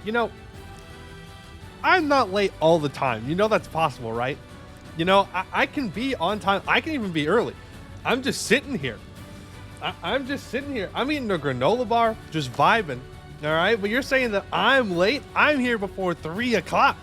You know, I'm not late all the time. You know that's possible, right? You know, I can be on time. I can even be early. I'm just sitting here. I'm just sitting here. I'm eating a granola bar, just vibing. All right, but you're saying that I'm late? I'm here before 3 o'clock.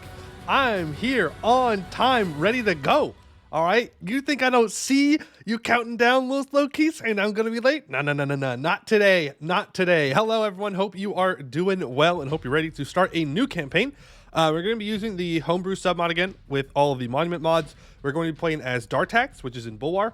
I'm here on time, ready to go. All right, you think I don't see you counting down those low keys and I'm gonna be late? No, not today, not today. Hello, everyone. Hope you are doing well and hope you're ready to start a new campaign. We're going to be using the Homebrew submod again with all of the monument mods. We're going to be playing as Dartax, which is in Bulwar.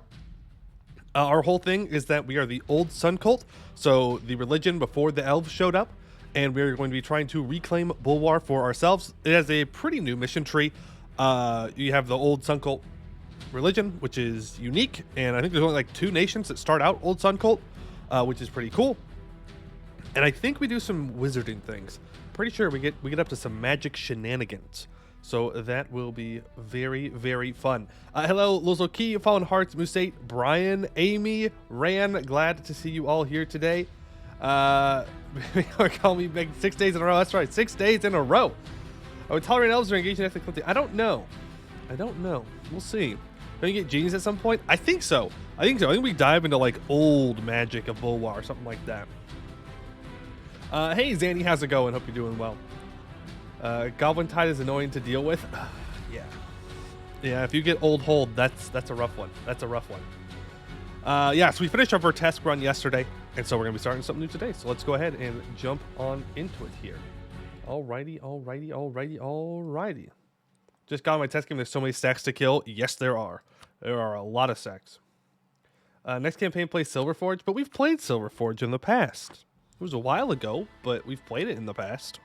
Our whole thing is that we are the old sun cult, so the religion before the elves showed up, and we're going to be trying to reclaim Bulwar for ourselves. It has a pretty new mission tree. You have the old sun cult religion, which is unique, and I think there's only like 2 nations that start out old sun cult, which is pretty cool. And I think we do some wizarding things. Pretty sure we get up to some magic shenanigans, so that will be very, very fun. Hello, Lozoki, Fallen Hearts, Musate, Brian, Amy, Ran. Glad to see you all here today. Call me big 6 days in a row. That's right, 6 days in a row. Are we tolerating elves or engaging in ethnic? I don't know. We'll see. Gonna get genies at some point? I think so. I think we dive into like old magic of Bulwar or something like that. Hey Zanny, how's it going? Hope you're doing well. Goblin Tide is annoying to deal with. Yeah, if you get old hold, that's a rough one. Yeah, so we finished our Vertesk run yesterday, and so we're gonna be starting something new today. So let's go ahead and jump on into it here. Alrighty. Just got on my test game. There's so many stacks to kill. Yes, there are. There are a lot of stacks. Next campaign plays Silverforge, but we've played Silverforge in the past. It was a while ago, but we've played it in the past.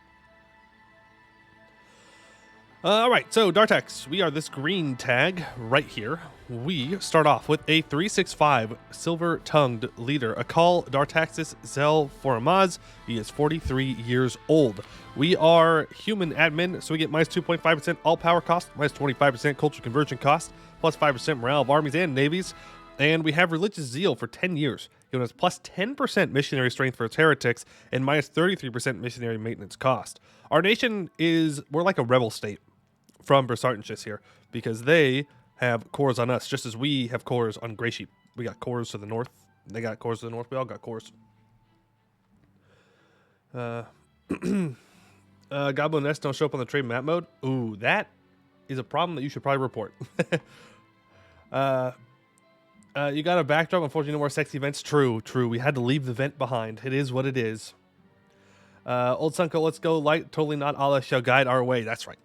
All right, so Dartax, we are this green tag right here. We start off with a 365 silver-tongued leader, Akal Dartaxis Zel Foramaz. He is 43 years old. We are human admin, so we get minus 2.5% all power cost, minus 25% culture conversion cost, plus 5% morale of armies and navies, and we have religious zeal for 10 years. Giving us plus 10% missionary strength for its heretics and minus 33% missionary maintenance cost. Our nation we're like a rebel state from Bersartenshis here because they have cores on us just as we have cores on Grey Sheep. We got cores to the north. They got cores to the north. We all got cores. Goblin Nest don't show up on the trade map mode. Ooh, that is a problem that you should probably report. You got a backdrop. Unfortunately, no more sexy events. True. We had to leave the vent behind. It is what it is. Old Sunko, let's go. Light, totally not Allah shall guide our way. That's right.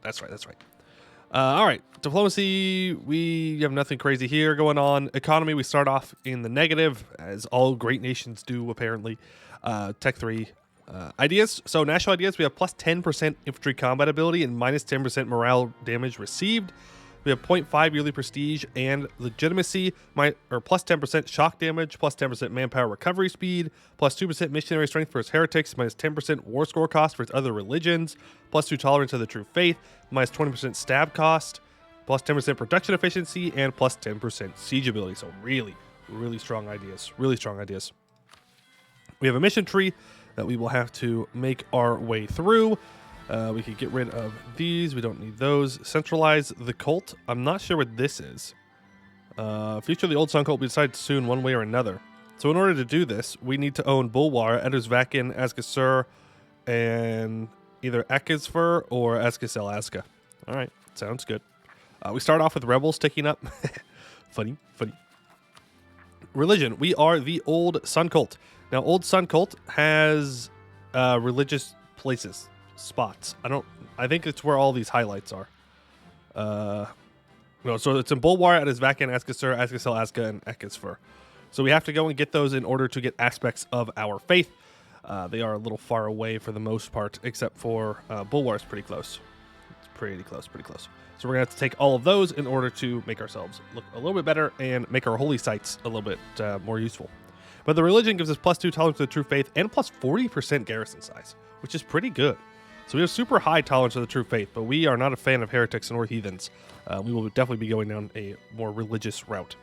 All right. Diplomacy, we have nothing crazy here going on. Economy, we start off in the negative, as all great nations do, apparently. Tech 3. Ideas. So national ideas, we have plus 10% infantry combat ability and minus 10% morale damage received. We have 0.5 yearly prestige and legitimacy, plus 10% shock damage, plus 10% manpower recovery speed, plus 2% missionary strength for its heretics, minus 10% war score cost for its other religions, plus 2 tolerance of the true faith, minus 20% stab cost, plus 10% production efficiency, and plus 10% siege ability. So really strong ideas. We have a mission tree that we will have to make our way through. We could get rid of these. We don't need those. Centralize the cult. I'm not sure what this is. Future of the old sun cult, we decide soon one way or another. So in order to do this, we need to own Bulwar, Edersvakin, Asgasur, and either Akisfur or Asgasel Aska. All right, sounds good. We start off with rebels taking up. Funny. Religion. We are the old sun cult. Now, old sun cult has religious places. Spots. I think it's where all these highlights are. No, so it's in Bulwar, Edersvakin, Asgasur, Asgasel, Aska, and Akisfur. So we have to go and get those in order to get aspects of our faith. They are a little far away for the most part, except for Bulwar is pretty close. It's pretty close. So we're going to have to take all of those in order to make ourselves look a little bit better and make our holy sites a little bit more useful. But the religion gives us plus 2 tolerance to the true faith and plus 40% garrison size, which is pretty good. So we have super high tolerance of the true faith, but we are not a fan of heretics nor heathens. We will definitely be going down a more religious route.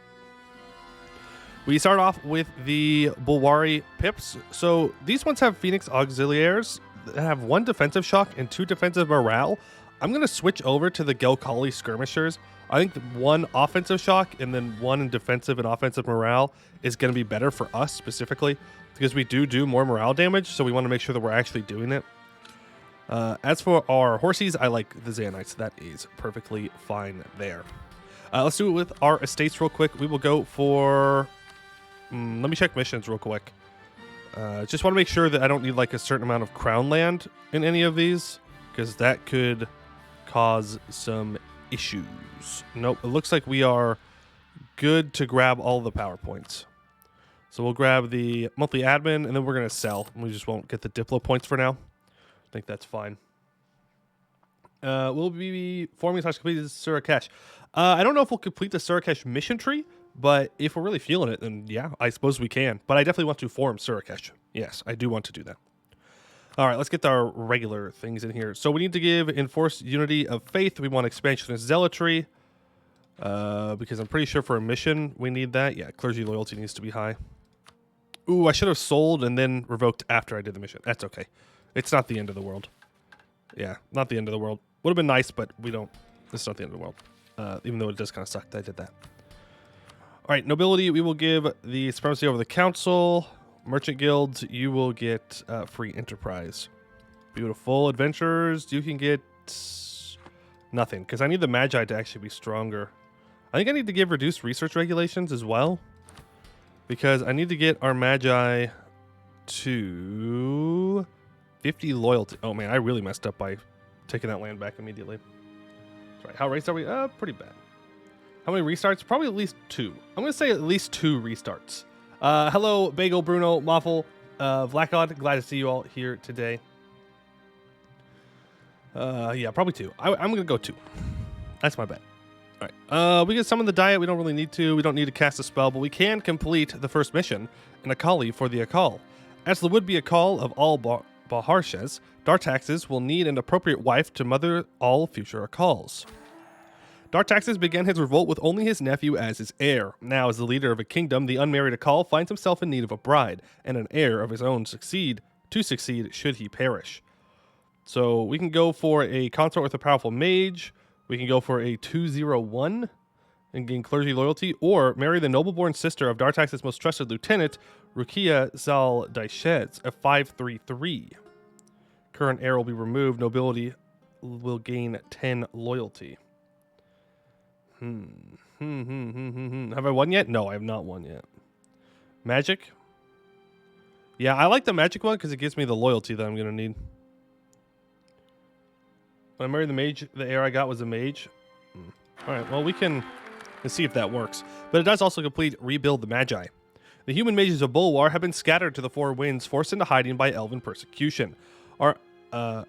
We start off with the Bulwari pips. So these ones have Phoenix auxiliaries. that have 1 defensive shock and 2 defensive morale, I'm going to switch over to the Gelkali skirmishers. I think 1 offensive shock and then 1 in defensive and offensive morale is going to be better for us specifically because we do more morale damage, so we want to make sure that we're actually doing it. As for our horsies, I like the Xanites. That is perfectly fine there. Let's do it with our estates real quick. We will go for... let me check missions real quick. Just want to make sure that I don't need like a certain amount of crown land in any of these, because that could cause some issues. Nope, it looks like we are good to grab all the power points. So we'll grab the monthly admin, and then we're going to sell. We just won't get the Diplo points for now. I think that's fine. We'll be forming / completing Surakesh. I don't know if we'll complete the Surakesh mission tree, but if we're really feeling it, then yeah, I suppose we can. But I definitely want to form Surakesh. Yes, I do want to do that. All right, let's get our regular things in here. So we need to give enforced unity of faith. We want expansion of zealotry. Because I'm pretty sure for a mission we need that. Yeah, clergy loyalty needs to be high. Ooh, I should have sold and then revoked after I did the mission. That's okay. It's not the end of the world. Yeah, not the end of the world. Would have been nice, but we don't. It's not the end of the world. Even though it does kind of suck that I did that. All right, nobility, we will give the supremacy over the council. Merchant guilds, you will get free enterprise. Beautiful. Adventurers, you can get nothing, because I need the Magi to actually be stronger. I think I need to give reduced research regulations as well, because I need to get our Magi to 50 loyalty. Oh man, I really messed up by taking that land back immediately. That's right. How raised are we? Pretty bad. How many restarts? Probably at least 2. I'm going to say at least 2 restarts. Hello, Bagel, Bruno, Moffel, Vlackod. Glad to see you all here today. Yeah, probably 2. I'm going to go 2. That's my bet. All right. We get some of the diet. We don't really need to. We don't need to cast a spell, but we can complete the first mission in Akali for the Akal. As the would-be Akal of all Baharshes, Dartaxes will need an appropriate wife to mother all future Akals. Dartaxes began his revolt with only his nephew as his heir. Now, as the leader of a kingdom, the unmarried Akal finds himself in need of a bride and an heir of his own to succeed should he perish. So we can go for a consort with a powerful mage. We can go for a 201 and gain clergy loyalty, or marry the noble-born sister of Dartax's most trusted lieutenant, Rukia Zal Daishetz, a 533. Current heir will be removed. Nobility will gain 10 loyalty. Have I won yet? No, I have not won yet. Magic? Yeah, I like the magic one because it gives me the loyalty that I'm going to need. When I married the mage, the heir I got was a mage. Alright, well, we can see if that works. But it does also complete Rebuild the Magi. The human mages of Bulwar have been scattered to the 4 winds, forced into hiding by Elven persecution. Our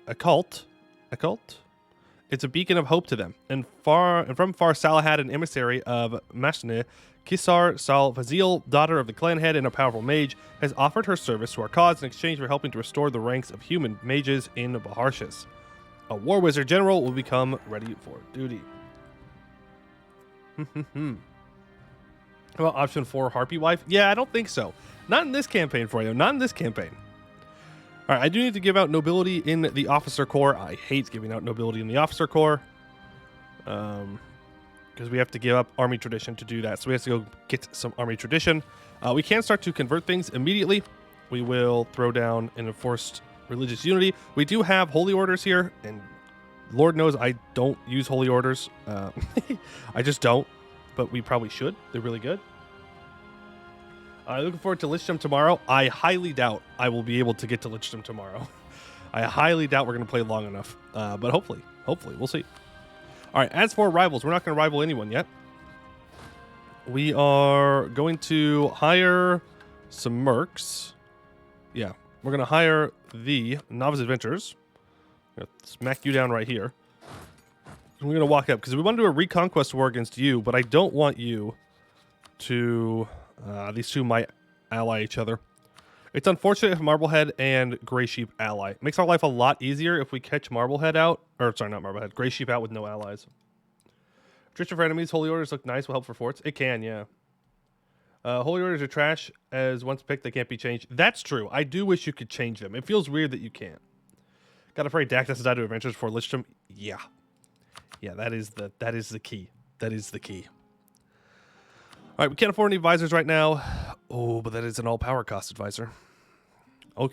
occult? It's a beacon of hope to them. And from far Salahad, an emissary of Mashne, Kisar Sal Fazil, daughter of the clan head and a powerful mage, has offered her service to our cause in exchange for helping to restore the ranks of human mages in Baharshes. A war wizard general will become ready for duty. How about option 4, Harpy Wife? Yeah, I don't think so. Not in this campaign for you. Not in this campaign. All right, I do need to give out nobility in the officer corps. I hate giving out nobility in the officer corps. Because we have to give up army tradition to do that. So we have to go get some army tradition. We can start to convert things immediately. We will throw down an enforced religious unity. We do have holy orders here, and Lord knows I don't use holy orders. I just don't, but we probably should. They're really good. Looking forward to Lichdom tomorrow. I highly doubt I will be able to get to Lichdom tomorrow. I highly doubt we're going to play long enough, but hopefully, we'll see. All right, as for rivals, we're not going to rival anyone yet. We are going to hire some mercs. Yeah, we're going to hire the Novice Adventurers. I'm going to smack you down right here. And we're going to walk up, because we want to do a Reconquest war against you, but I don't want you to... these two might ally each other. It's unfortunate if Marblehead and Grey Sheep ally. It makes our life a lot easier if we catch Marblehead out. Or, sorry, not Marblehead. Grey Sheep out with no allies. Attrition for enemies. Holy Orders look nice. Will help for forts. It can, yeah. Holy Orders are trash. As once picked, they can't be changed. That's true. I do wish you could change them. It feels weird that you can't. Gotta pray Dak doesn't die to adventures before Lichtam. Yeah. Yeah, that is the key. That is the key. Alright, we can't afford any advisors right now. Oh, but that is an all-power cost advisor. No.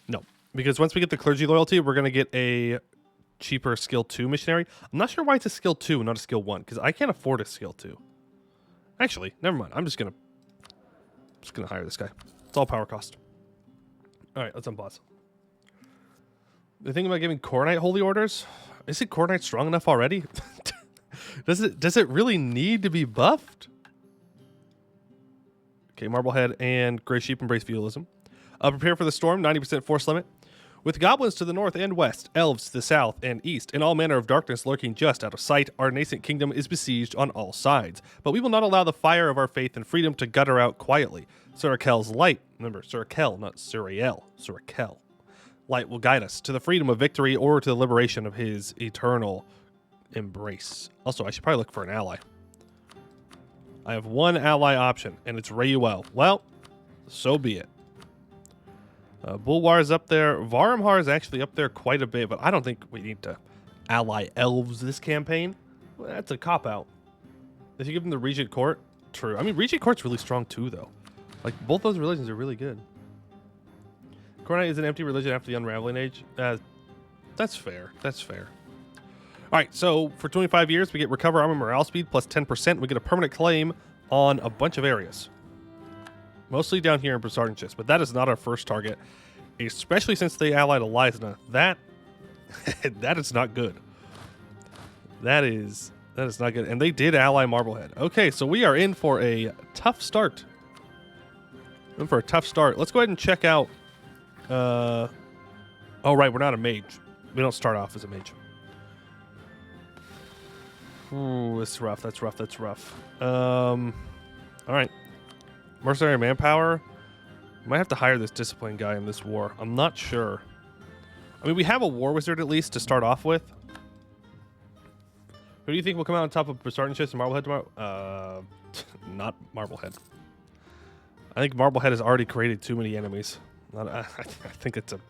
No. Because once we get the clergy loyalty, we're going to get a cheaper skill 2 missionary. I'm not sure why it's a skill 2 and not a skill 1, because I can't afford a skill 2. Actually, never mind. I'm just gonna hire this guy. It's all power cost. Alright, let's unpause. The thing about giving Cornite holy orders, isn't Cornite strong enough already? Does it really need to be buffed? Okay, Marblehead and Grey Sheep embrace feudalism. Prepare for the storm, 90% force limit. With goblins to the north and west, elves to the south and east, and all manner of darkness lurking just out of sight, our nascent kingdom is besieged on all sides. But we will not allow the fire of our faith and freedom to gutter out quietly. Surakel's light, remember, Surakel, not Suriel, Surakel. Light will guide us to the freedom of victory or to the liberation of his eternal embrace. Also, I should probably look for an ally. I have one ally option, and it's Rayuel. Well, so be it. Bulwar is up there. Varamhar is actually up there quite a bit, but I don't think we need to ally elves this campaign. Well, that's a cop-out. If you give them the Regent Court, true. I mean, Regent Court's really strong too, though. Like, both those religions are really good. Cornite is an empty religion after the Unraveling Age. That's fair. That's fair. All right, so for 25 years, we get Recover Armor Morale Speed plus 10%. We get a permanent claim on a bunch of areas. Mostly down here in Brisardinchis, but that is not our first target, especially since they allied Elizna. That is not good. That is not good. And they did ally Marblehead. Okay, so we are in for a tough start. Let's go ahead and check out. Oh, right, we're not a mage. We don't start off as a mage. Ooh, it's rough. That's rough. All right. Mercenary manpower. Might have to hire this discipline guy in this war. I'm not sure. I mean, we have a war wizard at least to start off with. Who do you think will come out on top of Brisardinchis and Marblehead tomorrow? Not Marblehead. I think Marblehead has already created too many enemies. I think it's a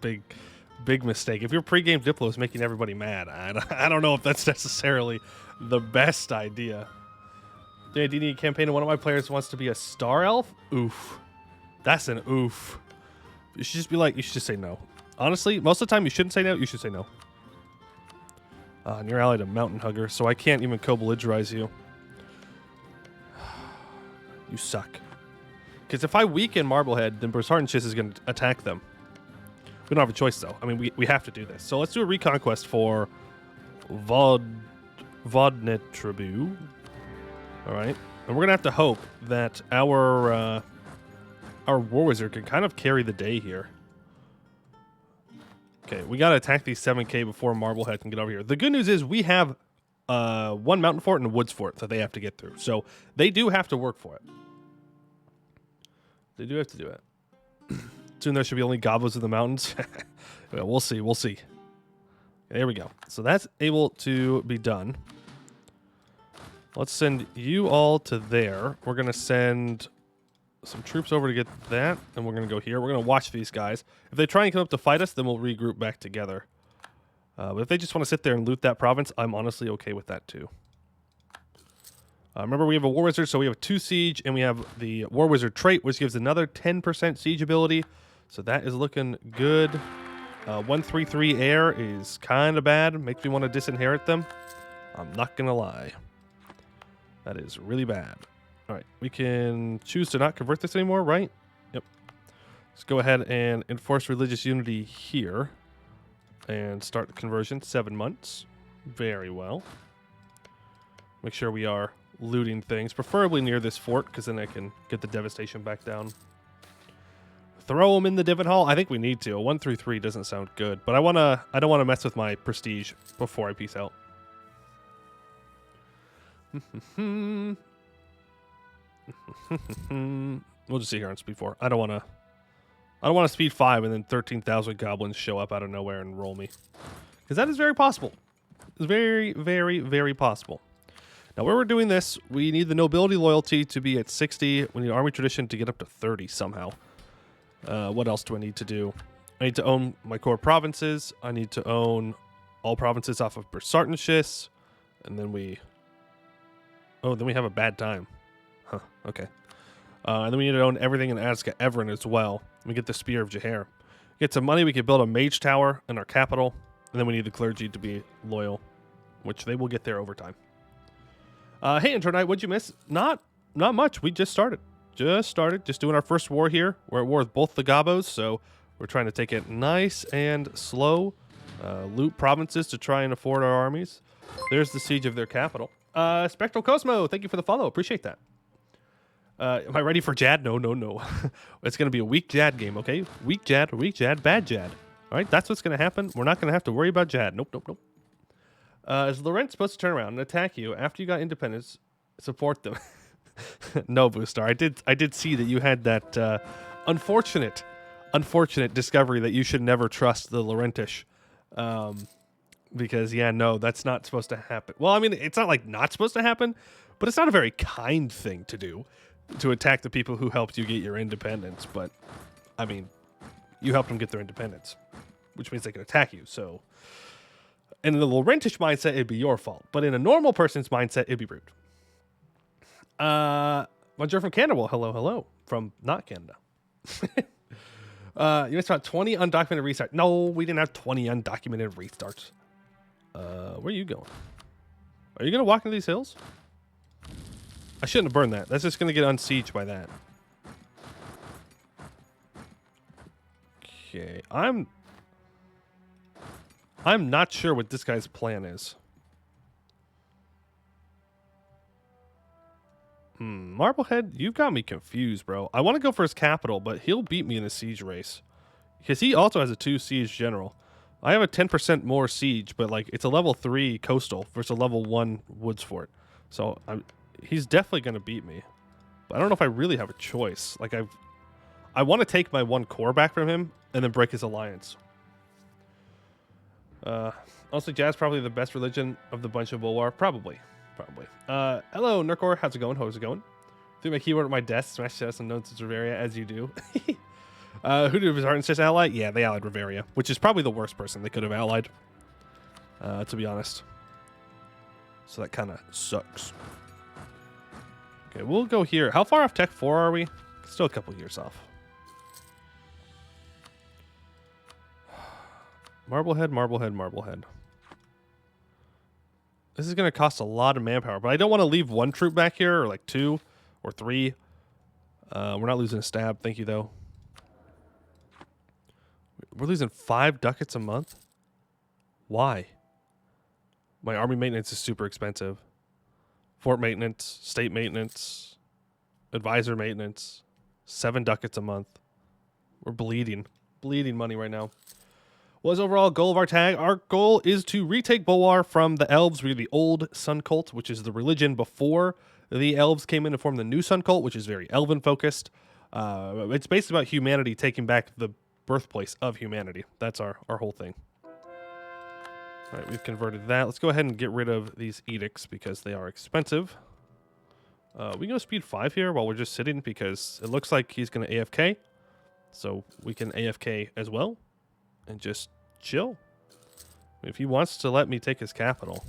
big mistake. If your pregame Diplo is making everybody mad, I don't know if that's necessarily the best idea. The D&D campaign and one of my players wants to be a star elf? Oof. That's an oof. You should just be like, you should just say no. Honestly, most of the time you shouldn't say no, you should say no. And you're allied to Mountain Hugger, so I can't even co-belligerize you. You suck. Because if I weaken Marblehead, then Brisardinchis is going to attack them. We don't have a choice, though. I mean, we have to do this. So let's do a Reconquest for Vodnetribu. All right. And we're going to have to hope that our War Wizard can kind of carry the day here. Okay, we got to attack these 7k before Marblehead can get over here. The good news is we have one Mountain Fort and a Woods Fort that they have to get through. So they do have to work for it. They do have to do it. Soon there should be only goblins in the mountains. Well, we'll see. We'll see. There we go. So that's able to be done. Let's send you all to there. We're going to send some troops over to get that, and we're going to go here. We're going to watch these guys. If they try and come up to fight us, then we'll regroup back together. But if they just want to sit there and loot that province, I'm honestly okay with that too. Remember, we have a War Wizard, so we have a 2 siege, and we have the War Wizard trait, which gives another 10% siege ability. So that is looking good. 133 air is kind of bad. Makes me want to disinherit them. I'm not going to lie. That is really bad. All right, we can choose to not convert this anymore, right? Yep. Let's go ahead and enforce religious unity here and start the conversion. 7 months. Very well. Make sure we are looting things, preferably near this fort, because then I can get the devastation back down. Throw them in the Divot Hall? I think we need to. A 133 doesn't sound good, but I don't want to mess with my prestige before I peace out. We'll just sit here on speed 4. I don't want to speed 5 and then 13,000 goblins show up out of nowhere and roll me, because that is very possible. It's very, very, very possible. Now, where we're doing this, we need the nobility loyalty to be at 60. We need army tradition to get up to 30 somehow. What else do I need to do? I need to own my core provinces. I need to own all provinces off of Bersartenschis. And then we... Oh, then we have a bad time. Huh, okay. And then we need to own everything in Azka Everin as well. We get the Spear of Jaher. Get some money, we can build a mage tower in our capital. And then we need the clergy to be loyal, which they will get there over time. Hey, Intro Knight, what'd you miss? Not much. We just started. Just doing our first war here. We're at war with both the Gabos, so we're trying to take it nice and slow. Loot provinces to try and afford our armies. There's the siege of their capital. Spectral Cosmo, thank you for the follow. Appreciate that. Am I ready for Jad? No. It's going to be a weak Jad game, okay? Weak Jad, bad Jad. All right, that's what's going to happen. We're not going to have to worry about Jad. Nope. Is Laurent supposed to turn around and attack you after you got independence? Support them. No, Boostar. I did see that you had that unfortunate discovery that you should never trust the Laurentish. Because, yeah, no, that's not supposed to happen. Well, I mean, it's not like not supposed to happen, but it's not a very kind thing to do, to attack the people who helped you get your independence. But, I mean, you helped them get their independence, which means they can attack you. So, in the Laurentish mindset, it'd be your fault. But in a normal person's mindset, it'd be rude. Bonjour from Canada. Well, hello. From not Canada. You missed about 20 undocumented restarts. No, we didn't have 20 undocumented restarts. Where are you going? Are you going to walk into these hills? I shouldn't have burned that. That's just going to get unsieged by that. Okay, I'm not sure what this guy's plan is. Marblehead, you've got me confused, bro. I want to go for his capital, but he'll beat me in the siege race. Because he also has a 2 siege general. I have a 10% more siege, but like it's a level 3 coastal versus a level 1 woods fort. So he's definitely going to beat me. But I don't know if I really have a choice. Like I want to take my 1 core back from him and then break his alliance. Also, Jazz probably the best religion of the bunch of Bulwar. Probably. Hello, Nurkor. How's it going? Threw my keyboard at my desk, smashed chest, and notes to Reveria, as you do. Who did Bersartenschis just ally? Yeah, they allied Reveria, which is probably the worst person they could have allied, to be honest. So that kind of sucks. Okay, we'll go here. How far off Tech 4 are we? Still a couple years off. Marblehead. This is going to cost a lot of manpower, but I don't want to leave 1 troop back here, or like 2 or 3. We're not losing a stab. Thank you, though. We're losing 5 ducats a month? Why? My army maintenance is super expensive. Fort maintenance, state maintenance, advisor maintenance. 7 ducats a month. We're bleeding money right now. What is overall goal of our tag? Our goal is to retake Bulwar from the elves. We're the old Sun Cult, which is the religion before the elves came in to form the new Sun Cult, which is very elven focused. It's basically about humanity taking back the birthplace of humanity. That's our whole thing. All right, we've converted that. Let's go ahead and get rid of these edicts because they are expensive. We can go speed 5 here while we're just sitting because it looks like he's going to AFK. So we can AFK as well. And just chill. If he wants to let me take his capital.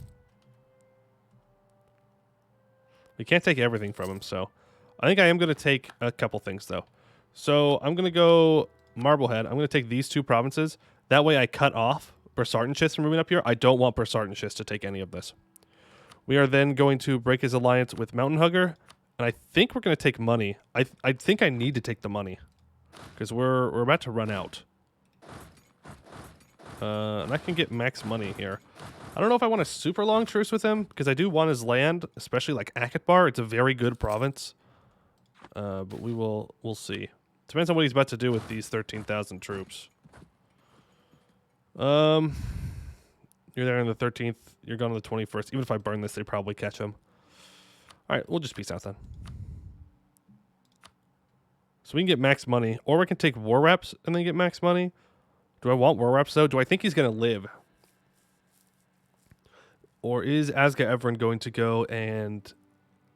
We can't take everything from him, so I think I am going to take a couple things, though. So I'm going to go Marblehead. I'm going to take these 2 provinces. That way I cut off Bersartenschis from moving up here. I don't want Bersartenschis to take any of this. We are then going to break his alliance with Mountain Hugger. And I think we're going to take money. I think I need to take the money. Because we're about to run out. And I can get max money here. I don't know if I want a super long truce with him, because I do want his land, especially like Akatbar. It's a very good province. But we'll see. Depends on what he's about to do with these 13,000 troops. You're there on the 13th. You're gone on the 21st. Even if I burn this, they probably catch him. All right, we'll just peace out then. So we can get max money, or we can take war reps and then get max money. Do I want war reps, though? Do I think he's going to live? Or is Azga going to go and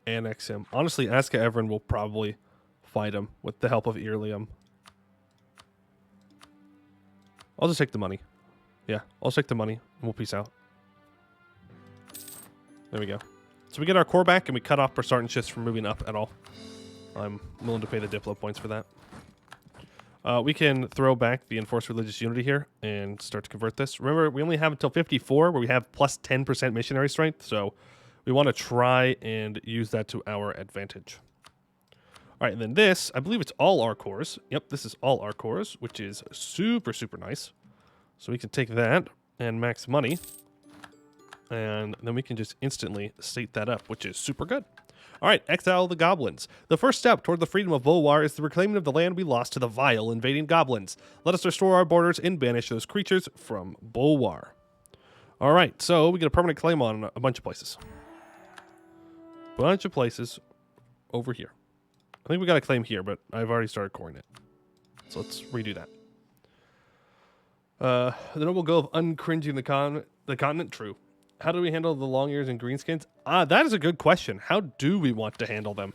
annex him? Honestly, Azga will probably fight him with the help of Earlium. I'll just take the money. Yeah, I'll take the money and we'll peace out. There we go. So we get our core back and we cut off Barsartan shifts from moving up at all. I'm willing to pay the Diplo points for that. We can throw back the Enforced Religious Unity here and start to convert this. Remember, we only have until 54 where we have plus 10% missionary strength, so we want to try and use that to our advantage. All right, and then this, I believe it's all our cores. Yep, this is all our cores, which is super, super nice. So we can take that and max money, and then we can just instantly state that up, which is super good. All right, exile the goblins. The first step toward the freedom of Bulwar is the reclaiming of the land we lost to the vile invading goblins. Let us restore our borders and banish those creatures from Bulwar. All right, so we get a permanent claim on a bunch of places. Bunch of places over here. I think we got a claim here, but I've already started coring it. So let's redo that. The noble goal of uncringing the continent, true. How do we handle the long ears and greenskins? That is a good question. How do we want to handle them?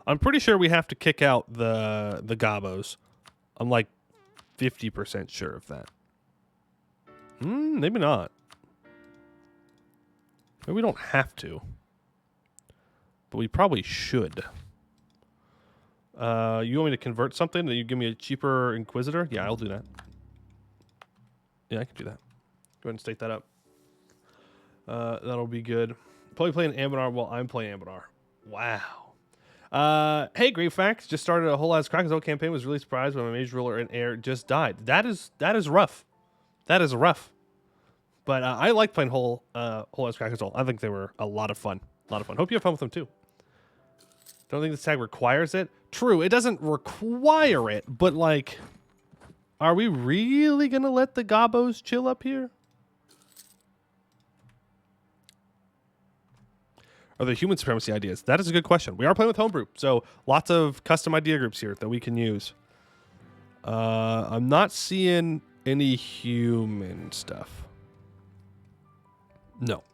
I'm pretty sure we have to kick out the gobos. I'm like 50% sure of that. Maybe not. Maybe we don't have to. But we probably should. You want me to convert something? That you give me a cheaper Inquisitor? Yeah, I'll do that. Yeah, I can do that. Go ahead and state that up. That'll be good. Probably playing Anbennar while I'm playing Anbennar. Wow. Hey, great facts. Just started a whole ass Kraken's campaign. Was really surprised when my mage ruler and heir just died. That is rough. That is rough. But I like playing whole ass Kraken's. I think they were a lot of fun. A lot of fun. Hope you have fun with them too. Don't think this tag requires it. True, it doesn't require it, but like, are we really gonna let the gobos chill up here? Are there human supremacy ideas? That is a good question. We are playing with Homebrew, so lots of custom idea groups here that we can use. I'm not seeing any human stuff. No.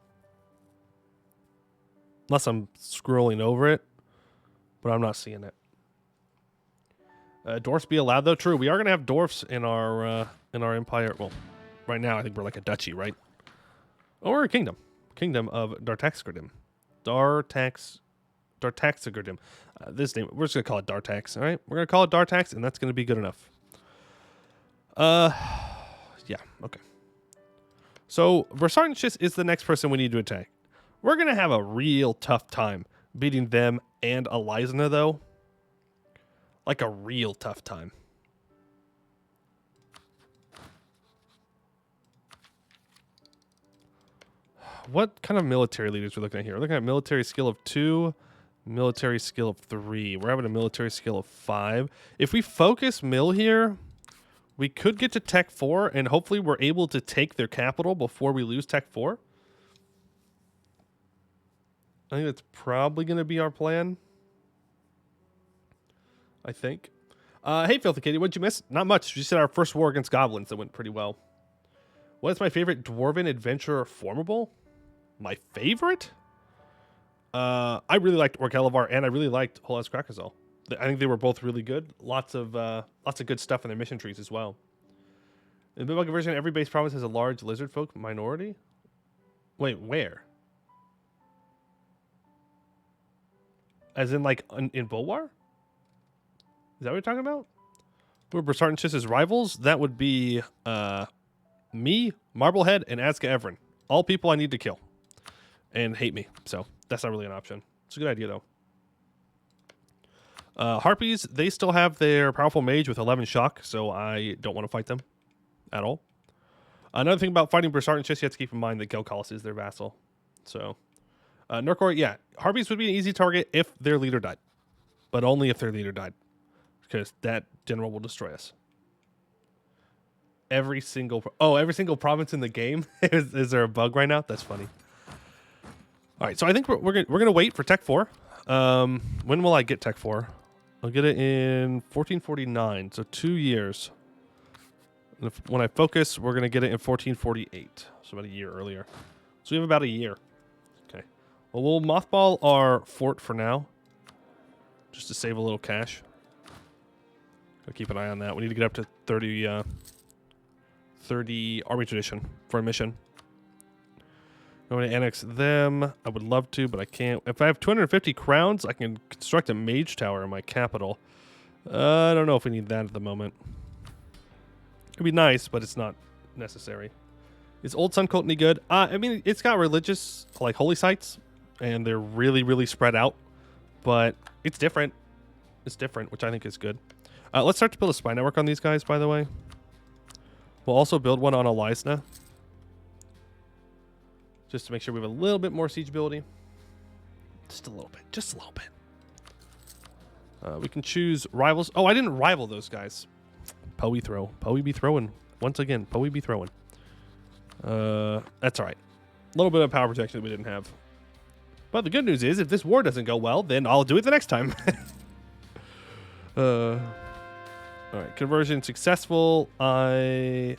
Unless I'm scrolling over it, but I'm not seeing it. Dwarfs be allowed though? True. We are going to have dwarfs in our empire. Well, right now I think we're like a duchy, right? Oh, we're a kingdom. Kingdom of Dartaxgerdim. Dartaxgerdim. This name, we're just going to call it Dartax, all right? We're going to call it Dartax, and that's going to be good enough. Yeah, okay. So, Vassal is the next person we need to attack. We're going to have a real tough time beating them and Elizana, though. Like a real tough time. What kind of military leaders we're looking at here? We're looking at military skill of 2, military skill of 3. We're having a military skill of 5. If we focus mill here, we could get to Tech 4, and hopefully we're able to take their capital before we lose Tech 4. I think that's probably going to be our plan. I think. Hey, Filthy Kitty, what'd you miss? Not much. You said our first war against goblins that went pretty well. What is my favorite Dwarven Adventurer formable? My favorite? I really liked Orkelevar, and I really liked Holas Krakazal. I think they were both really good. Lots of good stuff in their mission trees as well. In the Big version, every base province has a large lizard folk minority. Wait, where? As in, like, in Bulwar? Is that what you're talking about? Who are Barsartan Shiss's rivals? That would be me, Marblehead, and Azga Evren. All people I need to kill. And hate me. So that's not really an option. It's a good idea, though. Harpies, they still have their powerful mage with 11 shock, so I don't want to fight them at all. Another thing about fighting Barsartan Shiss, you have to keep in mind that Gelkalis is their vassal. So, Nurkor, yeah, Harpies would be an easy target if their leader died. But only if their leader died. Because that general will destroy us. Every single province in the game. is there a bug right now? That's funny. All right, so I think we're gonna wait for Tech 4. When will I get Tech 4? I'll get it in 1449, so 2 years. And when I focus, we're gonna get it in 1448, so about a year earlier. So we have about a year. Okay. Well, we'll mothball our fort for now. Just to save a little cash. Gotta keep an eye on that. We need to get up to 30 army tradition for a mission. I'm going to annex them. I would love to, but I can't. If I have 250 crowns, I can construct a mage tower in my capital. I don't know if we need that at the moment. It'd be nice, but it's not necessary. Is Old Sun Cult any good? I mean, it's got religious, like, holy sites, and they're really, really spread out, but it's different. It's different, which I think is good. Let's start to build a spy network on these guys, by the way. We'll also build one on Elisna, just to make sure we have a little bit more siege ability. Just a little bit. Just a little bit. We can choose rivals. Oh, I didn't rival those guys. Poe throw. Poe be throwing. Once again, Poe be throwing. That's all right. A little bit of power protection that we didn't have. But the good news is, if this war doesn't go well, then I'll do it the next time. All right. Conversion successful. Oh,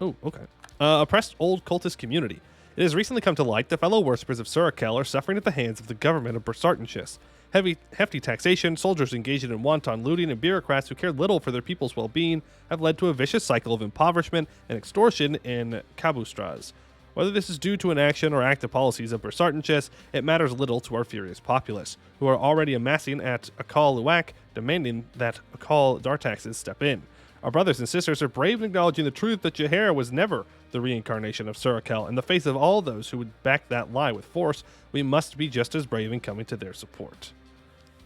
okay. Oppressed old cultist community. It has recently come to light that fellow worshippers of Surakel are suffering at the hands of the government of Bersartanchus. Hefty taxation, soldiers engaged in wanton looting, and bureaucrats who care little for their people's well-being have led to a vicious cycle of impoverishment and extortion in Kabustras. Whether this is due to inaction or active policies of Bersartanchus, it matters little to our furious populace, who are already amassing at Akal Luwak, demanding that Akal Dartaxes step in. Our brothers and sisters are brave in acknowledging the truth that Jahara was never the reincarnation of Surakel. In the face of all those who would back that lie with force, we must be just as brave in coming to their support.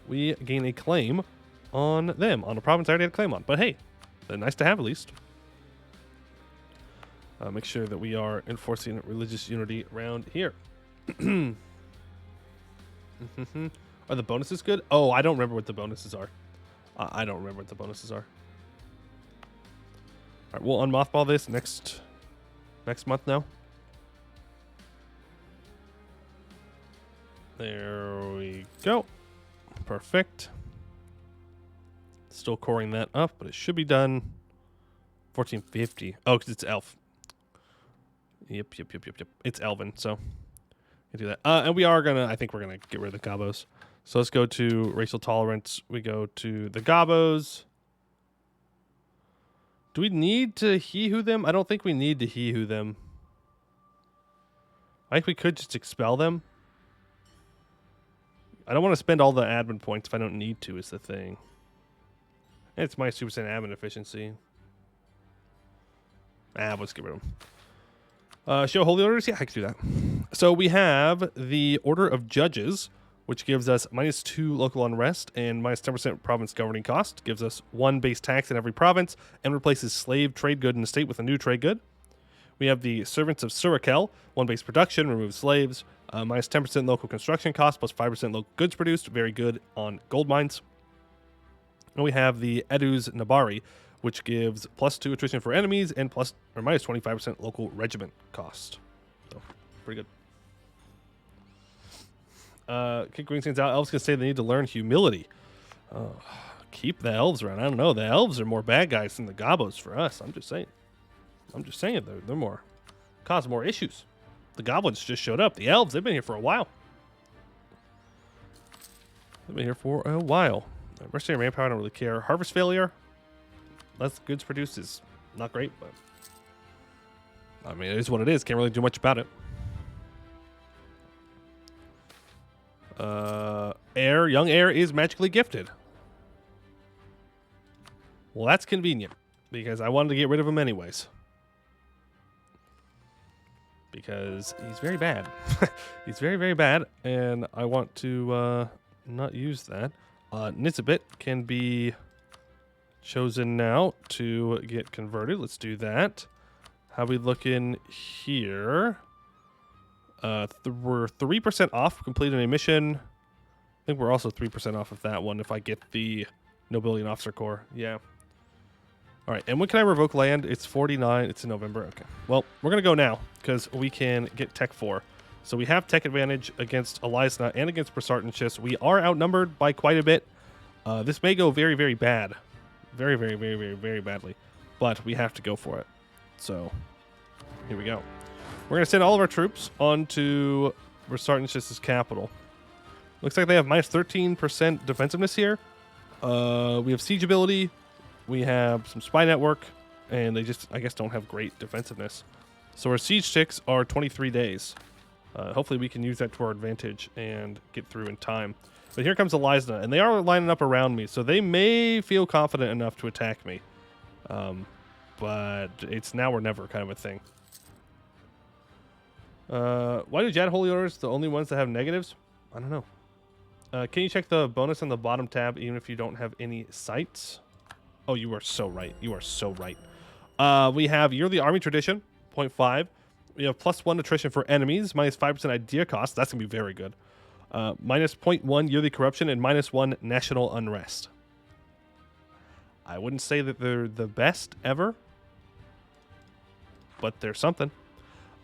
We gain a claim on them, on a province I already had a claim on. But hey, they're nice to have at least. Make sure that we are enforcing religious unity around here. Are the bonuses good? Oh, I don't remember what the bonuses are. I don't remember what the bonuses are. All right, we'll unmothball this next month now. There we go. Perfect. Still coring that up, but it should be done. 1450. Oh, because it's elf. Yep. It's Elven, so you do that. And we are gonna. I think we're gonna get rid of the Gabos. So let's go to racial tolerance. We go to the Gabos. Do we need to he-who them? I don't think we need to he-who them. I think we could just expel them. I don't want to spend all the admin points if I don't need to, is the thing. And it's minus 2% admin efficiency. Let's get rid of them. Show holy orders? Yeah, I can do that. So we have the Order of Judges, which gives us minus 2 local unrest and minus 10% province governing cost. Gives us 1 base tax in every province and replaces slave trade good in the state with a new trade good. We have the Servants of Surakel, 1 base production, removes slaves, minus 10% local construction cost, plus 5% local goods produced, very good on gold mines. And we have the Edus Nabari, which gives plus 2 attrition for enemies and minus 25% local regiment cost. So, pretty good. Kick Greenskins out. Elves can say they need to learn humility. Keep the elves around. I don't know. The elves are more bad guys than the Gabos for us. I'm just saying. They're more cause more issues. The goblins just showed up. The elves, they've been here for a while. Mercenary manpower, I don't really care. Harvest failure. Less goods produced is not great, but I mean, it is what it is. Can't really do much about it. Young heir is magically gifted. Well, that's convenient because I wanted to get rid of him anyways. Because he's very bad. He's very, very bad, and I want to not use that. Nizabit can be chosen now to get converted. Let's do that. How we looking here? We're 3% off completing a mission. I think we're also 3% off of that one if I get the Nobility and Officer Corps. Yeah. All right, and when can I revoke land? It's 49. It's in November. Okay. Well, we're going to go now because we can get Tech 4. So we have Tech advantage against Elisna and against Bersartanchus. We are outnumbered by quite a bit. This may go very, very bad. Very, very, very, very, very badly. But we have to go for it. So here we go. We're going to send all of our troops onto Restartanch's capital. Looks like they have minus 13% defensiveness here. We have siege ability. We have some spy network. And they just, I guess, don't have great defensiveness. So our siege ticks are 23 days. Hopefully we can use that to our advantage and get through in time. But here comes Elizna, and they are lining up around me, so they may feel confident enough to attack me. But it's now or never kind of a thing. Why do Jad Holy Orders the only ones that have negatives? I don't know. Can you check the bonus on the bottom tab even if you don't have any sites? Oh, you are so right. You are so right. We have Yearly Army Tradition, 0.5. We have +1 attrition for enemies, minus 5% idea cost. That's going to be very good. Minus 0.1 yearly corruption, and -1 national unrest. I wouldn't say that they're the best ever, but they're something.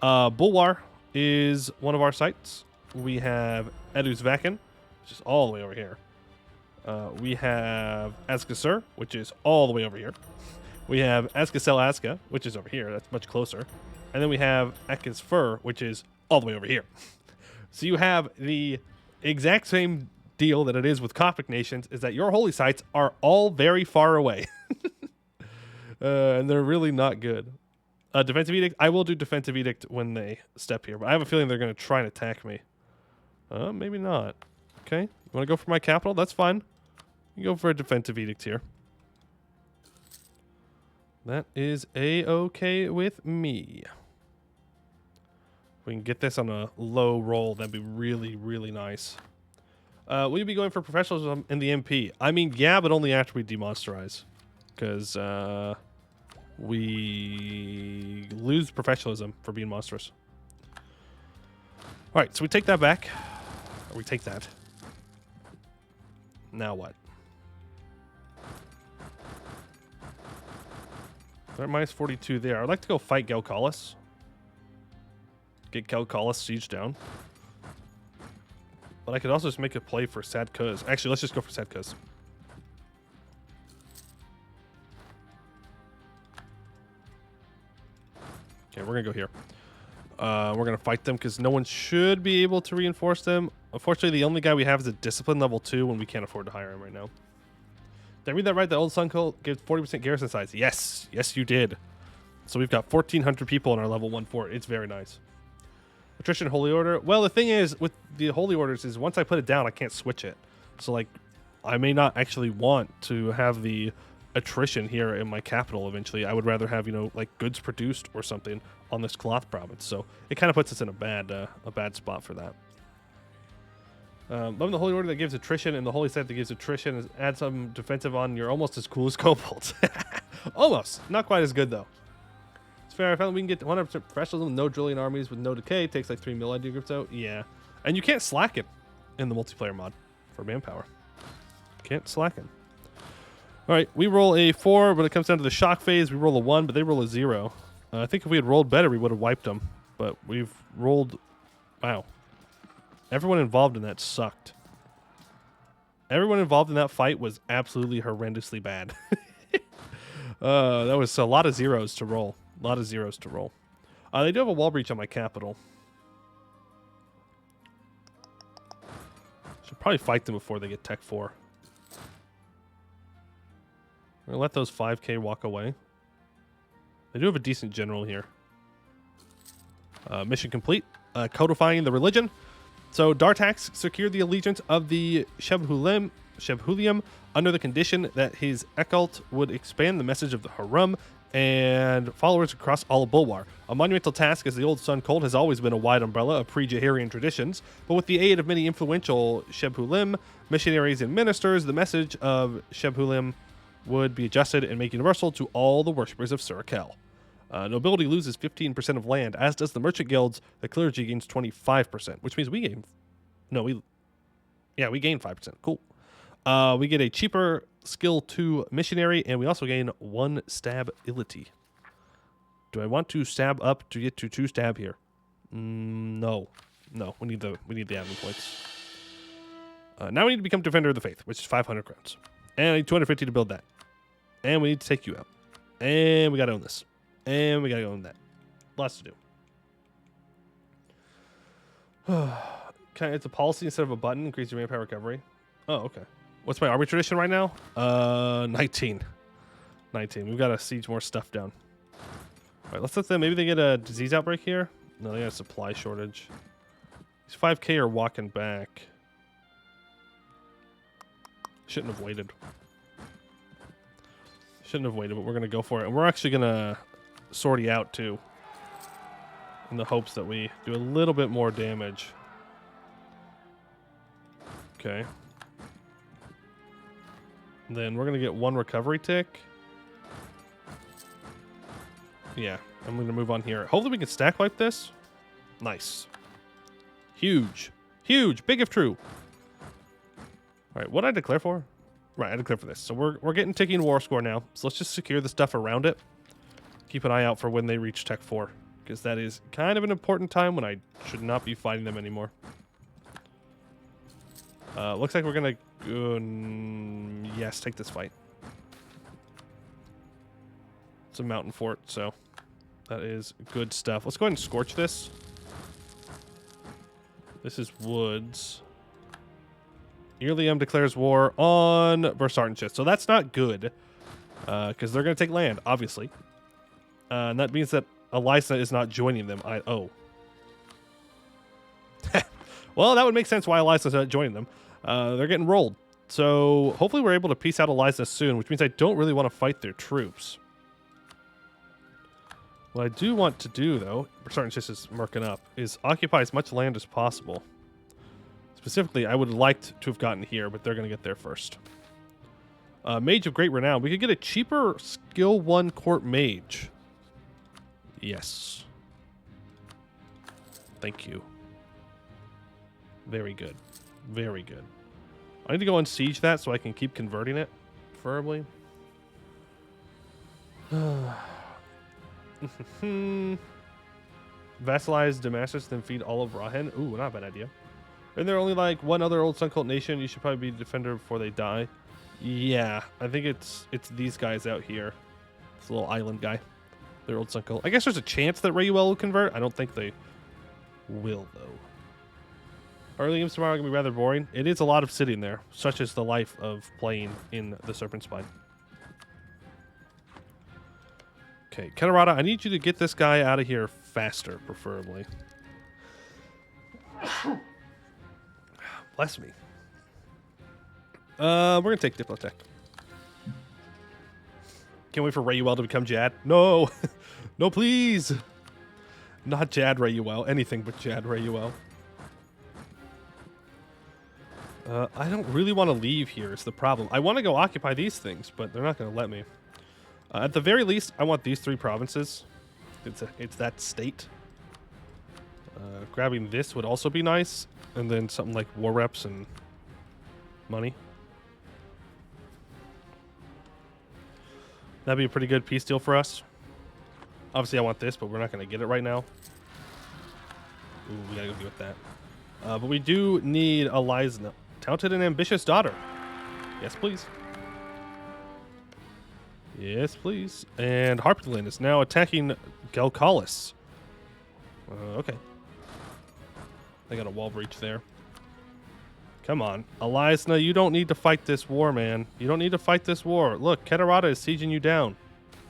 Bulwar is one of our sites. We have Edusvaken, which is all the way over here. We have Askasur, which is all the way over here. We have Askasel Aska, which is over here. That's much closer. And then we have Ekisfur, which is all the way over here. So you have the exact same deal that it is with Coptic nations, is that your holy sites are all very far away. And they're really not good. Defensive Edict. I will do Defensive Edict when they step here, but I have a feeling they're going to try and attack me. Maybe not. Okay. You want to go for my capital? That's fine. You go for a Defensive Edict here. That is A-okay with me. If we can get this on a low roll, that'd be really, really nice. Will you be going for professionalism in the MP? I mean, yeah, but only after we demonsterize. Because we lose professionalism for being monstrous. Alright, so we take that back. Or we take that. Now what? They're at minus 42 there. I'd like to go fight Gelkalis. Get Gelkalis siege down. But I could also just make a play for Sad Kuz. Actually, let's just go for Sad Kuz. Okay, we're going to go here. We're going to fight them because no one should be able to reinforce them. Unfortunately, the only guy we have is a discipline level 2 and we can't afford to hire him right now. Did I read that right? The old Sun Cult gives 40% garrison size. Yes. Yes, you did. So we've got 1,400 people in our level 1 fort. It's very nice. Attrition Holy Order. Well, the thing is, with the Holy Orders is once I put it down, I can't switch it. So, like, I may not actually want to have the attrition here in my capital eventually. I would rather have, you know, like goods produced or something on this cloth province. So it kind of puts us in a bad spot for that. Loving the Holy Order that gives attrition and the Holy Set that gives attrition is add some defensive on. You're almost as cool as kobolds. Almost. Not quite as good, though. It's fair. I found we can get 100% professionalism with no drilling armies with no decay. It takes like 3 mil idea groups out. Yeah. And you can't slacken in the multiplayer mod for manpower. Can't slacken. All right. We roll a 4, but it comes down to the shock phase. We roll a 1, but they roll a 0. I think if we had rolled better, we would have wiped them. But we've rolled... Wow. Everyone involved in that sucked. Everyone involved in that fight was absolutely horrendously bad. That was a lot of zeros to roll. A lot of zeros to roll. They do have a wall breach on my capital. Should probably fight them before they get Tech 4. I'm going to let those 5k walk away. They do have a decent general here. Mission complete. Codifying the religion. So Dartax secured the allegiance of the Shebhulium under the condition that his Ekult would expand the message of the Harum and followers across all of Bulwar. A monumental task, as the old Sun Cult has always been a wide umbrella of pre-Jaharian traditions, but with the aid of many influential Shebhulim, missionaries and ministers, the message of Shebhulim would be adjusted and made universal to all the worshippers of Surakel. Nobility loses 15% of land, as does the merchant guilds. The clergy gains 25%, which means we gain... No, we gain 5%. Cool. We get a cheaper skill 2 missionary, and we also gain 1 stability. Do I want to stab up to get to 2 stab here? No. No, we need the admin points. Now we need to become Defender of the Faith, which is 500 crowns. And I need 250 to build that. And we need to take you out. And we got to own this. And we got to own that. Lots to do. It's a policy instead of a button. Increase your manpower recovery. Oh, okay. What's my army tradition right now? 19. 19. We've got to siege more stuff down. All right, let's let them. Maybe they get a disease outbreak here. No, they got a supply shortage. These 5K are walking back. Shouldn't have waited. Shouldn't have waited, but we're going to go for it. And we're actually going to sortie out, too. In the hopes that we do a little bit more damage. Okay. Then we're going to get 1 recovery tick. Yeah, I'm going to move on here. Hopefully we can stack wipe this. Nice. Huge. Huge. Big if true. All right, what did I declare for? Right, I declared for this. So we're getting ticking war score now. So let's just secure the stuff around it. Keep an eye out for when they reach Tech 4. Because that is kind of an important time when I should not be fighting them anymore. Looks like we're going to... yes, take this fight. It's a mountain fort, so that is good stuff. Let's go ahead and scorch this. This is woods. Earlium declares war on Vassal. So that's not good. Because they're going to take land, obviously. And that means that Elisa is not joining them. Oh. Well, that would make sense why Elisa's not joining them. They're getting rolled. So hopefully we're able to piece out Elisa soon, which means I don't really want to fight their troops. What I do want to do, though, starting just is murking up, is occupy as much land as possible. Specifically, I would like to have gotten here, but they're going to get there first. Mage of Great Renown. We could get a cheaper skill 1 court mage. Yes. Thank you. Very good. Very good. I need to go and siege that so I can keep converting it, preferably. Vassalize Damascus, then feed all of Rahen. Ooh, not a bad idea. Isn't there only like one other old Sun Cult nation? You should probably be the defender before they die. Yeah, I think it's these guys out here. This little island guy. They're old Sun Cult. I guess there's a chance that Rayuel will convert. I don't think they will, though. Early games tomorrow are going to be rather boring. It is a lot of sitting there. Such is the life of playing in the Serpent Spine. Okay, Kenarata, I need you to get this guy out of here faster, preferably. Bless me. We're going to take Diplotech. Can't wait for Rayuel to become Jad. No. No, please. Not Jad Rayuel. Anything but Jad Rayuel. I don't really want to leave here is the problem. I want to go occupy these things, but they're not going to let me. At the very least, I want these 3 provinces. It's that state. Grabbing this would also be nice. And then something like war reps and money. That'd be a pretty good peace deal for us. Obviously, I want this, but we're not going to get it right now. Ooh, we got to go deal with that. But we do need Eliza. Talented and ambitious daughter. Yes, please. Yes, please. And Harpulin is now attacking Galcalis. Okay. They got a wall breach there. Come on. Eliza, you don't need to fight this war, man. You don't need to fight this war. Look, Kedarata is sieging you down.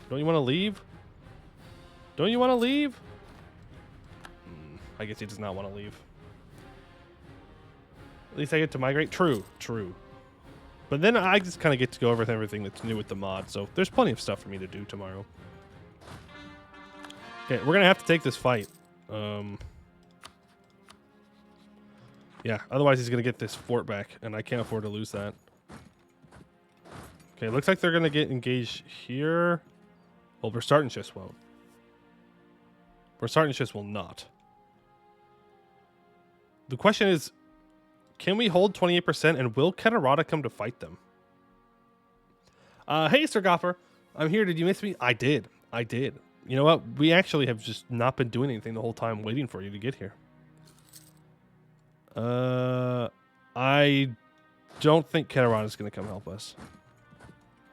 Don't you want to leave? Don't you want to leave? I guess he does not want to leave. At least I get to migrate. True, true. But then I just kind of get to go over everything that's new with the mod, so there's plenty of stuff for me to do tomorrow. Okay, we're going to have to take this fight. Yeah, otherwise he's going to get this fort back, and I can't afford to lose that. Okay, looks like they're going to get engaged here. Well, Verstartenschis won't. Verstartenschis will not. The question is, can we hold 28%, and will Kedarata come to fight them? Hey, Sir Gopher. I'm here. Did you miss me? I did. I did. You know what? We actually have just not been doing anything the whole time waiting for you to get here. I don't think Kedarata is going to come help us.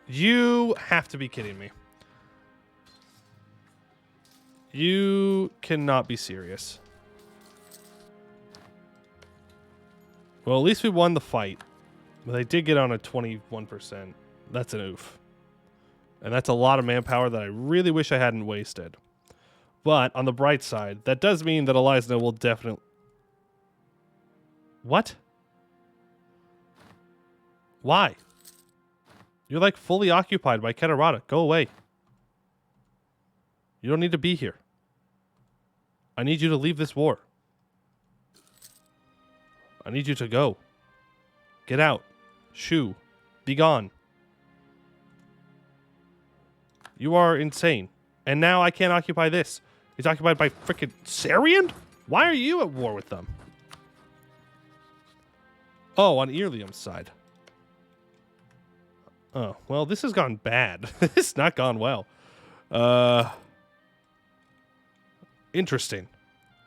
You have to be kidding me. You cannot be serious. Well, at least we won the fight. But they did get on a 21%. That's an oof. And that's a lot of manpower that I really wish I hadn't wasted. But on the bright side, that does mean that Elizna will definitely... What? Why? You're like fully occupied by Kedarata. Go away. You don't need to be here. I need you to leave this war. I need you to go. Get out. Shoo. Be gone. You are insane. And now I can't occupy this. It's occupied by frickin' Sarian? Why are you at war with them? Oh, on Irlium's side. Oh, well, this has gone bad. This has not gone well. Interesting.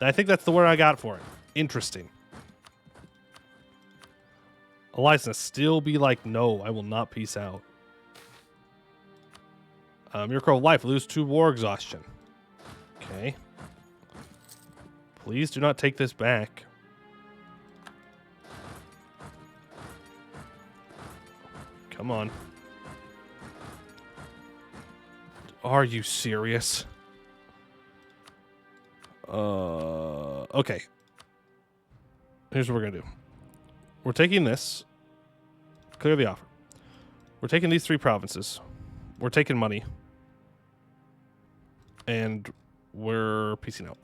I think that's the word I got for it. Interesting. Eliza still be like, no, I will not peace out. Miracle of Life, lose 2 war exhaustion. Okay. Please do not take this back. Come on. Are you serious? Okay. Here's what we're gonna do. We're taking this. Clear the offer. We're taking these 3 provinces. We're taking money. And we're piecing out.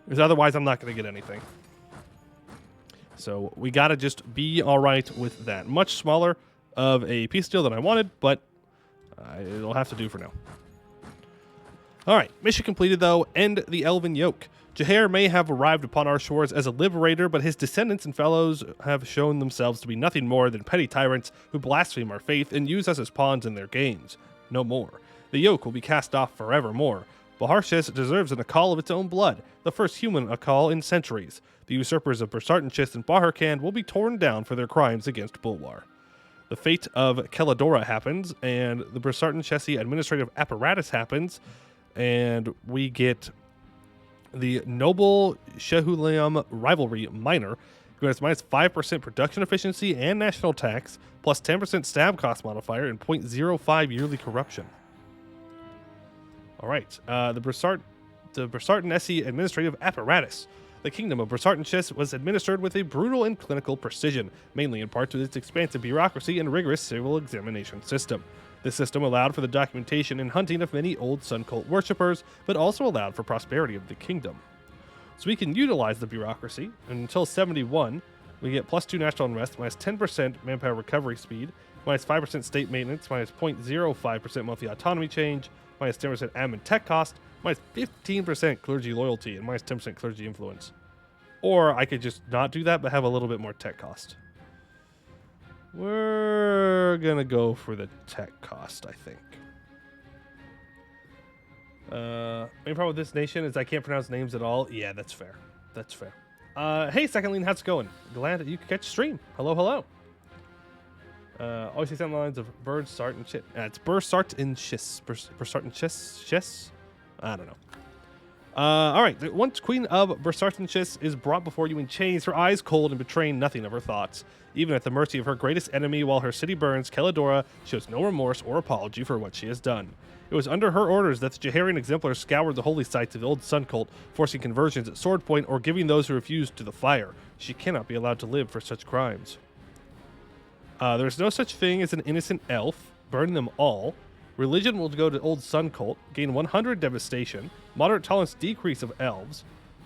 Because otherwise I'm not going to get anything. So we got to just be all right with that. Much smaller of a peace deal than I wanted, but it'll have to do for now. All right, mission completed though. End the Elven yoke. Jahair may have arrived upon our shores as a liberator, but his descendants and fellows have shown themselves to be nothing more than petty tyrants who blaspheme our faith and use us as pawns in their games. No more. The yoke will be cast off forevermore. Baharshes deserves an Akal of its own blood, the first human Akal in centuries. The usurpers of Bersartanchis and Baharkand will be torn down for their crimes against Bulwar. The fate of Keladora happens, and the Bersartanchesi administrative apparatus happens, and we get the Noble Shehulium Rivalry Minor, who has minus 5% production efficiency and national tax, plus 10% stab cost modifier, and 0.05 yearly corruption. All right, the Bersartanchesi administrative apparatus. The kingdom of Bersartanchis was administered with a brutal and clinical precision, mainly in part to its expansive bureaucracy and rigorous civil examination system. This system allowed for the documentation and hunting of many old Sun Cult worshippers, but also allowed for prosperity of the kingdom. So we can utilize the bureaucracy, and until 71, we get plus 2 national unrest, minus 10% manpower recovery speed, minus 5% state maintenance, minus 0.05% monthly autonomy change, minus 10% admin tech cost, minus 15% clergy loyalty, and minus 10% clergy influence. Or I could just not do that, but have a little bit more tech cost. We're gonna go for the tech cost, I think. Main problem with this nation is I can't pronounce names at all. Yeah, that's fair. That's fair. Hey, Second Lean, how's it going? Glad that you could catch stream. Hello, hello. Always see some lines of birds, sart, and shit. It's Bursart and Shiss. Bursart and Shiss? I don't know. All right. Once Queen of Bersartanchis is brought before you in chains, her eyes cold and betraying nothing of her thoughts. Even at the mercy of her greatest enemy while her city burns, Keladora shows no remorse or apology for what she has done. It was under her orders that the Jaharian exemplars scoured the holy sites of the old Sun Cult, forcing conversions at sword point or giving those who refused to the fire. She cannot be allowed to live for such crimes. There is no such thing as an innocent elf. Burn them all. Religion will go to Old Sun Cult, gain 100 devastation, moderate tolerance decrease of elves.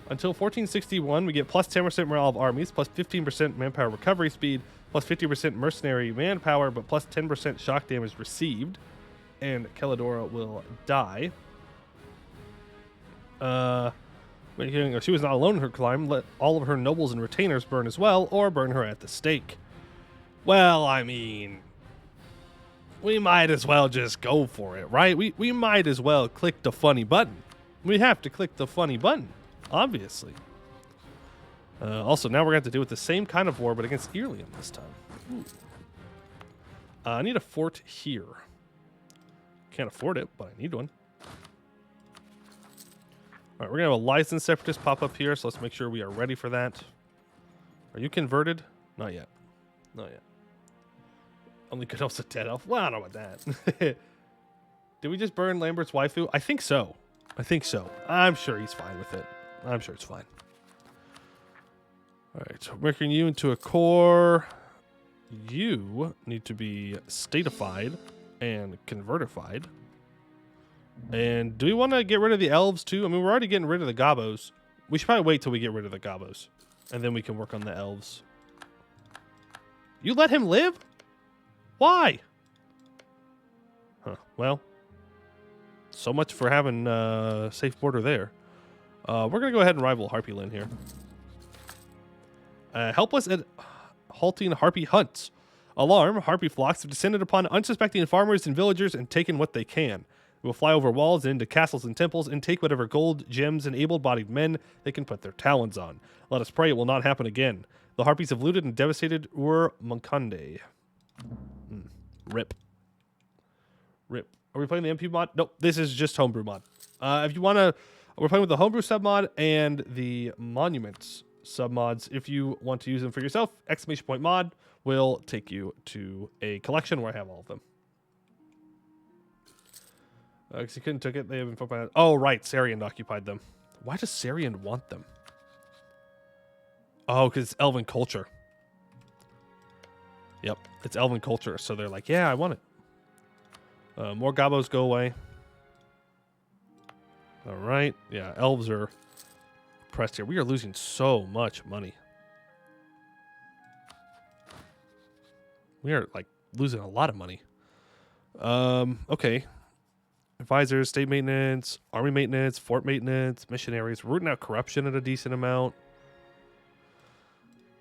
Until 1461, we get plus 10% morale of armies, plus 15% manpower recovery speed, plus 50% mercenary manpower, but plus 10% shock damage received. And Keladora will die. She was not alone in her climb. Let all of her nobles and retainers burn as well, or burn her at the stake. Well, I mean, we might as well just go for it, right? We might as well click the funny button. We have to click the funny button, obviously. Also, now we're going to have to deal with the same kind of war, but against Irlium this time. I need a fort here. Can't afford it, but I need one. All right, we're going to have a licensed separatist pop up here, so let's make sure we are ready for that. Are you converted? Not yet. Not yet. Only good elf's a dead elf. Well, I don't know about that. Did we just burn Lambert's waifu? I think so. I think so. I'm sure he's fine with it. I'm sure it's fine. All right, so making you into a core. You need to be statified and convertified. And do we want to get rid of the elves too? I mean, we're already getting rid of the gobos. We should probably wait till we get rid of the gobos. And then we can work on the elves. You let him live? Why? Huh, well. So much for having safe border there. We're going to go ahead and rival Harpy Lynn here. Help us at halting Harpy hunts. Alarm, Harpy flocks have descended upon unsuspecting farmers and villagers and taken what they can. They will fly over walls and into castles and temples and take whatever gold, gems, and able-bodied men they can put their talons on. Let us pray it will not happen again. The Harpies have looted and devastated Ur-Munkonde. Rip. Rip. Are we playing the MP mod? Nope, this is just Homebrew mod. If you want to... We're playing with the Homebrew submod and the Monuments submods. If you want to use them for yourself, !mod will take you to a collection where I have all of them. Because he couldn't took it. They have been fought by... Oh, right. Sarian occupied them. Why does Sarian want them? Oh, because it's Elven culture. Yep, it's Elven culture. So they're like, yeah, I want it. More gobos go away. All right. Yeah, elves are pressed here. We are losing so much money. We are, like, losing a lot of money. Okay. Advisors, state maintenance, army maintenance, fort maintenance, missionaries. We're rooting out corruption at a decent amount.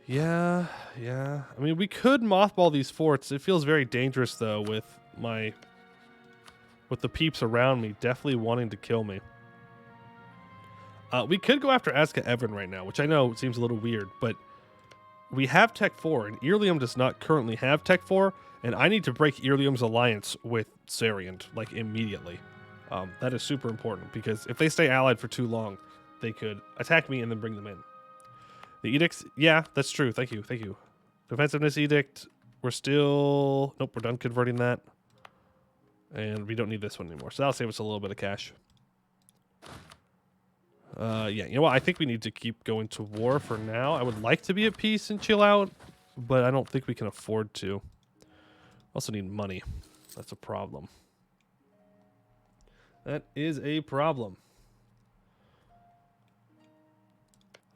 Yeah. I mean, we could mothball these forts. It feels very dangerous, though, with the peeps around me definitely wanting to kill me. We could go after Dartaxgerdim right now, which I know seems a little weird, but we have Tech 4, and Irlium does not currently have Tech 4, and I need to break Irlium's alliance with Sarian, like, immediately. That is super important, because if they stay allied for too long, they could attack me and then bring them in. The edicts, yeah, that's true. Thank you. Defensiveness edict, we're still... Nope, we're done converting that. And we don't need this one anymore, so that'll save us a little bit of cash. Yeah, you know what? I think we need to keep going to war for now. I would like to be at peace and chill out, but I don't think we can afford to. Also need money. That's a problem. That is a problem.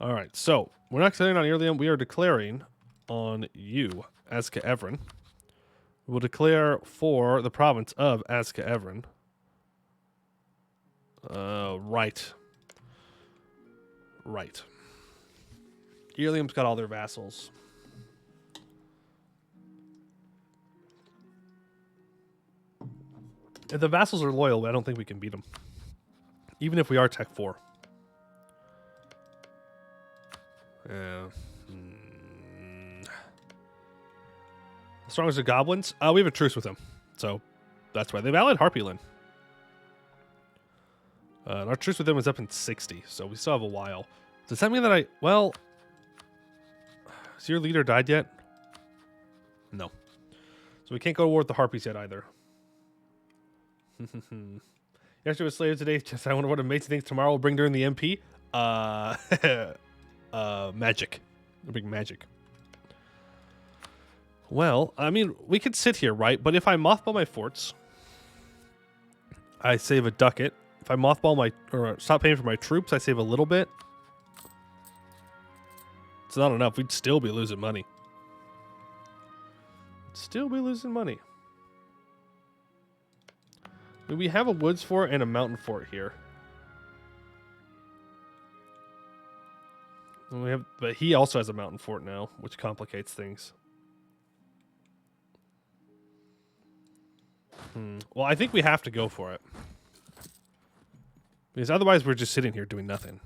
All right, so we're not declaring on Irlium. We are declaring on you, Dartaxgerdim. We'll declare for the province of Dartaxgerdim. Right. Irlium's got all their vassals. If the vassals are loyal, I don't think we can beat them. Even if we are Tech 4. Yeah. As strong as the goblins? We have a truce with them. So that's why. They've allied Harpy Lynn. Our truce with them is up in 60, so we still have a while. Does that mean that well... Has your leader died yet? No. So we can't go to war with the Harpies yet either. Yesterday was slaves today. Just I wonder what amazing things tomorrow will bring during the MP. Magic. It'll bring magic. Well, I mean, we could sit here, right? But if I mothball my forts, I save a ducat. If I mothball or stop paying for my troops, I save a little bit. It's not enough. We'd still be losing money. I mean, we have a woods fort and a mountain fort here. And but he also has a mountain fort now, which complicates things. Well, I think we have to go for it. Because otherwise we're just sitting here doing nothing.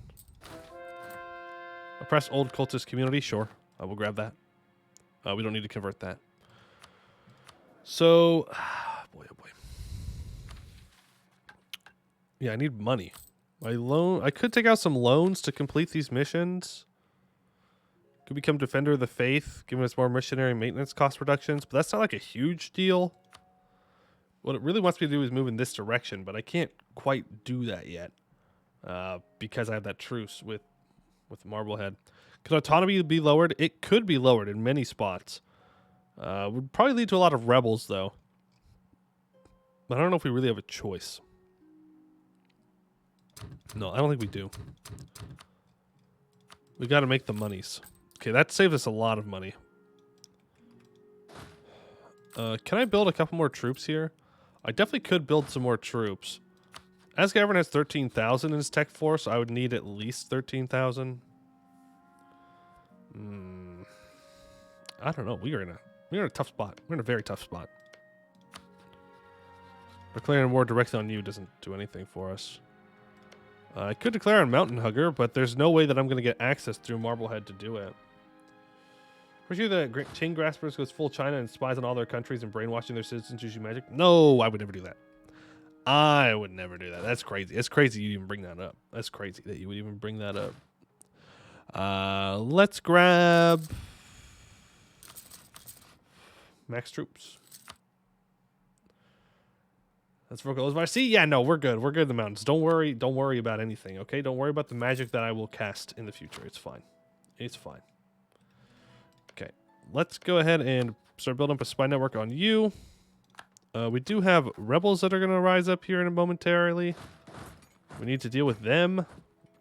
Oppress old cultist community? Sure. We'll grab that. We don't need to convert that. So, boy, oh boy. Yeah, I need money. I could take out some loans to complete these missions. Could become Defender of the Faith, giving us more missionary maintenance cost reductions, but that's not like a huge deal. What it really wants me to do is move in this direction, but I can't quite do that yet because I have that truce with Marblehead. Could autonomy be lowered? It could be lowered in many spots. Would probably lead to a lot of rebels, though. But I don't know if we really have a choice. No, I don't think we do. We got to make the monies. Okay, that saves us a lot of money. Can I build a couple more troops here? I definitely could build some more troops. Asgavern has 13,000 in his tech force. I would need at least 13,000. I don't know. We're in a tough spot. We're in a very tough spot. Declaring war directly on you doesn't do anything for us. I could declare on Mountain Hugger, but there's no way that I'm going to get access through Marblehead to do it. Pretty sure the Chain Graspers goes full China and spies on all their countries and brainwashing their citizens using magic? No, I would never do that. I would never do that. That's crazy. It's crazy you even bring that up. That's crazy that you would even bring that up. Let's grab max troops. That's for see. Yeah, no, we're good. We're good in the mountains. Don't worry. Don't worry about anything. Okay, don't worry about the magic that I will cast in the future. It's fine. It's fine. Okay, let's go ahead and start building up a spy network on you. We do have rebels that are going to rise up here in a momentarily. We need to deal with them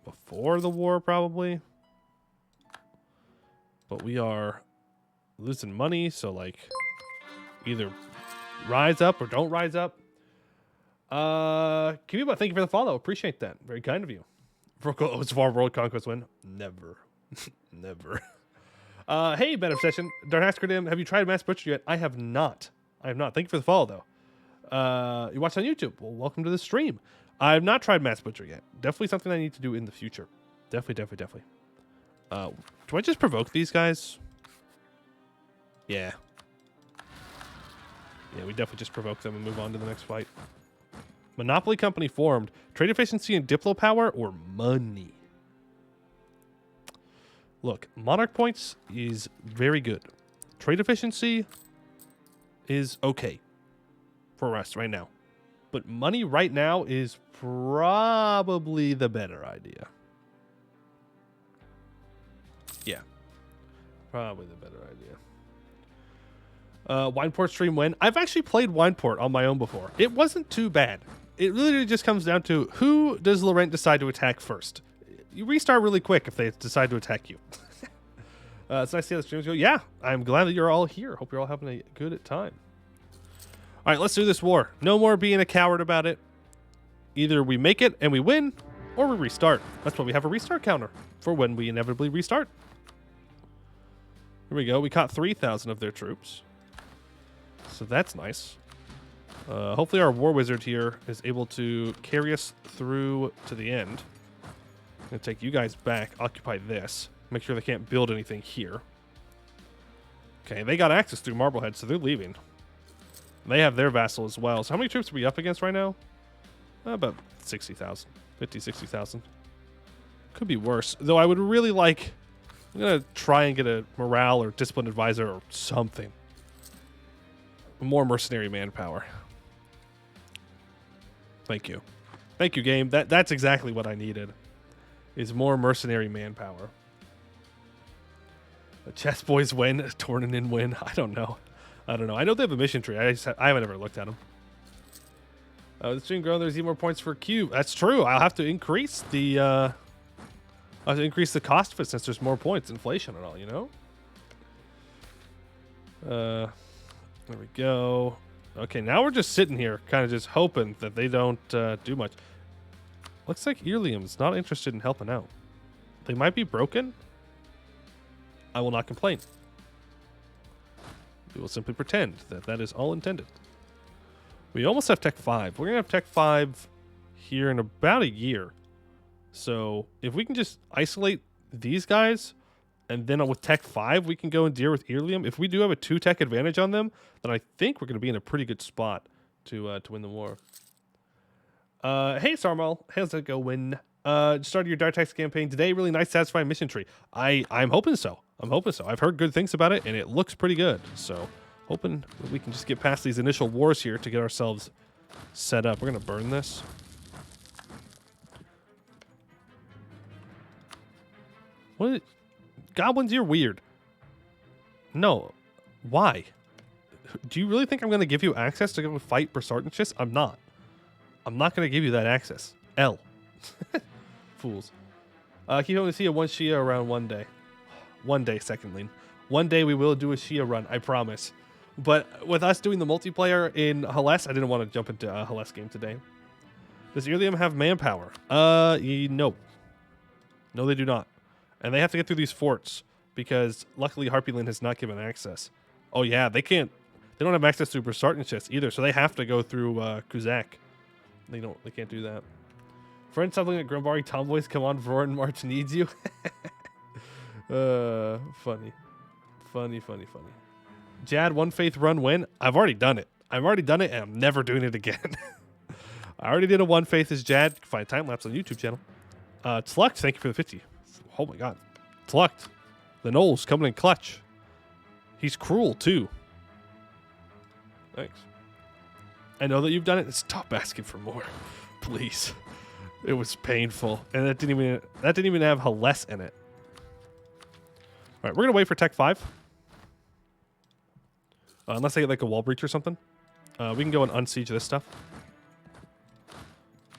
before the war, probably. But we are losing money, so like either rise up or don't rise up. Kibiba, thank you for the follow. Appreciate that. Very kind of you. It's far world conquest win. Never. Never. Hey, Ben Obsession. Dartaxgerdim, have you tried Mass Butcher yet? I have not. I have not. Thank you for the follow, though. You watch on YouTube. Well, welcome to the stream. I have not tried Mass Butcher yet. Definitely something I need to do in the future. Definitely. Do I just provoke these guys? Yeah. Yeah, we definitely just provoke them and move on to the next fight. Monopoly company formed. Trade efficiency and Diplo power or money? Look, Monarch points is very good. Trade efficiency is okay for us right now. But money right now is probably the better idea. Yeah. Probably the better idea. Wineport stream when? I've actually played Wineport on my own before. It wasn't too bad. It literally just comes down to who does Laurent decide to attack first. You restart really quick if they decide to attack you. It's nice to see how the streams go. Yeah, I'm glad that you're all here. Hope you're all having a good time. All right, let's do this war. No more being a coward about it. Either we make it and we win, or we restart. That's why we have a restart counter for when we inevitably restart. Here we go. We caught 3,000 of their troops. So that's nice. Hopefully our war wizard here is able to carry us through to the end. I'm going to take you guys back, occupy this. Make sure they can't build anything here. Okay, they got access through Marblehead, so they're leaving. They have their vassal as well. So how many troops are we up against right now? About 60,000. 50, 60,000. Could be worse. Though I would really like... I'm going to try and get a morale or discipline advisor or something. More mercenary manpower. Thank you. Thank you, game. That's exactly what I needed. Is more mercenary manpower. The chess boys win. Tournanin win. I don't know. I know they have a mission tree. I haven't ever looked at them. The stream grow. There's even more points for Q. That's true. I'll have to increase the. I'll have to increase the cost of it since there's more points, inflation and all. You know. There we go. Okay, now we're just sitting here, kind of just hoping that they don't do much. Looks like Earlium's not interested in helping out. They might be broken. I will not complain. We will simply pretend that that is all intended. We almost have Tech 5. We're going to have Tech 5 here in about a year. So if we can just isolate these guys, and then with Tech 5, we can go and deal with Earlium. If we do have a 2-tech advantage on them, then I think we're going to be in a pretty good spot to win the war. Hey, Sarmal. How's it going? Started your Dartax campaign today. Really nice, satisfying mission tree. I'm hoping so. I'm hoping so. I've heard good things about it, and it looks pretty good. So hoping that we can just get past these initial wars here to get ourselves set up. We're going to burn this. What? Goblins, you're weird. No. Why? Do you really think I'm going to give you access to go fight Berserknichus? I'm not. I'm not going to give you that access. L. Fools. Keep hoping to see a one Shia around one day. One day, second lane. One day we will do a Shia run, I promise. But with us doing the multiplayer in Helles, I didn't want to jump into a Helles game today. Does Ilium have manpower? No. No, they do not. And they have to get through these forts because luckily Harpyland has not given access. Oh yeah, they can't. They don't have access to Berserknichus either, so they have to go through Kuzak. They can't do that. Friend, something at Grimbari Tomboys, come on, Voron March needs you. Funny. Jad, one faith run win. I've already done it. And I'm never doing it again. I already did a one faith as Jad. Find time lapse on the YouTube channel. Tlucked, thank you for the 50. Oh my god. Tlucked. The Knowles coming in clutch. He's cruel too. Thanks. I know that you've done it. Stop asking for more. Please. It was painful. And that didn't even have Helles in it. Alright, we're gonna wait for Tech 5. Unless they get like a wall breach or something. We can go and unsiege this stuff.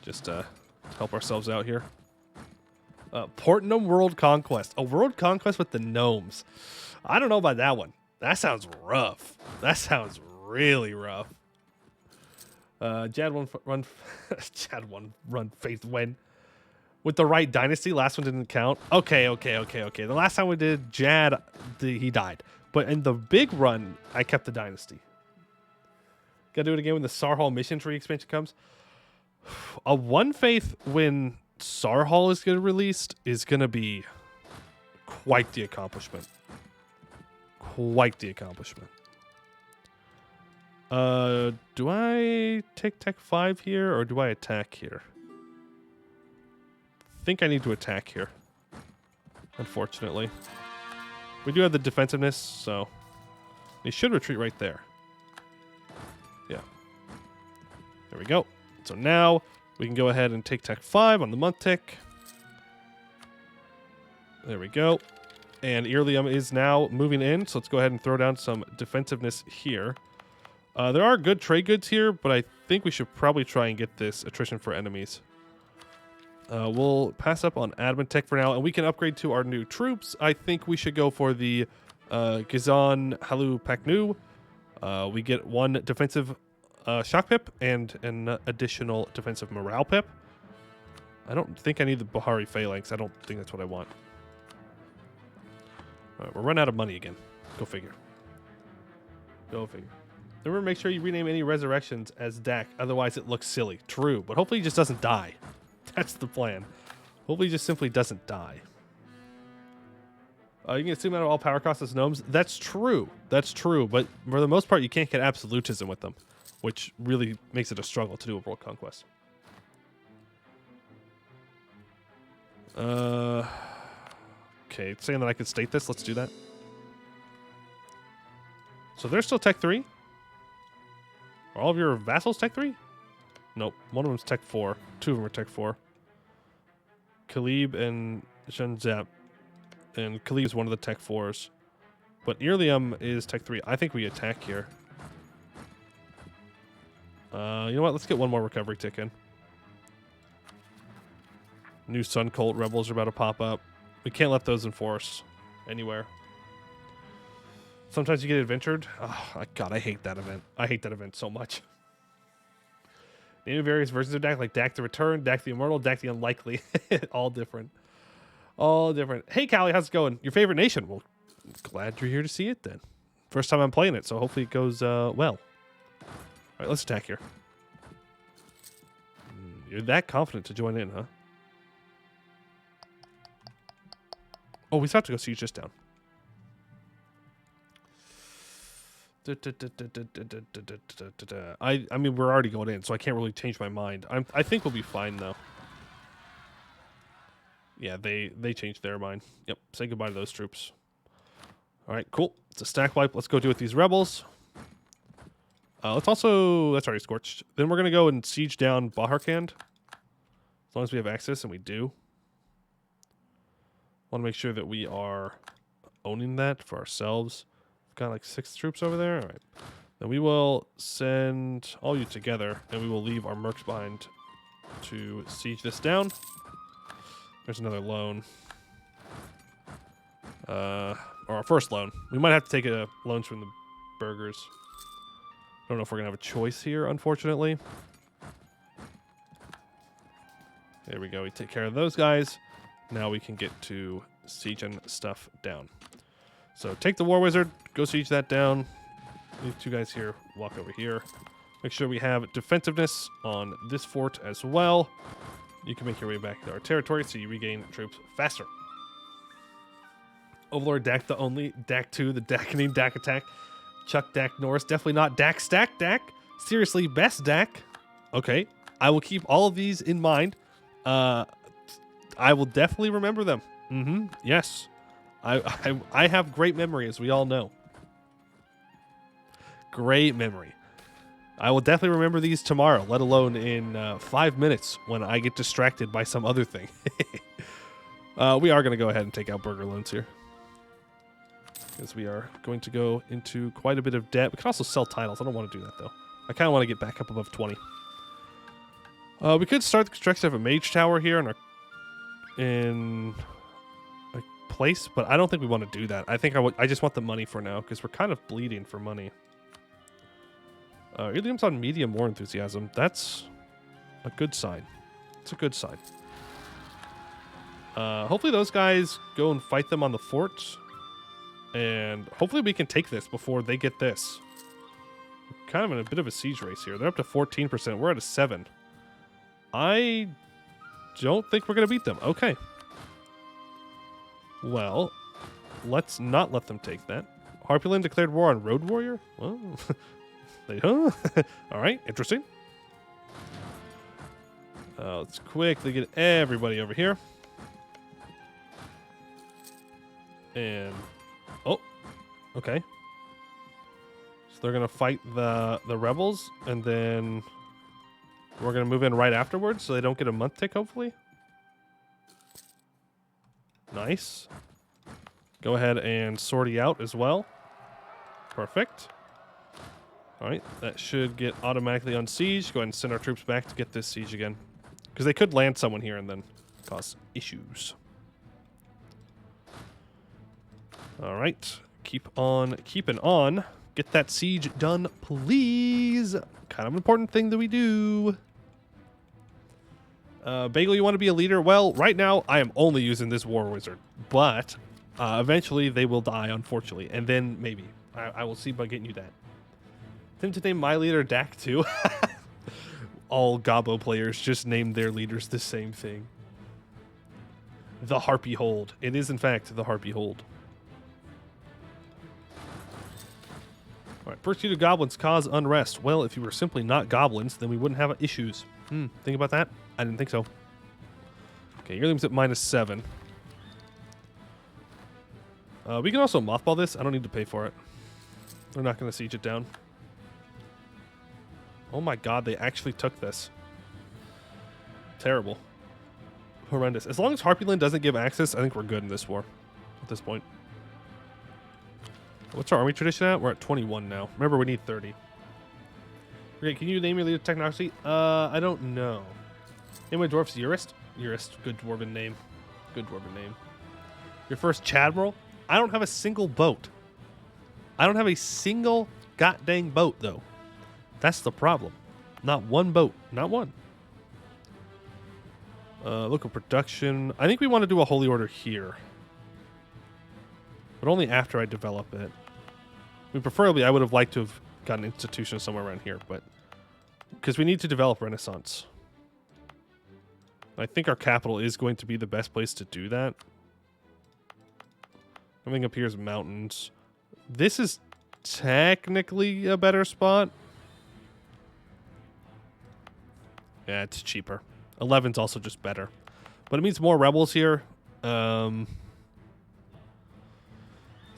Just help ourselves out here. Portnum World Conquest. A world conquest with the gnomes. I don't know about that one. That sounds rough. That sounds really rough. Jad one run faith win. With the right dynasty, last one didn't count. Okay. The last time we did Jad, he died. But in the big run, I kept the dynasty. Gotta do it again when the Sarhal mission tree expansion comes. A one faith when Sarhal is getting released is gonna be quite the accomplishment. Do I take Tech 5 here or do I attack here? I think I need to attack here. Unfortunately. We do have the defensiveness, so they should retreat right there. Yeah. There we go. So now we can go ahead and take Tech 5 on the month tick. There we go. And Ilium is now moving in, so let's go ahead and throw down some defensiveness here. There are good trade goods here, but I think we should probably try and get this attrition for enemies. We'll pass up on admin tech for now, and we can upgrade to our new troops. I think we should go for the Gizan Halu Paknu. We get one defensive shock pip and an additional defensive morale pip. I don't think I need the Bahari Phalanx. I don't think that's what I want. All right, we're running out of money again. Go figure. Remember, make sure you rename any resurrections as Dak. Otherwise, it looks silly. True, but hopefully he just doesn't die. That's the plan. Hopefully he just simply doesn't die. You can assume out of all power costs as gnomes. That's true. But for the most part, you can't get absolutism with them, which really makes it a struggle to do a world conquest. Okay, it's saying that I could state this. Let's do that. So they're still Tech 3? Are all of your vassals Tech 3? Nope. One of them's Tech 4. Two of them are Tech 4. Khalib and Shanzap. And Khalib is one of the Tech 4s. But Ilium is Tech 3. I think we attack here. You know what? Let's get one more recovery tick in. New Sun Cult rebels are about to pop up. We can't let those enforce anywhere. Sometimes you get adventured. Oh, God, I hate that event. I hate that event so much. Name various versions of Dak, like Dak the Return, Dak the Immortal, Dak the Unlikely. All different. Hey, Callie, how's it going? Your favorite nation? Well, glad you're here to see it then. First time I'm playing it, so hopefully it goes well. All right, let's attack here. You're that confident to join in, huh? Oh, we still have to go siege this down. I mean, we're already going in, so I can't really change my mind. I think we'll be fine, though. Yeah, they changed their mind. Yep, say goodbye to those troops. All right, cool. It's a stack wipe. Let's go do with these rebels. Let's also... That's already scorched. Then we're going to go and siege down Baharkand. As long as we have access, and we do. Want to make sure that we are owning that for ourselves. We've got like 6 troops over there. All right. Then we will send all you together, and we will leave our mercs behind to siege this down. There's another loan. Or our first loan. We might have to take a loans from the burgers. I don't know if we're going to have a choice here, unfortunately. There we go. We take care of those guys. Now we can get to sieging stuff down. So take the War Wizard. Go siege that down. These 2 guys here. Walk over here. Make sure we have defensiveness on this fort as well. You can make your way back to our territory so you regain troops faster. Overlord Dak the only. Dak 2, the Dakaning Dak attack. Chuck Dak Norris. Definitely not Dak Stack Dak. Seriously, best Dak. Okay. I will keep all of these in mind. I will definitely remember them. Yes. I have great memory, as we all know. Great memory. I will definitely remember these tomorrow, let alone in 5 minutes when I get distracted by some other thing. We are going to go ahead and take out burger loans here, because we are going to go into quite a bit of debt. We can also sell titles. I don't want to do that, though. I kind of want to get back up above 20. We could start the construction of a mage tower here in a place, but I don't think we want to do that. I think I just want the money for now, because we're kind of bleeding for money. Ilium's on medium war enthusiasm. That's a good sign. It's a good sign. Hopefully those guys go and fight them on the fort. And hopefully we can take this before they get this. We're kind of in a bit of a siege race here. They're up to 14%. We're at a 7. I don't think we're going to beat them. Okay. Well, let's not let them take that. Harpuland declared war on Road Warrior? Well... All right, interesting. Let's quickly get everybody over here. And oh, okay. So they're gonna fight the rebels, and then we're gonna move in right afterwards, so they don't get a month tick. Hopefully. Nice. Go ahead and sortie out as well. Perfect. All right, that should get automatically on siege. Go ahead and send our troops back to get this siege again, because they could land someone here and then cause issues. All right, keep on keeping on. Get that siege done, please. Kind of an important thing that we do. Bagel, you want to be a leader? Well, right now I am only using this War Wizard, but eventually they will die, unfortunately, and then maybe I will see by getting you that. To name my leader Dak too. All Gobbo players just named their leaders the same thing. The Harpy Hold. It is in fact the Harpy Hold. Alright, persecuted goblins cause unrest. Well, if you were simply not goblins, then we wouldn't have issues. Think about that? I didn't think so. Okay, your limb's at -7. We can also mothball this. I don't need to pay for it. We're not going to siege it down. Oh my god, they actually took this. Terrible. Horrendous. As long as Harpyland doesn't give access, I think we're good in this war at this point. What's our army tradition at? We're at 21 now. Remember, we need 30. Okay, can you name your leader technocracy? I don't know. Name my dwarfs Urist? Urist, good dwarven name. Good dwarven name. Your first Chadmiral? I don't have a single boat. I don't have a single goddamn boat, though. That's the problem. Not one boat. Not one. Local production. I think we want to do a holy order here. But only after I develop it. I mean, preferably, I would have liked to have got an institution somewhere around here, but... Because we need to develop Renaissance. I think our capital is going to be the best place to do that. Everything up here is mountains. This is technically a better spot. Yeah, it's cheaper. 11's also just better. But it means more rebels here. It's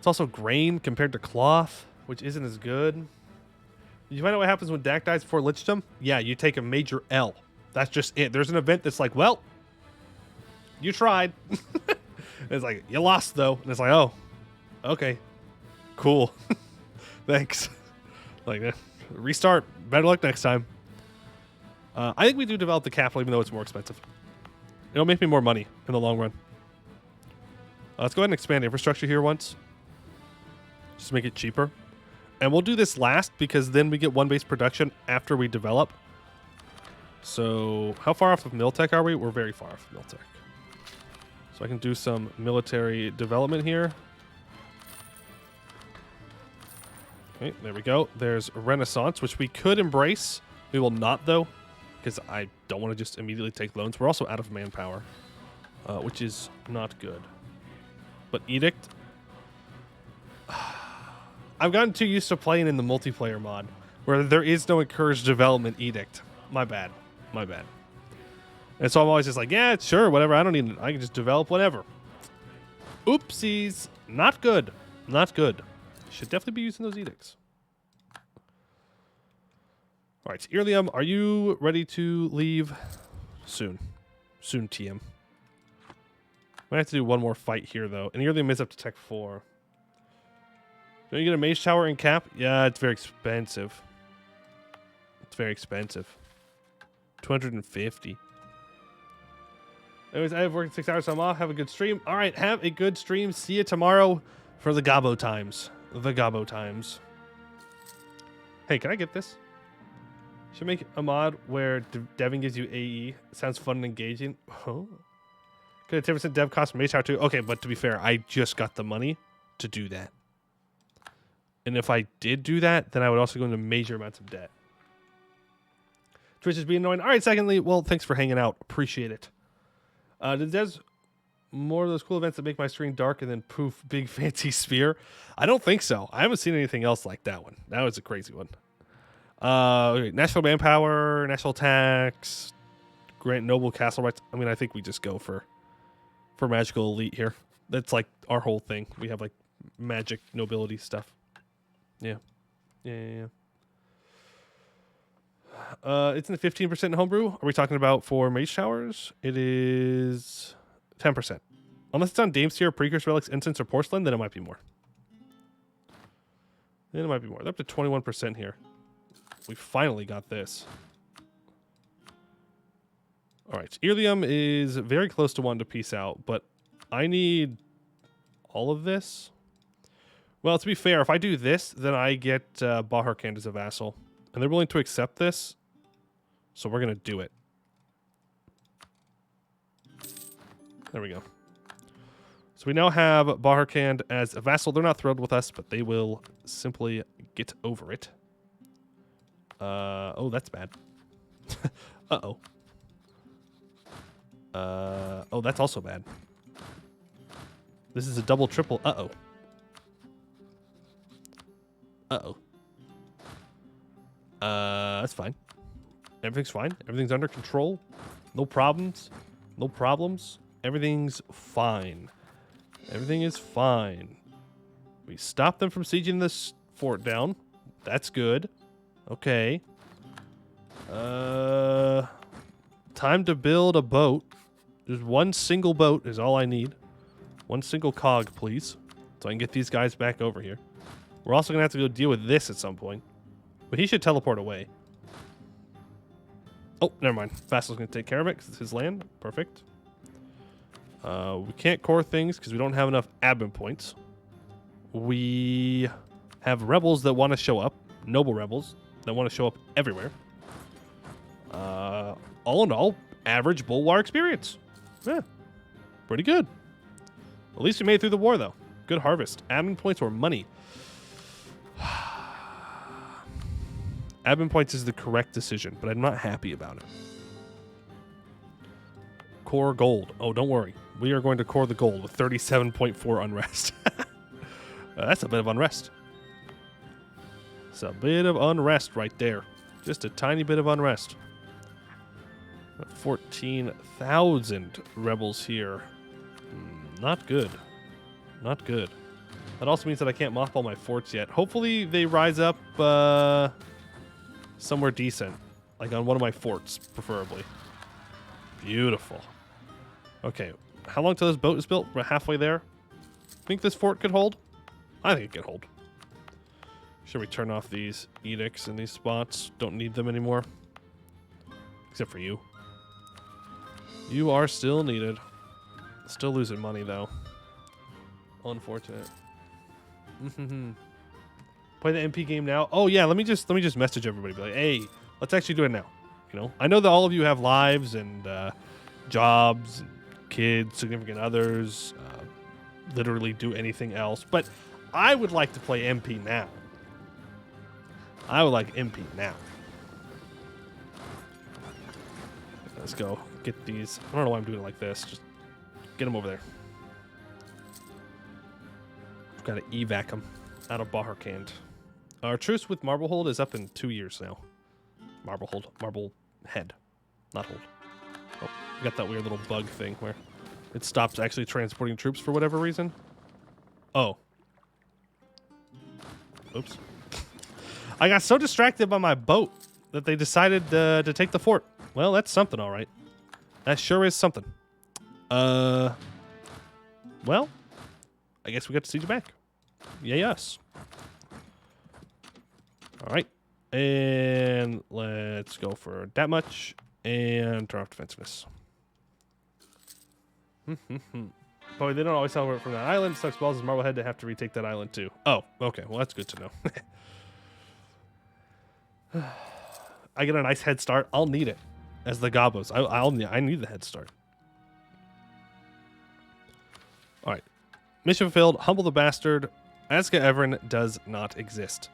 It's also grain compared to cloth, which isn't as good. Did you find out what happens when Dak dies before Lichdom? Yeah, you take a major L. That's just it. There's an event that's like, well, you tried. It's like, you lost, though. And it's like, oh, okay, cool. Thanks. Like, restart. Better luck next time. I think we do develop the capital, even though it's more expensive. It'll make me more money in the long run. Let's go ahead and expand infrastructure here once. Just make it cheaper. And we'll do this last because then we get one base production after we develop. So how far off of Miltech are we? We're very far off of Miltech. So I can do some military development here. Okay, there we go. There's Renaissance, which we could embrace. We will not, though, because I don't want to just immediately take loans. We're also out of manpower, which is not good. But Edict, I've gotten too used to playing in the multiplayer mod, where there is no encouraged development edict. My bad. My bad. And so I'm always just like, yeah, sure, whatever. I don't need it. I can just develop whatever. Oopsies. Not good. Not good. Should definitely be using those edicts. All right, Irlium, are you ready to leave? Soon. Soon, TM. Might have to do one more fight here, though. And Irlium is up to Tech 4. Don't you get a Mage Tower in cap? Yeah, it's very expensive. It's very expensive. 250. Anyways, I have worked 6 hours, so I'm off. Have a good stream. All right, have a good stream. See you tomorrow for the Gabo times. The Gabo times. Hey, can I get this? Should make a mod where deving gives you AE. Sounds fun and engaging. Oh. Good 10% dev cost for Mage Tower too. Okay, but to be fair, I just got the money to do that. And if I did do that, then I would also go into major amounts of debt. Twitch is being annoying. All right, secondly, well, thanks for hanging out. Appreciate it. Did Des more of those cool events that make my screen dark and then poof, big fancy spear? I don't think so. I haven't seen anything else like that one. That was a crazy one. Okay, national manpower, national tax, grant noble castle rights. I mean, I think we just go for magical elite here. That's like our whole thing. We have like magic nobility stuff. Yeah. Yeah. It's in the 15% in Homebrew. Are we talking about for Mage Towers? It is 10%. Unless it's on Dame's tier, Precursor Relics, Incense, or Porcelain, then it might be more. Then it might be more. They're up to 21% here. We finally got this. All right. Irlium is very close to wanting to peace out, but I need all of this. Well, to be fair, if I do this, then I get Baharkand as a vassal. And they're willing to accept this, so we're going to do it. There we go. So we now have Baharkand as a vassal. They're not thrilled with us, but they will simply get over it. Oh, that's bad. Uh-oh. Oh, that's also bad. This is a double triple. Uh-oh. Uh-oh. That's fine. Everything's fine. Everything's under control. No problems. No problems. Everything's fine. Everything is fine. We stopped them from sieging this fort down. That's good. Okay. Time to build a boat. Just one single boat is all I need. One single cog, please. So I can get these guys back over here. We're also going to have to go deal with this at some point. But he should teleport away. Oh, never mind. Vassal's going to take care of it because it's his land. Perfect. We can't core things because we don't have enough admin points. We have rebels that want to show up. Noble rebels that want to show up everywhere. All in all, average Bulwar experience. Yeah, pretty good. At least we made it through the war, though. Good harvest. Admin points or money. Admin points is the correct decision, but I'm not happy about it. Core gold. Oh, don't worry. We are going to core the gold with 37.4 unrest. That's a bit of unrest. It's a bit of unrest right there. Just a tiny bit of unrest. 14,000 rebels here. Not good. Not good. That also means that I can't mothball my forts yet. Hopefully they rise up somewhere decent. Like on one of my forts, preferably. Beautiful. Okay, how long till this boat is built? We're halfway there. Think this fort could hold? I think it could hold. Should we turn off these edicts in these spots? Don't need them anymore. Except for you. You are still needed. Still losing money though. Unfortunate. Play the MP game now. Oh yeah, let me just message everybody. Be like, hey, let's actually do it now. You know, I know that all of you have lives and jobs, and kids, significant others, literally do anything else, but I would like to play MP now. I would like MP now. Let's go get these. I don't know why I'm doing it like this. Just get them over there. Got to evac them out of Baharkand. Our truce with Marblehold is up in 2 years now. Marblehold, Marblehead, not hold. Oh, we got that weird little bug thing where it stops actually transporting troops for whatever reason. Oh. Oops. I got so distracted by my boat that they decided to take the fort. Well, that's something, all right. That sure is something. Well, I guess we got to siege back. Yay, us. All right. And let's go for that much and turn off defensiveness. Boy, they don't always celebrate from that island. Sucks balls as Marblehead to have to retake that island too. Oh, okay. Well, that's good to know. I get a nice head start. I'll need it as the Gobos. I need the head start. All right. Mission fulfilled. Humble the bastard. Azka Evern does not exist.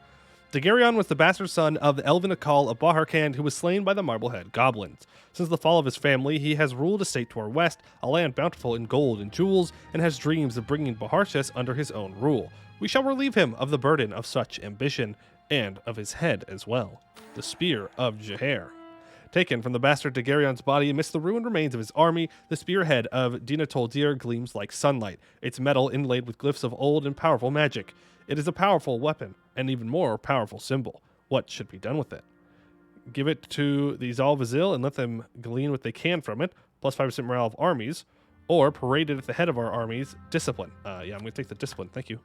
Daguerreon was the bastard son of the Elven Akal of Baharkand, who was slain by the Marblehead goblins. Since the fall of his family, he has ruled a state to our west, a land bountiful in gold and jewels, and has dreams of bringing Baharches under his own rule. We shall relieve him of the burden of such ambition, and of his head as well. The Spear of Jahair. Taken from the bastard Daguerreon's body amidst the ruined remains of his army, the spearhead of Dina Toldir gleams like sunlight, its metal inlaid with glyphs of old and powerful magic. It is a powerful weapon, an even more powerful symbol. What should be done with it? Give it to the Zal Vazil and let them glean what they can from it, plus 5% morale of armies, or parade it at the head of our armies. Discipline. Yeah, I'm going to take the discipline. Thank you.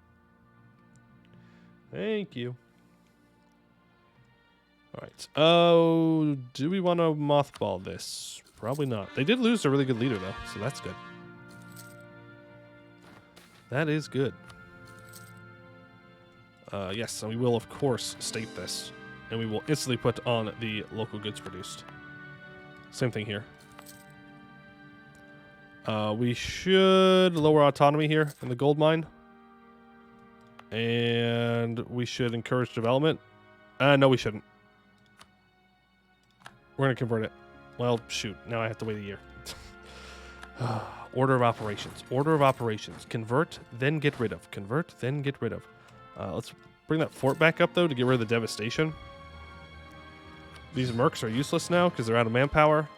Thank you. All right. Oh, do we want to mothball this? Probably not. They did lose a really good leader, though, so that's good. That is good. Yes, and we will, of course, state this. And we will instantly put on the local goods produced. Same thing here. We should lower autonomy here in the gold mine. And we should encourage development. No, we shouldn't. We're going to convert it. Well, shoot. Now I have to wait a year. Order of operations. Order of operations. Convert, then get rid of. Convert, then get rid of. Let's bring that fort back up, though, to get rid of the devastation. These mercs are useless now because they're out of manpower.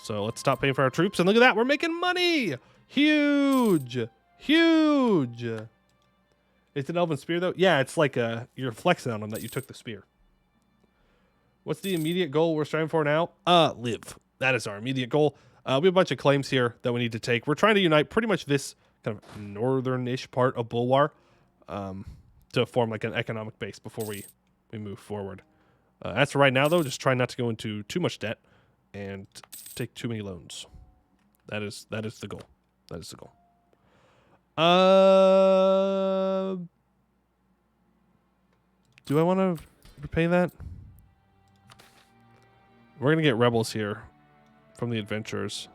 So let's stop paying for our troops. And look at that. We're making money. Huge. Huge. It's an elven spear, though. Yeah, it's like you're flexing on them that you took the spear. What's the immediate goal we're striving for now? Live. That is our immediate goal. We have a bunch of claims here that we need to take. We're trying to unite pretty much this kind of northern-ish part of Bulwar to form like an economic base before we move forward. As for right now, though, just try not to go into too much debt and take too many loans. That is the goal. That is the goal. Do I want to repay that? We're going to get rebels here from the adventurers.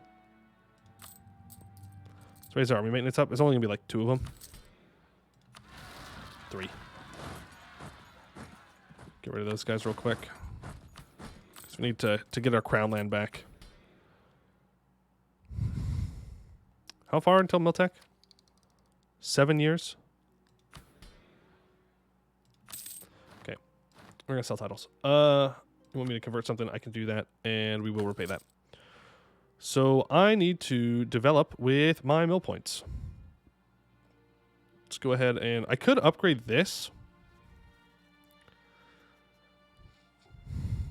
Let's raise our army maintenance up. It's only going to be like 2 of them. 3. Get rid of those guys real quick. Because we need to get our crown land back. How far until Miltech? 7 years? Okay. We're going to sell titles. You want me to convert something? I can do that, and we will repay that. So I need to develop with my mill points. Let's go ahead and I could upgrade this.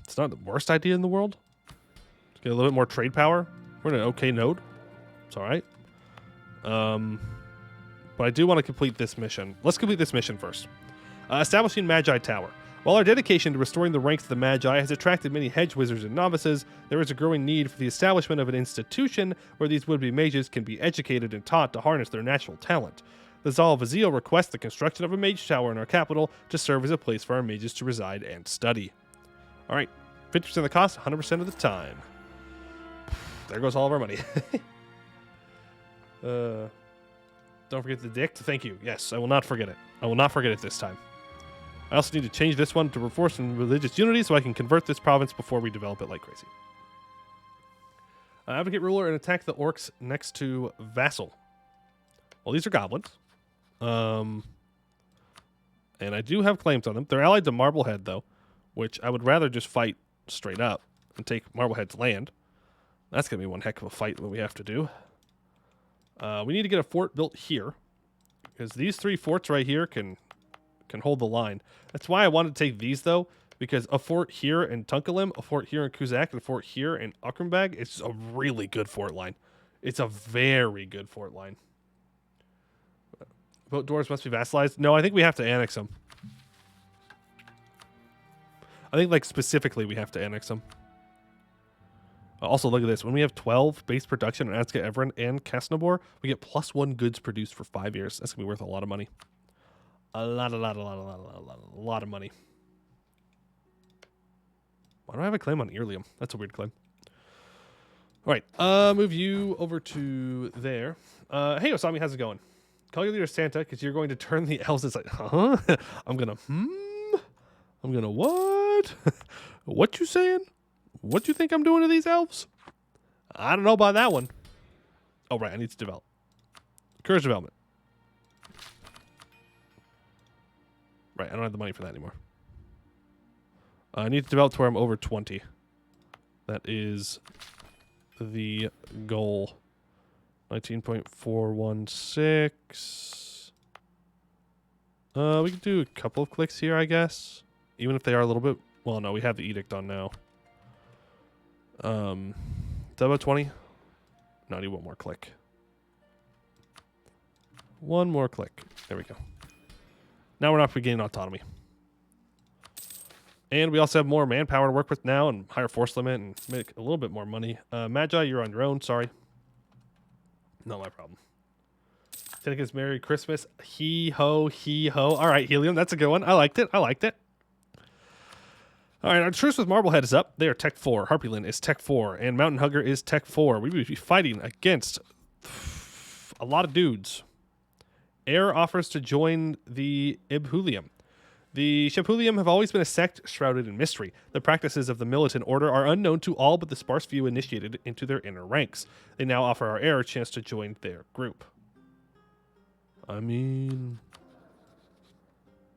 It's not the worst idea in the world. Let's get a little bit more trade power. We're in an okay node. It's all right. But I do want to complete this mission. Let's complete this mission first. Establishing Magi Tower. While our dedication to restoring the ranks of the Magi has attracted many hedge wizards and novices, there is a growing need for the establishment of an institution where these would-be mages can be educated and taught to harness their natural talent. The Zal of Vassal requests the construction of a mage tower in our capital to serve as a place for our mages to reside and study. All right, 50% of the cost, 100% of the time. There goes all of our money. Don't forget the dict. Thank you. Yes, I will not forget it. I will not forget it this time. I also need to change this one to reinforce some religious unity so I can convert this province before we develop it like crazy. Advocate ruler and attack the orcs next to Vassal. Well, these are goblins. And I do have claims on them. They're allied to Marblehead, though, which I would rather just fight straight up and take Marblehead's land. That's going to be one heck of a fight that we have to do. We need to get a fort built here, because these 3 forts right here can hold the line. That's why I wanted to take these, though, because a fort here in Tunkalim, a fort here in Kuzak, and a fort here in Ukrumbag, it's a really good fort line. It's a very good fort line. Boat dwarves must be vassalized. No, I think we have to annex them. I think, like, specifically we have to annex them. Also, look at this. When we have 12 base production on Azka, Everin, and Kasnabor, we get +1 goods produced for 5 years. That's going to be worth a lot of money. A lot of money. Why do I have a claim on Earlium? That's a weird claim. All right. Move you over to there. Hey, Osami, how's it going? Call your leader Santa, because you're going to turn the elves inside. Huh? I'm going to what? What you saying? What you think I'm doing to these elves? I don't know about that one. Oh, right. I need to develop. Courage development. Right. I don't have the money for that anymore. I need to develop to where I'm over 20. That is the goal. 19.416. We can do a couple of clicks here, I guess. Even if they are a little bit... Well, no, we have the edict on now. Double 20. No, I need one more click. One more click. There we go. Now we're not regaining autonomy. And we also have more manpower to work with now and higher force limit and make a little bit more money. Magi, you're on your own. Sorry. Not my problem. Shenanigans, Merry Christmas. Hee-ho, hee-ho. All right, Helium. That's a good one. I liked it. All right, our truce with Marblehead is up. They are Tech 4. Harpyland is Tech 4. And Mountain Hugger is Tech 4. We would be fighting against a lot of dudes. Air offers to join the Ibhulium. The Shephulium have always been a sect shrouded in mystery. The practices of the militant order are unknown to all but the sparse few initiated into their inner ranks. They now offer our heir a chance to join their group. I mean...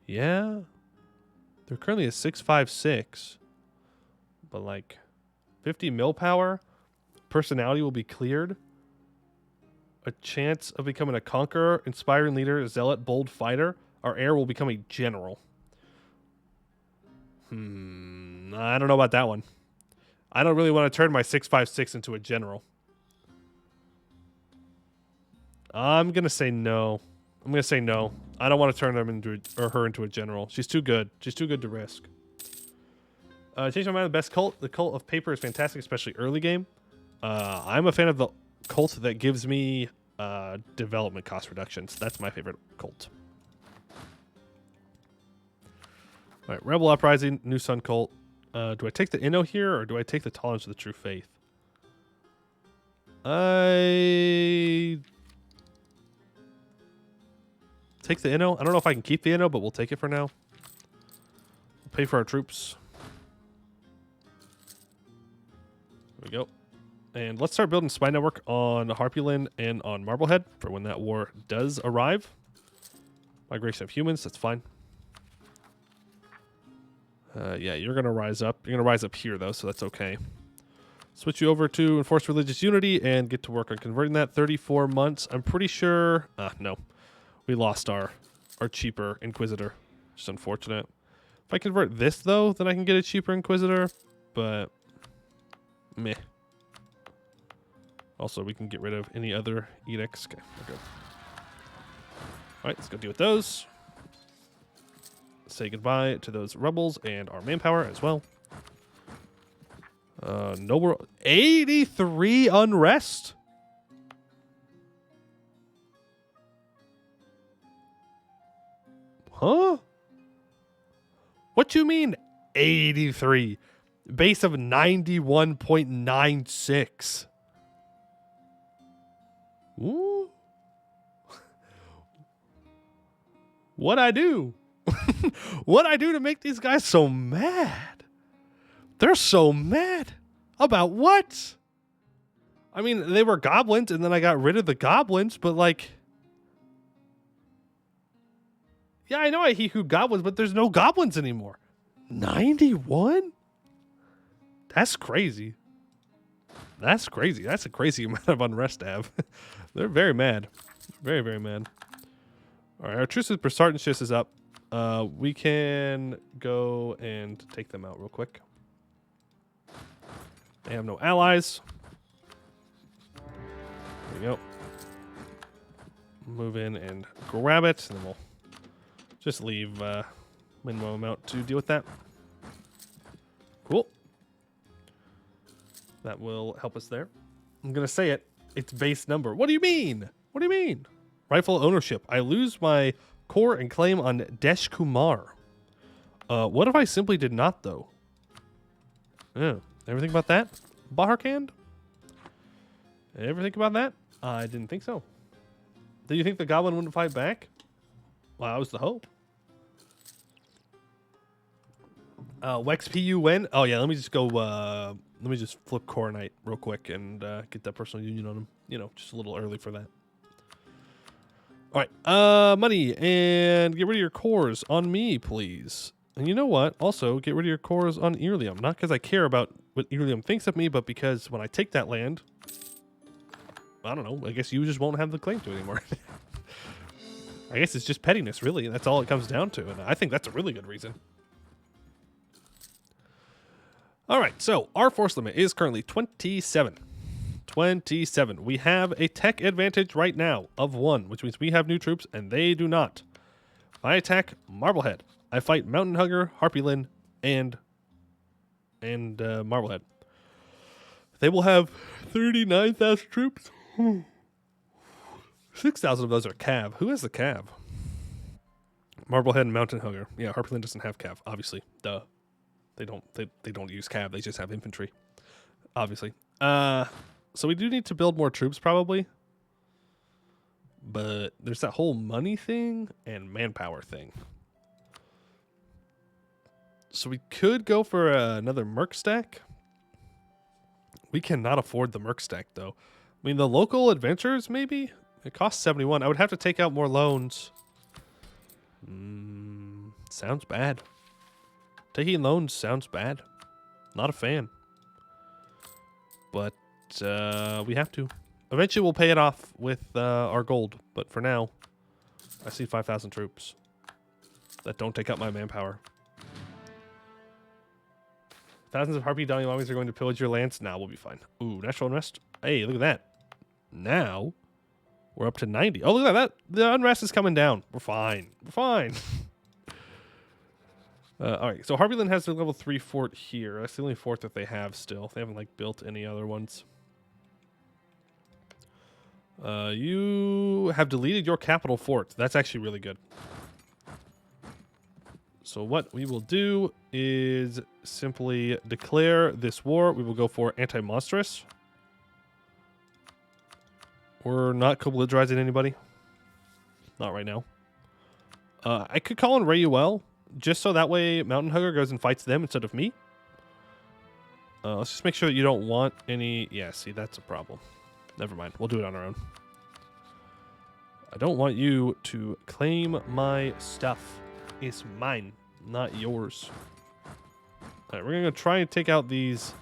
yeah? They're currently at 656. But like 50 mil power, personality will be cleared. A chance of becoming a conqueror, inspiring leader, zealot, bold fighter. Our heir will become a general. I don't know about that one. I don't really want to turn my 656 into a general. I'm going to say no. I don't want to turn them into her into a general. She's too good. She's too good to risk. Change my mind. The best cult. The cult of paper is fantastic, especially early game. I'm a fan of the cult that gives me development cost reductions. That's my favorite cult. All right, Rebel Uprising, New Sun Cult. Do I take the Inno here, or do I take the Tolerance of the True Faith? I take the Inno. I don't know if I can keep the Inno, but we'll take it for now. We'll pay for our troops. There we go. And let's start building spy network on Harpyland and on Marblehead for when that war does arrive. Migration of humans, that's fine. Yeah, you're going to rise up. You're going to rise up here, though, so that's okay. Switch you over to Enforce Religious Unity and get to work on converting that. 34 months. I'm pretty sure... no. we lost our cheaper Inquisitor. Just unfortunate. If I convert this, though, then I can get a cheaper Inquisitor. But, meh. Also, we can get rid of any other edicts. Okay, we're good. All right, let's go deal with those. Say goodbye to those rebels and our manpower as well. Noble 83 unrest. Huh? What you mean 83? Base of 91.96. Ooh. What'd I do? What'd I do to make these guys so mad? They're so mad. About what? I mean, they were goblins, and then I got rid of the goblins, but like... Yeah, I know I Hiku goblins, but there's no goblins anymore. 91? That's crazy. That's crazy. That's a crazy amount of unrest to have. They're very mad. Very, very mad. All right, our truce with Brisartanshus is up. We can go and take them out real quick. They have no allies. There we go. Move in and grab it, and then we'll just leave minimum amount to deal with that. Cool. That will help us there. I'm going to say it. It's base number. What do you mean? What do you mean? Rightful ownership. I lose my core and claim on Desh Kumar. What if I simply did not, though? Yeah. Everything about that? Baharkand? Everything about that? I didn't think so. Do you think the goblin wouldn't fight back? Well, that was the hope. Wex PUN. Oh, yeah. Let me just go. Let me just flip Core Knight real quick and get that personal union on him. You know, just a little early for that. All right. Money. And get rid of your cores on me, please. And you know what? Also, get rid of your cores on Irlium. Not because I care about what Irlium thinks of me, but because when I take that land, I don't know. I guess you just won't have the claim to it anymore. I guess it's just pettiness, really. That's all it comes down to. And I think that's a really good reason. All right, so our force limit is currently 27. 27. We have a tech advantage right now of 1, which means we have new troops and they do not. I attack Marblehead. I fight Mountain Hugger, Harpylin, and Marblehead. They will have 39,000 troops. 6,000 of those are Cav. Who has the Cav? Marblehead and Mountain Hugger. Yeah, Harpylin doesn't have Cav, obviously. Duh. They don't use Cav. They just have infantry, obviously. So we do need to build more troops, probably. But there's that whole money thing and manpower thing. So we could go for another Merc stack. We cannot afford the Merc stack, though. I mean, the local adventures, maybe? It costs 71. I would have to take out more loans. Sounds bad. Taking loans sounds bad. Not a fan. But we have to. Eventually we'll pay it off with our gold. But for now, I see 5,000 troops that don't take up my manpower. Thousands of Harpy Donny Mommies are going to pillage your lands. Now we'll be fine. Ooh, natural unrest. Hey, look at that. Now we're up to 90. Oh, look at that. The unrest is coming down. We're fine. We're fine. All right, so Harpylin has their level 3 fort here. That's the only fort that they have still. They haven't like built any other ones. You have deleted your capital fort. That's actually really good. So what we will do is simply declare this war. We will go for anti-monstrous. We're not co-belligerizing anybody. Not right now. I could call in Rayuel. Just so that way Mountain Hugger goes and fights them instead of me. Let's just make sure that you don't want any... Yeah, see, that's a problem. Never mind. We'll do it on our own. I don't want you to claim my stuff. It's mine, not yours. All right, we're going to try and take out these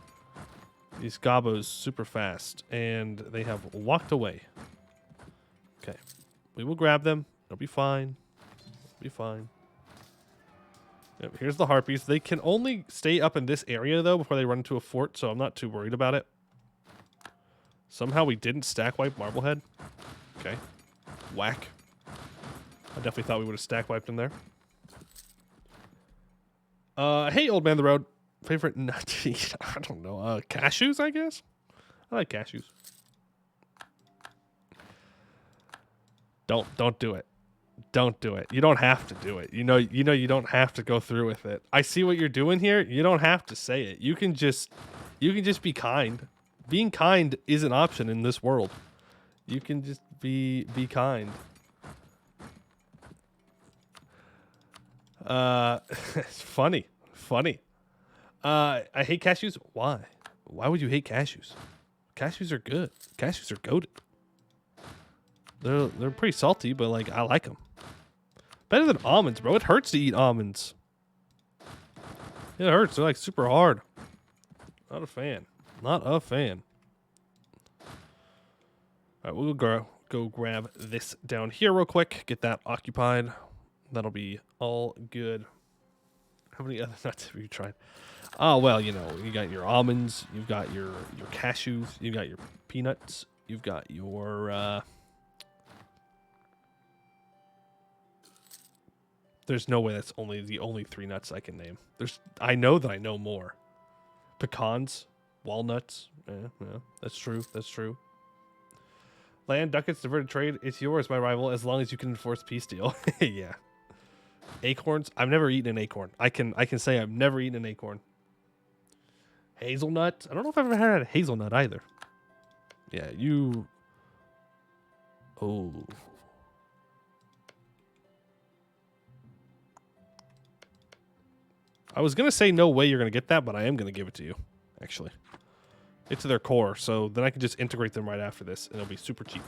gobos super fast. And they have walked away. Okay. We will grab them. It'll be fine. It'll be fine. Yep, here's the harpies. They can only stay up in this area, though, before they run into a fort, so I'm not too worried about it. Somehow we didn't stack wipe Marblehead. Okay. Whack. I definitely thought we would have stack wiped in there. Hey, old man of the road. Favorite nut to eat? I don't know. Cashews, I guess? I like cashews. Don't do it. Don't do it. You don't have to do it. You know you don't have to go through with it. I see what you're doing here. You don't have to say it. You can just be kind. Being kind is an option in this world. You can just be kind. It's funny. I hate cashews. Why? Why would you hate cashews? Cashews are good. Cashews are goated. They're pretty salty, but like I like them. Better than almonds, bro. It hurts to eat almonds. It hurts. They're like super hard. Not a fan. Not a fan. All right, we'll go grab this down here real quick. Get that occupied. That'll be all good. How many other nuts have you tried? Oh, well, you know, you got your almonds. You've got your cashews. You've got your peanuts. You've got your... There's no way that's the only 3 nuts I can name. I know that I know more. Pecans, walnuts. Yeah, that's true. That's true. Land, ducats, diverted trade. It's yours, my rival, as long as you can enforce peace deal. Yeah. Acorns. I've never eaten an acorn. I can say I've never eaten an acorn. Hazelnut. I don't know if I've ever had a hazelnut either. Yeah, you. Oh. I was going to say no way you're going to get that, but I am going to give it to you, actually. It's to their core, so then I can just integrate them right after this, and it'll be super cheap.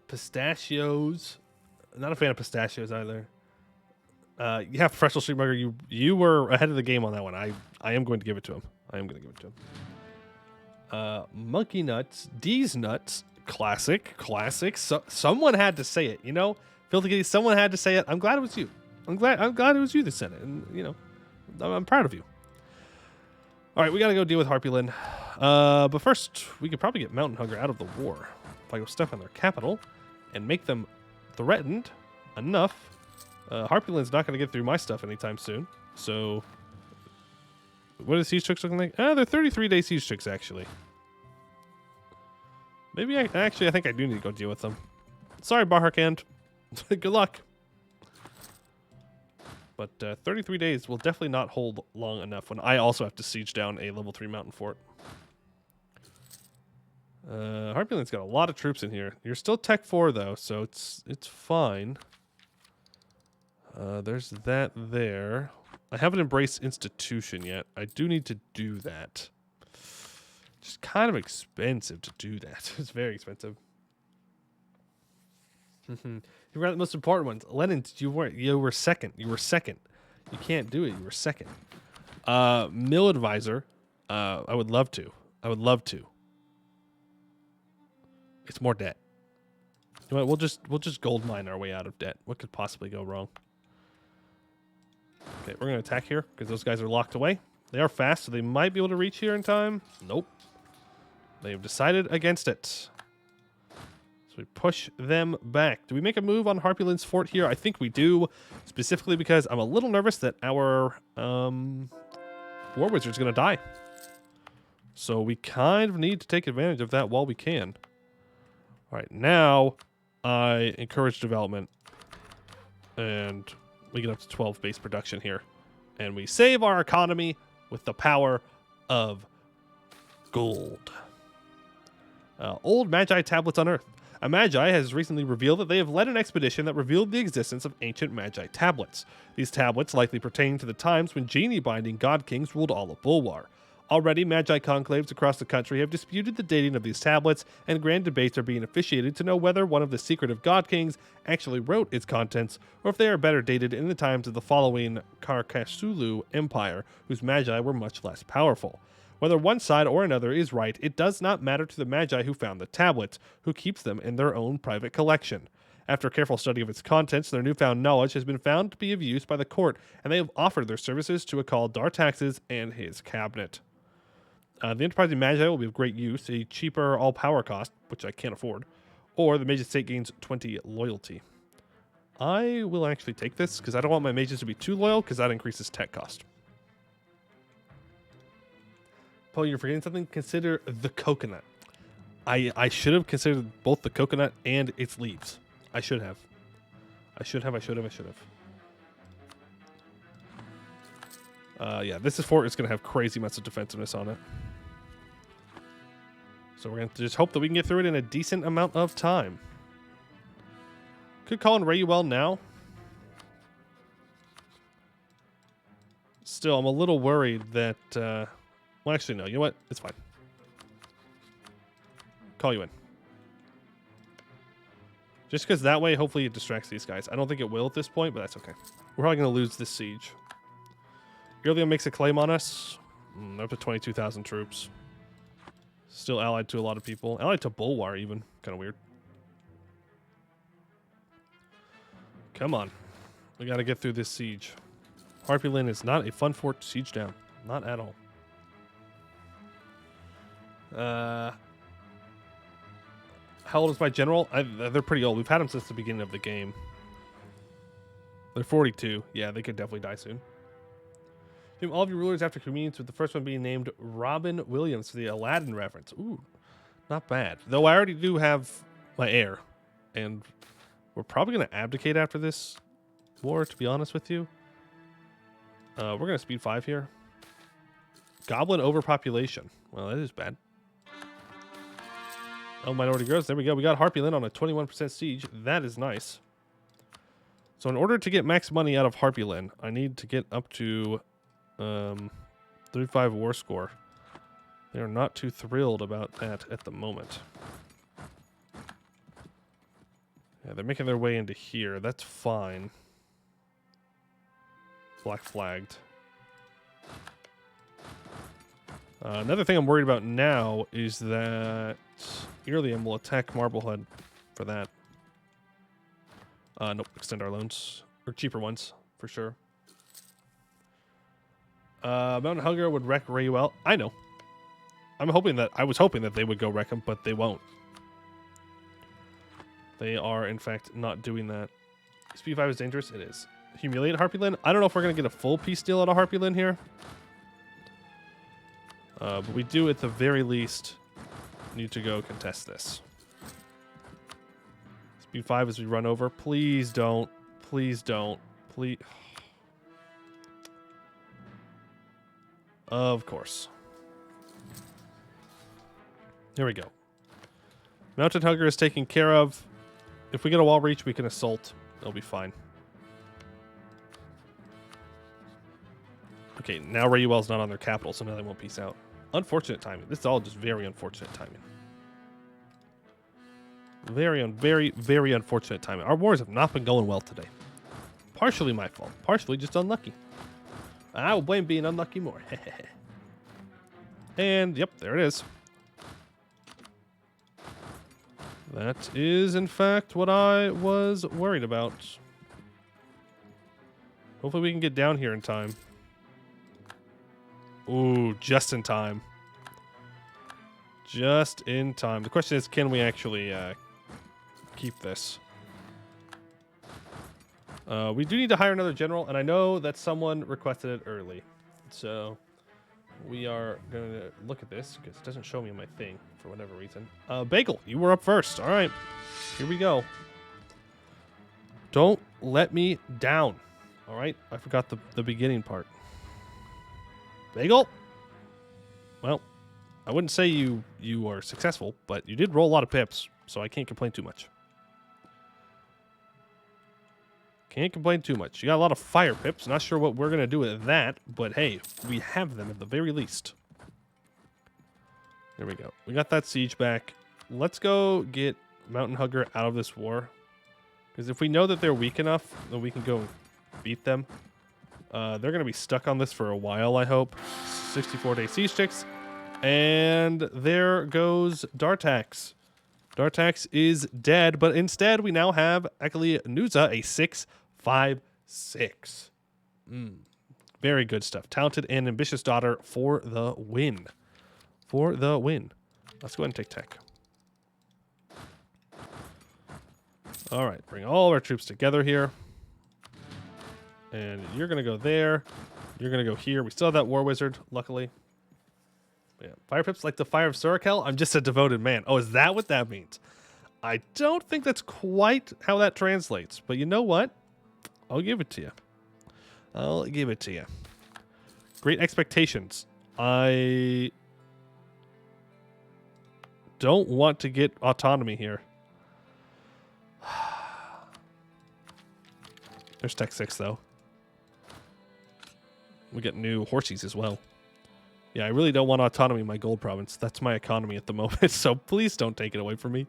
Pistachios. Not a fan of pistachios either. Yeah, Professional Street Mugger, you were ahead of the game on that one. I am going to give it to him. Monkey nuts. D's nuts. Classic. So, someone had to say it, you know? Filthy Kitty, someone had to say it. I'm glad it was you. I'm glad it was you that said it, and you know, I'm proud of you. All right, we gotta go deal with Harpyland. But first, we could probably get Mountain Hugger out of the war if I go step on their capital and make them threatened enough. Harpyland's not gonna get through my stuff anytime soon. So, what are siege tricks looking like? They're 33-day siege tricks actually. Maybe I think I do need to go deal with them. Sorry, Baharkand. Good luck. But 33 days will definitely not hold long enough when I also have to siege down a level 3 mountain fort. Harpyland's got a lot of troops in here. You're still Tech 4 though, so it's fine. There's that there. I haven't embraced institution yet. I do need to do that. It's kind of expensive to do that. It's very expensive. You got the most important ones. Lenin, you were second. You can't do it. You were second. Mill advisor. I would love to. It's more debt. You know what? We'll just gold mine our way out of debt. What could possibly go wrong? Okay, we're gonna attack here because those guys are locked away. They are fast, so they might be able to reach here in time. Nope. They have decided against it. We push them back. Do we make a move on Harpyland's fort here? I think we do, specifically because I'm a little nervous that our war wizard's going to die. So we kind of need to take advantage of that while we can. All right, now I encourage development, and we get up to 12 base production here, and we save our economy with the power of gold. Old Magi tablets unearthed. A Magi has recently revealed that they have led an expedition that revealed the existence of ancient Magi tablets. These tablets likely pertain to the times when genie-binding god kings ruled all of Bulwar. Already, Magi conclaves across the country have disputed the dating of these tablets, and grand debates are being officiated to know whether one of the secretive god kings actually wrote its contents, or if they are better dated in the times of the following Carcassulu Empire, whose Magi were much less powerful. Whether one side or another is right, it does not matter to the Magi who found the tablets, who keeps them in their own private collection. After careful study of its contents, their newfound knowledge has been found to be of use by the court, and they have offered their services to Akal Dartaxes and his cabinet. The enterprising Magi will be of great use, a cheaper all-power cost, which I can't afford, or the Mage Estate gains 20 loyalty. I will actually take this, because I don't want my mages to be too loyal, because that increases tech cost. Paul, you're forgetting something? Consider the coconut. I should have considered both the coconut and its leaves. I should have. Yeah, this is fort is going to have crazy amounts of defensiveness on it. So we're going to just hope that we can get through it in a decent amount of time. Could call in Rayuel now. Still, I'm a little worried that... well, actually, no. You know what? It's fine. Call you in. Just because that way, hopefully it distracts these guys. I don't think it will at this point, but that's okay. We're probably going to lose this siege. Irlium makes a claim on us. Up to 22,000 troops. Still allied to a lot of people. Allied to Bulwar, even. Kind of weird. Come on. We got to get through this siege. Harpy Lynn is not a fun fort to siege down. Not at all. How old is my general? They're pretty old. We've had them since the beginning of the game. They're 42. Yeah, they could definitely die soon. Name all of your rulers after convenience, with the first one being named Robin Williams for the Aladdin reference. Ooh, not bad. Though I already do have my heir, and we're probably going to abdicate after this war, to be honest with you. We're going to speed 5 here. Goblin overpopulation. Well, that is bad. Oh, minority grows. There we go. We got Harpy Lynn on a 21% siege. That is nice. So in order to get max money out of Harpy Lynn, I need to get up to 35 war score. They are not too thrilled about that at the moment. Yeah, they're making their way into here. That's fine. Black flagged. Another thing I'm worried about now is that Irlium will attack Marblehead for that. Nope, extend our loans. Or cheaper ones, for sure. Mountain Hunger would wreck Rayuel. I know. I was hoping that they would go wreck him, but they won't. They are, in fact, not doing that. Speed 5 is dangerous. It is. Humiliate Harpy Lynn. I don't know if we're going to get a full peace deal out of Harpy Lynn here. But we do, at the very least, need to go contest this. Speed 5 as we run over. Please don't. Please don't. Please. Of course. Here we go. Mountain Hugger is taken care of. If we get a wall reach, we can assault. It'll be fine. Okay, now Rayuel's not on their capital, so now they won't peace out. Unfortunate timing. This is all just very unfortunate timing. Very unfortunate timing. Our wars have not been going well today. Partially my fault. Partially just unlucky. I will blame being unlucky more. And, yep, there it is. That is, in fact, what I was worried about. Hopefully we can get down here in time. Ooh, just in time. Just in time. The question is, can we actually keep this? We do need to hire another general, and I know that someone requested it early. So we are going to look at this, because it doesn't show me my thing for whatever reason. Bagel, you were up first. All right. Here we go. Don't let me down. All right. I forgot the beginning part. Bagel? Well, I wouldn't say you are successful, but you did roll a lot of pips, so I can't complain too much. Can't complain too much. You got a lot of fire pips. Not sure what we're going to do with that, but hey, we have them at the very least. There we go. We got that siege back. Let's go get Mountain Hugger out of this war. Because if we know that they're weak enough, then we can go beat them. They're going to be stuck on this for a while, I hope. 64-day siege ticks. And there goes Dartax. Dartax is dead, but instead we now have Akali Nuza, a 6/5/6. Very good stuff. Talented and ambitious daughter for the win. For the win. Let's go ahead and take tech. All right, bring all of our troops together here. And you're going to go there. You're going to go here. We still have that War Wizard, luckily. Yeah. Fire Pips like the Fire of Surakel? I'm just a devoted man. Oh, is that what that means? I don't think that's quite how that translates. But you know what? I'll give it to you. I'll give it to you. Great expectations. I don't want to get autonomy here. There's Tech 6, though. We get new horsies as well. Yeah, I really don't want autonomy in my gold province. That's my economy at the moment, so please don't take it away from me.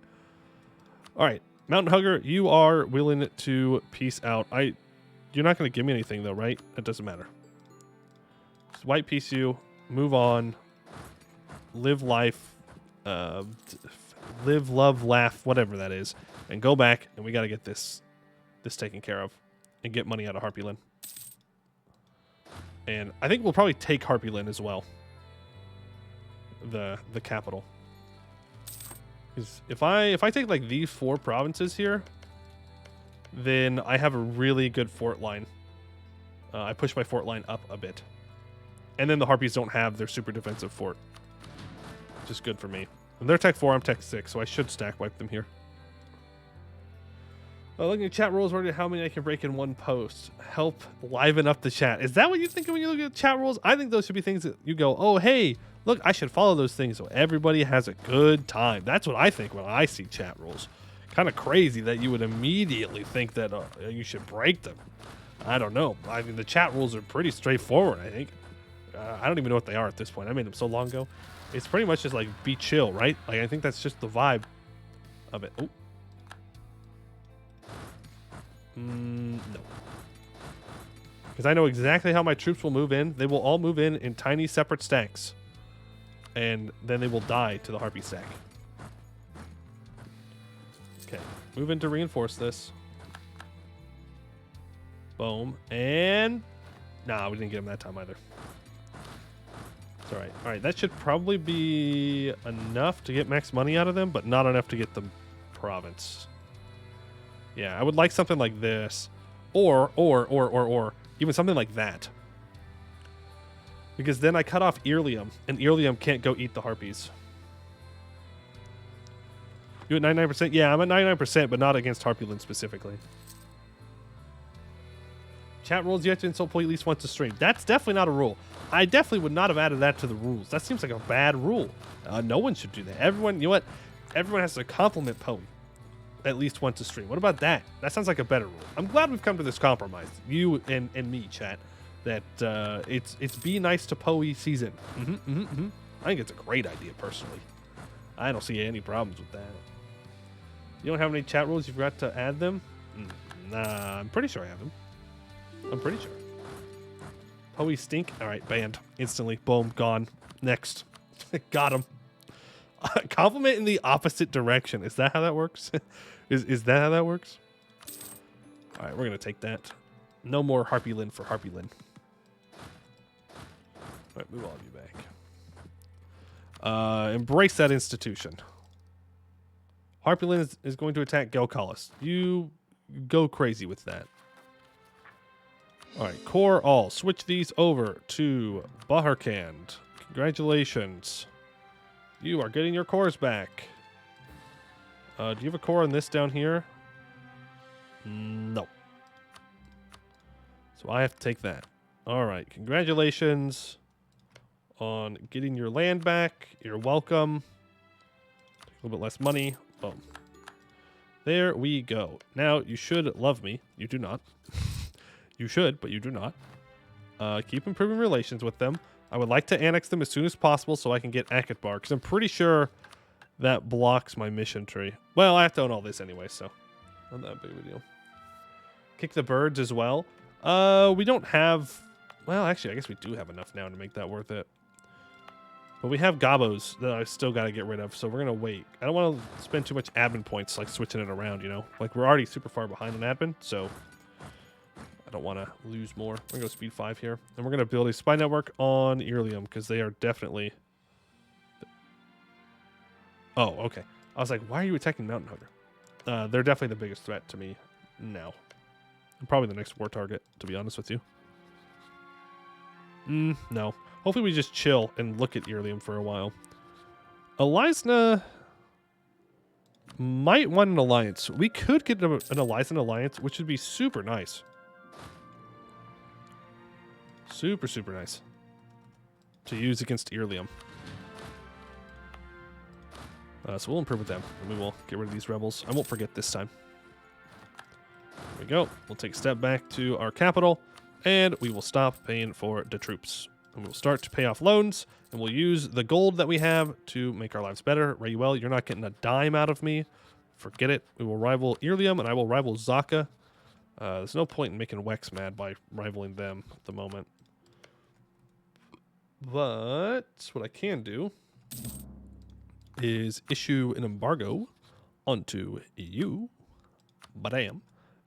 All right, Mountain Hugger, you are willing to peace out. You're not going to give me anything, though, right? It doesn't matter. Just white peace you, move on, live life, live, love, laugh, whatever that is, and go back, and we got to get this taken care of and get money out of Harpy Lynn. And I think we'll probably take Harpy Lynn as well. The capital. Because if I take like these 4 provinces here, then I have a really good fort line. I push my fort line up a bit. And then the Harpies don't have their super defensive fort. Which is good for me. And they're tech 4, I'm tech 6, so I should stack wipe them here. Looking at chat rules, wondering how many I can break in one post. Help liven up the chat. Is that what you think when you look at chat rules? I think those should be things that you go, oh, hey, look, I should follow those things so everybody has a good time. That's what I think when I see chat rules. Kind of crazy that you would immediately think that you should break them. I don't know. I mean, the chat rules are pretty straightforward, I think. I don't even know what they are at this point. I made them so long ago. It's pretty much just like be chill, right? Like I think that's just the vibe of it. Oh. No. Because I know exactly how my troops will move in. They will all move in tiny separate stacks. And then they will die to the Harpy stack. Okay. Move in to reinforce this. Boom. And... Nah, we didn't get him that time either. It's alright. Alright, that should probably be enough to get max money out of them, but not enough to get the province. Yeah, I would like something like this. Or even something like that. Because then I cut off Earlium, and Earlium can't go eat the Harpies. You at 99%? Yeah, I'm at 99%, but not against Harpy Lynn specifically. Chat rules, you have to insult play at least once a stream. That's definitely not a rule. I definitely would not have added that to the rules. That seems like a bad rule. No one should do that. Everyone, you know what? Everyone has to compliment Poe at least once a stream. What about that? That sounds like a better rule. I'm glad we've come to this compromise. You and me, chat. That it's be nice to Poe season. I think it's a great idea, personally. I don't see any problems with that. You don't have any chat rules? You forgot to add them? Nah, I'm pretty sure I have them. I'm pretty sure. Poe stink. All right, banned. Instantly. Boom. Gone. Next. Got him. Compliment in the opposite direction. Is that how that works? Is that how that works? All right, we're going to take that. No more Harpy Lynn for Harpy Lynn. All right, move all of you back. Embrace that institution. Harpy Lynn is going to attack Gelkalis. You go crazy with that. All right, core all. Switch these over to Baharkand. Congratulations. You are getting your cores back. Do you have a core on this down here? No. So I have to take that. All right, congratulations on getting your land back. You're welcome. Take a little bit less money. Boom. There we go. Now, you should love me. You do not. You should, but you do not. Keep improving relations with them. I would like to annex them as soon as possible so I can get Akatbar, because I'm pretty sure that blocks my mission tree. Well, I have to own all this anyway, so not that big of a deal. Kick the birds as well. We don't have... Well, actually, I guess we do have enough now to make that worth it. But we have gobos that I still got to get rid of, so we're going to wait. I don't want to spend too much admin points, like, switching it around, you know? Like, we're already super far behind on admin, so I don't want to lose more. We're going to go speed 5 here. And we're going to build a spy network on Irelium, because they are definitely... Oh, okay. I was like, why are you attacking Mountain Hugger? They're definitely the biggest threat to me now. And probably the next war target, to be honest with you. No. Hopefully we just chill and look at Irelium for a while. Elisna might want an alliance. We could get an Elisna alliance, which would be super nice. Super, super nice. To use against Irelium. So we'll improve with them. And we will get rid of these rebels. I won't forget this time. There we go. We'll take a step back to our capital. And we will stop paying for the troops. And we'll start to pay off loans, and we'll use the gold that we have to make our lives better. Rayuel, you're not getting a dime out of me. Forget it. We will rival Irelium, and I will rival Zaka. There's no point in making Wex mad by rivaling them at the moment. But what I can do is issue an embargo onto you, badam,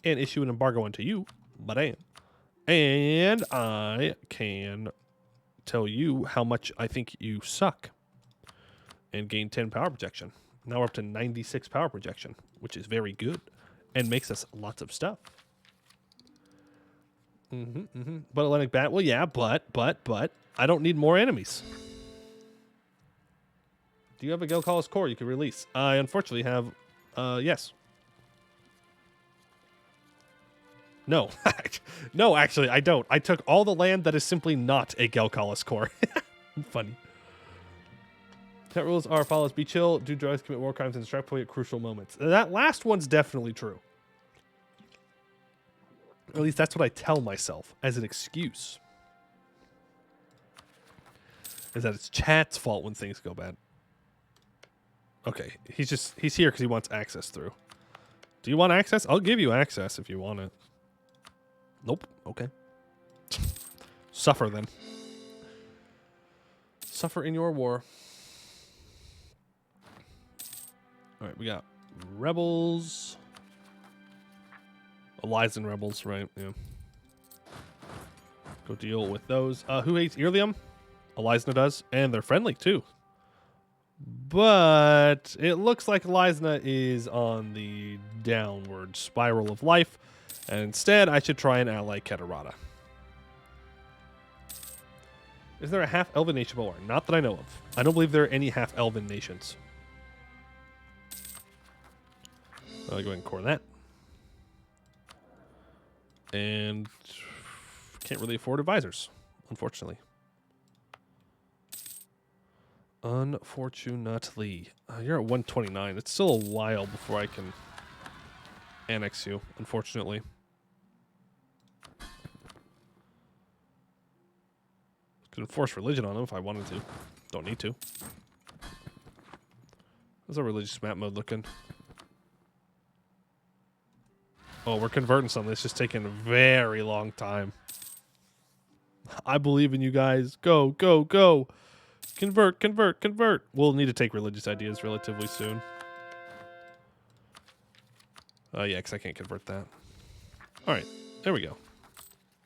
and issue an embargo onto you, badam. And I can tell you how much I think you suck and gain 10 power projection. Now we're up to 96 power projection, which is very good and makes us lots of stuff. But Atlantic Bat, well, yeah, but I don't need more enemies. Do you have a Gelkalis core you can release? I unfortunately have, yes. No. No, actually, I don't. I took all the land that is simply not a Gelkalis core. Funny. Pet rules are follows: be chill, do drugs, commit war crimes, and distract play at crucial moments. That last one's definitely true. Or at least that's what I tell myself as an excuse. Is that it's chat's fault when things go bad. Okay, he's here because he wants access through. Do you want access? I'll give you access if you want it. Nope. Okay. Suffer then. Suffer in your war. All right, we got rebels. Elisna rebels, right? Yeah. Go deal with those. Who hates Irelium? Elisna does, and they're friendly too. But it looks like Elisna is on the downward spiral of life. And instead, I should try and ally Keterata. Is there a half-elven nation Bulwar? Not that I know of. I don't believe there are any half-elven nations. I'll go ahead and core that. And can't really afford advisors, unfortunately. Unfortunately. You're at 129. It's still a while before I can annex you, unfortunately. Could enforce religion on them if I wanted to. Don't need to. How's our religious map mode looking? Oh, we're converting something. It's just taking a very long time. I believe in you guys. Go, go, go. Convert, convert, convert. We'll need to take religious ideas relatively soon. Yeah, because I can't convert that. All right, there we go.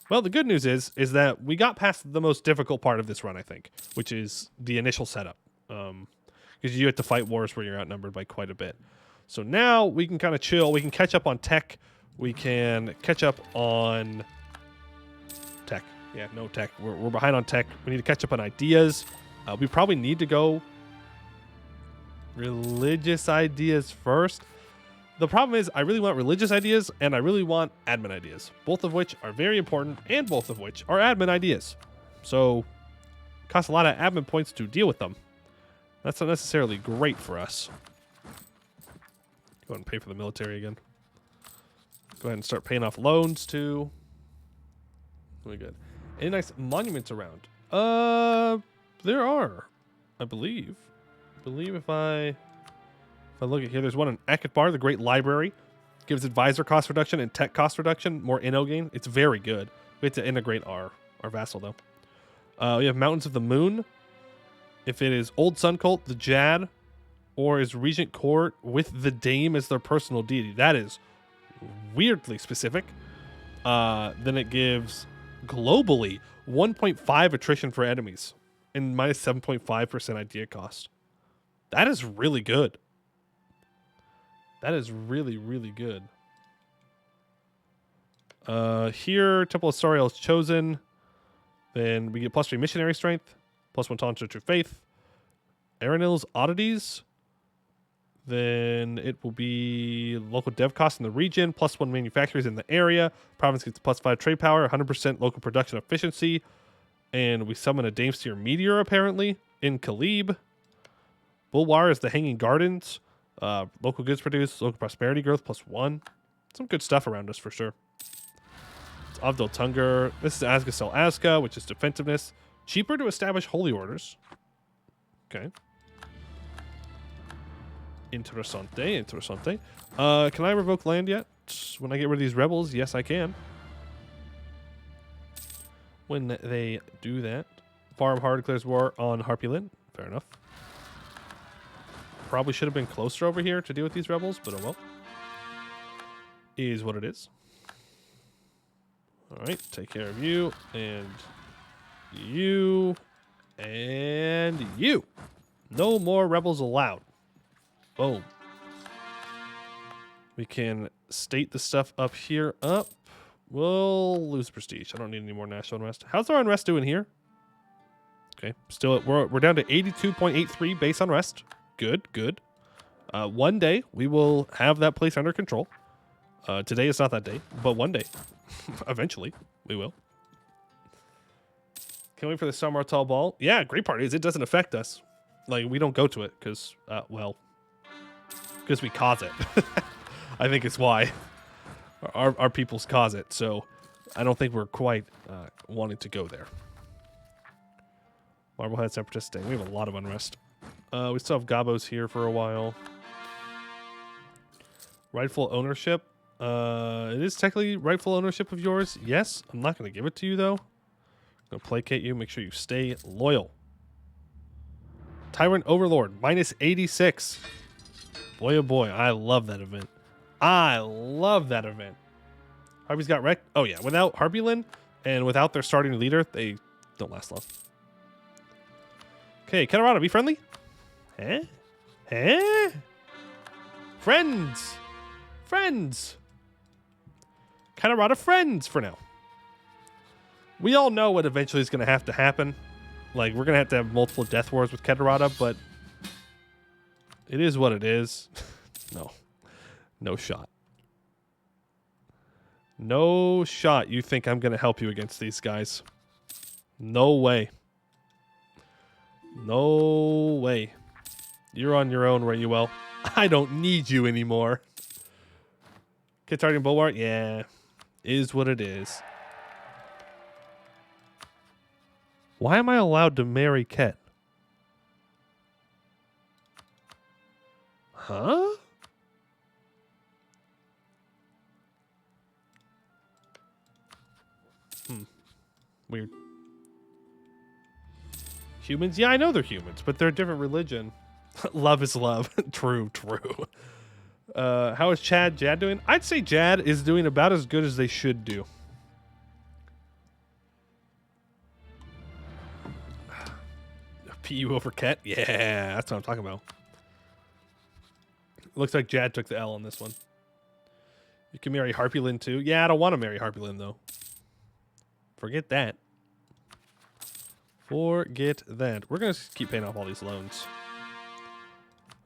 Well, the good news is that we got past the most difficult part of this run, I think, which is the initial setup. Because you have to fight wars where you're outnumbered by quite a bit. So now we can kind of chill. We can catch up on tech. We can catch up on tech. Yeah, no tech. We're behind on tech. We need to catch up on ideas. We probably need to go religious ideas first. The problem is I really want religious ideas and I really want admin ideas, both of which are very important and both of which are admin ideas. So it costs a lot of admin points to deal with them. That's not necessarily great for us. Go ahead and pay for the military again. Go ahead and start paying off loans too. Really good. Any nice monuments around? There are, I believe. If I look at here, there's one in Akatbar, the Great Library. Gives advisor cost reduction and tech cost reduction, more inno gain. It's very good. We have to integrate our vassal, though. We have Mountains of the Moon if it is Old Sun Cult, the Jad, or is Regent Court with the Dame as their personal deity. That is weirdly specific. Then it gives globally 1.5 attrition for enemies and minus 7.5% idea cost. That is really good. That is really, really good. Here, Temple of Sariel is chosen. Then we get +3 missionary strength, +1 taunt to true faith. Aranil's oddities. Then it will be local dev cost in the region, +1 manufacturers in the area. Province gets +5 trade power, 100% local production efficiency. And we summon a Damesteer Meteor, apparently, in Khalib. Bulwar is the Hanging Gardens. Local goods produced, local prosperity growth, +1. Some good stuff around us, for sure. It's Avdol Tungur. This is Asgasel Azka, which is defensiveness. Cheaper to establish holy orders. Okay. Interessante, interessante. Can I revoke land yet? When I get rid of these rebels, yes, I can. When they do that. Farm Hard declares war on Harpylin. Fair enough. Probably should have been closer over here to deal with these rebels, but oh well. Is what it is. Alright, take care of you, and you, and you. No more rebels allowed. Boom. We can state the stuff up here up. We'll lose prestige. I don't need any more national unrest. How's our unrest doing here? Okay, still we're down to 82.83 base unrest. Good, good. One day we will have that place under control. Today is not that day, but one day, eventually, we will. Can we wait for the Samartal Ball? Yeah, great part is it doesn't affect us. Like, we don't go to it because, well, because we cause it. I think it's why. Our peoples cause it, so I don't think we're quite wanting to go there. Marblehead Separatist Sting. We have a lot of unrest. We still have Gabos here for a while. Rightful ownership. It is technically rightful ownership of yours. Yes, I'm not going to give it to you, though. I'm going to placate you. Make sure you stay loyal. Tyrant Overlord, minus 86. Boy, oh boy, I love that event. I love that event. Harpy's got wrecked. Oh, yeah. Without Harpylin and without their starting leader, they don't last long. Okay, Katarada, be friendly. Eh? Eh? Friends. Friends. Katarada friends for now. We all know what eventually is going to have to happen. Like, we're going to have multiple death wars with Katarada, but it is what it is. No. No shot. No shot you think I'm going to help you against these guys. No way. No way. You're on your own, Rayuel. I don't need you anymore. Kitardian Bulwar? Yeah. Is what it is. Why am I allowed to marry Ket? Huh? Weird. Humans? Yeah, I know they're humans, but they're a different religion. Love is love. True, true. How is Jad doing? I'd say Jad is doing about as good as they should do. PU over Ket? Yeah, that's what I'm talking about. Looks like Jad took the L on this one. You can marry Harpylin too. Yeah, I don't want to marry Harpylin though. Forget that. Forget that. We're going to keep paying off all these loans.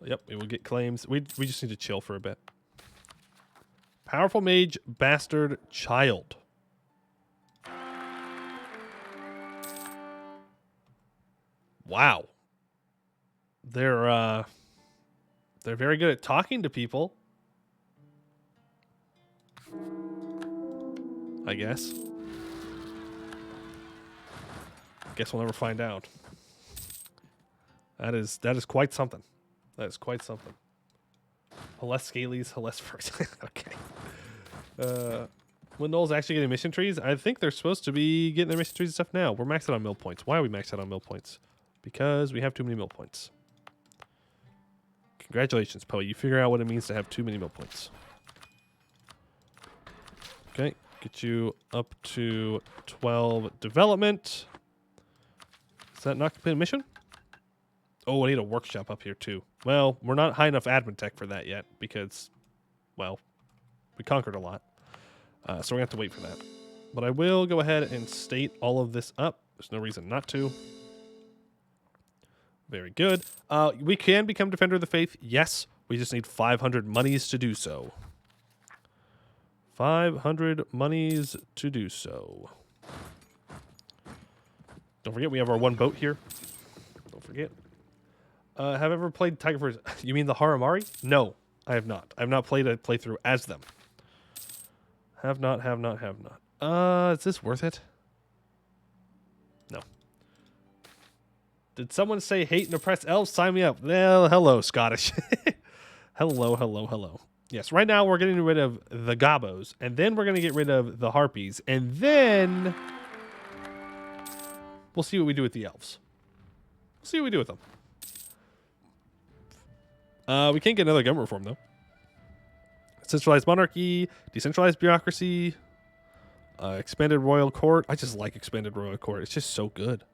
Yep, we will get claims. We just need to chill for a bit. Powerful Mage, Bastard Child. Wow. They're very good at talking to people. I guess. Guess we'll never find out. That is quite something. That is quite something. Hellas Scales, Hellas first. Okay. When Noel's actually getting mission trees, I think they're supposed to be getting their mission trees and stuff now. We're maxed out on mill points. Why are we maxed out on mill points? because we have too many mill points. Congratulations, Poe. You figure out what it means to have too many mill points. Okay, get you up to 12 development. Is that not complete mission? Oh, I need a workshop up here too. Well, we're not high enough admin tech for that yet because, well, we conquered a lot. So we're going to have to wait for that. But I will go ahead and state all of this up. There's no reason not to. Very good. We can become Defender of the Faith. Yes, we just need 500 monies to do so. 500 monies to do so. Don't forget, we have our one boat here. Don't forget. Have I ever played Tiger Force? You mean the Haramari? No, I have not. I have not played a playthrough as them. Have not. Is this worth it? No. Did someone say hate and oppress elves? Sign me up. Well, hello, Scottish. Hello. Yes, right now we're getting rid of the Gobos, and then we're going to get rid of the Harpies, and then we'll see what we do with the elves. We'll see what we do with them. We can't get another government reform, though. Centralized monarchy, decentralized bureaucracy, expanded royal court. I just like expanded royal court. It's just so good.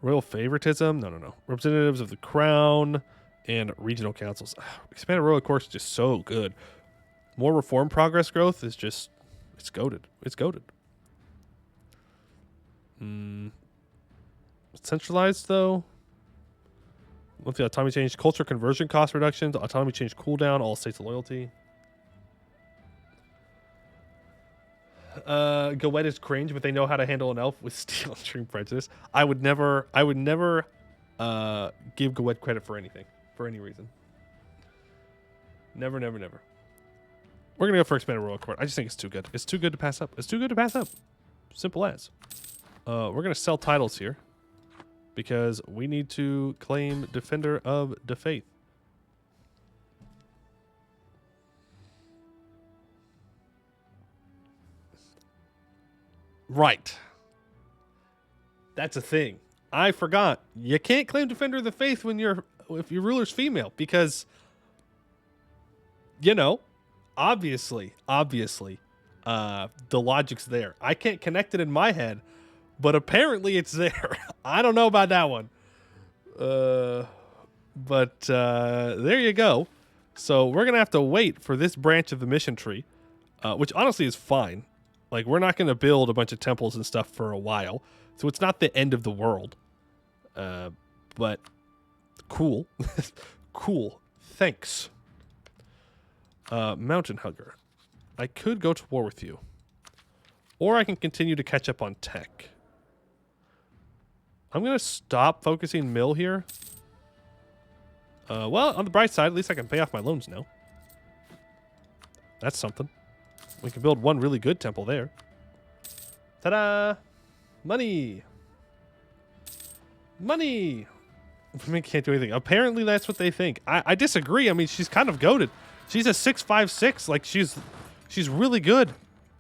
Royal favoritism. No. Representatives of the crown and regional councils. Expanded royal court is just so good. More reform progress growth is just, it's goated. It's goated. Centralized, though. Monthly autonomy change, culture conversion cost reductions, autonomy change cooldown, all states of loyalty. Goed is cringe, but they know how to handle an elf with steel and extreme prejudice. I would never give Goed credit for anything, for any reason. Never. We're gonna go for expanded royal court. I just think it's too good. It's too good to pass up. It's too good to pass up. Simple as. We're gonna sell titles here because we need to claim Defender of the Faith. Right. That's a thing. I forgot. You can't claim Defender of the Faith if your ruler's female because, you know, obviously, the logic's there. I can't connect it in my head, but apparently it's there. I don't know about that one. But there you go. So we're going to have to wait for this branch of the mission tree, which honestly is fine. Like, we're not going to build a bunch of temples and stuff for a while. So it's not the end of the world. But cool. Cool. Thanks. Mountain Hugger. I could go to war with you. Or I can continue to catch up on tech. I'm going to stop focusing mill here. Well, on the bright side, at least I can pay off my loans now. That's something. We can build one really good temple there. Ta-da! Money! Money! We can't do anything. Apparently that's what they think. I disagree. I mean, she's kind of goated. She's a 656. Like, she's really good.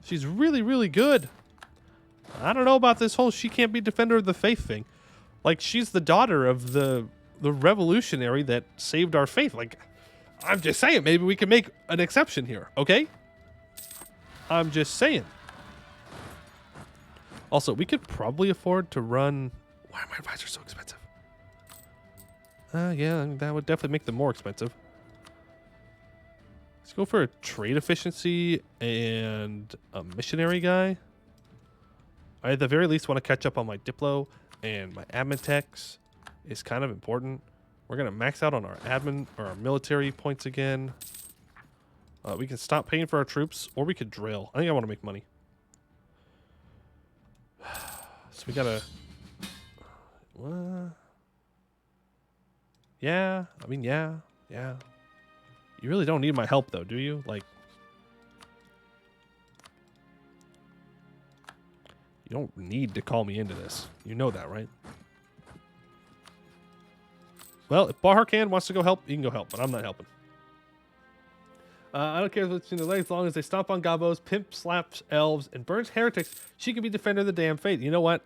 She's really good. I don't know about this whole she can't be Defender of the Faith thing. Like, she's the daughter of the revolutionary that saved our faith. Like, I'm just saying, maybe we can make an exception here, okay? I'm just saying. Also, we could probably afford to run... Why are my advisors so expensive? Yeah, that would definitely make them more expensive. Let's go for a trade efficiency and a missionary guy. I, at the very least, want to catch up on my Diplo and my admin techs is kind of important. We're going to max out on our admin or our military points again. We can stop paying for our troops, or we could drill. I think I want to make money. So we got to... What? Yeah, I mean, yeah. You really don't need my help, though, do you? Like... You don't need to call me into this. You know that, right? Well, if Baharkan wants to go help, he can go help, but I'm not helping. I don't care if it's in the legs, as long as they stomp on gobos, pimp slaps elves, and burns heretics, she can be Defender of the damn faith. You know what?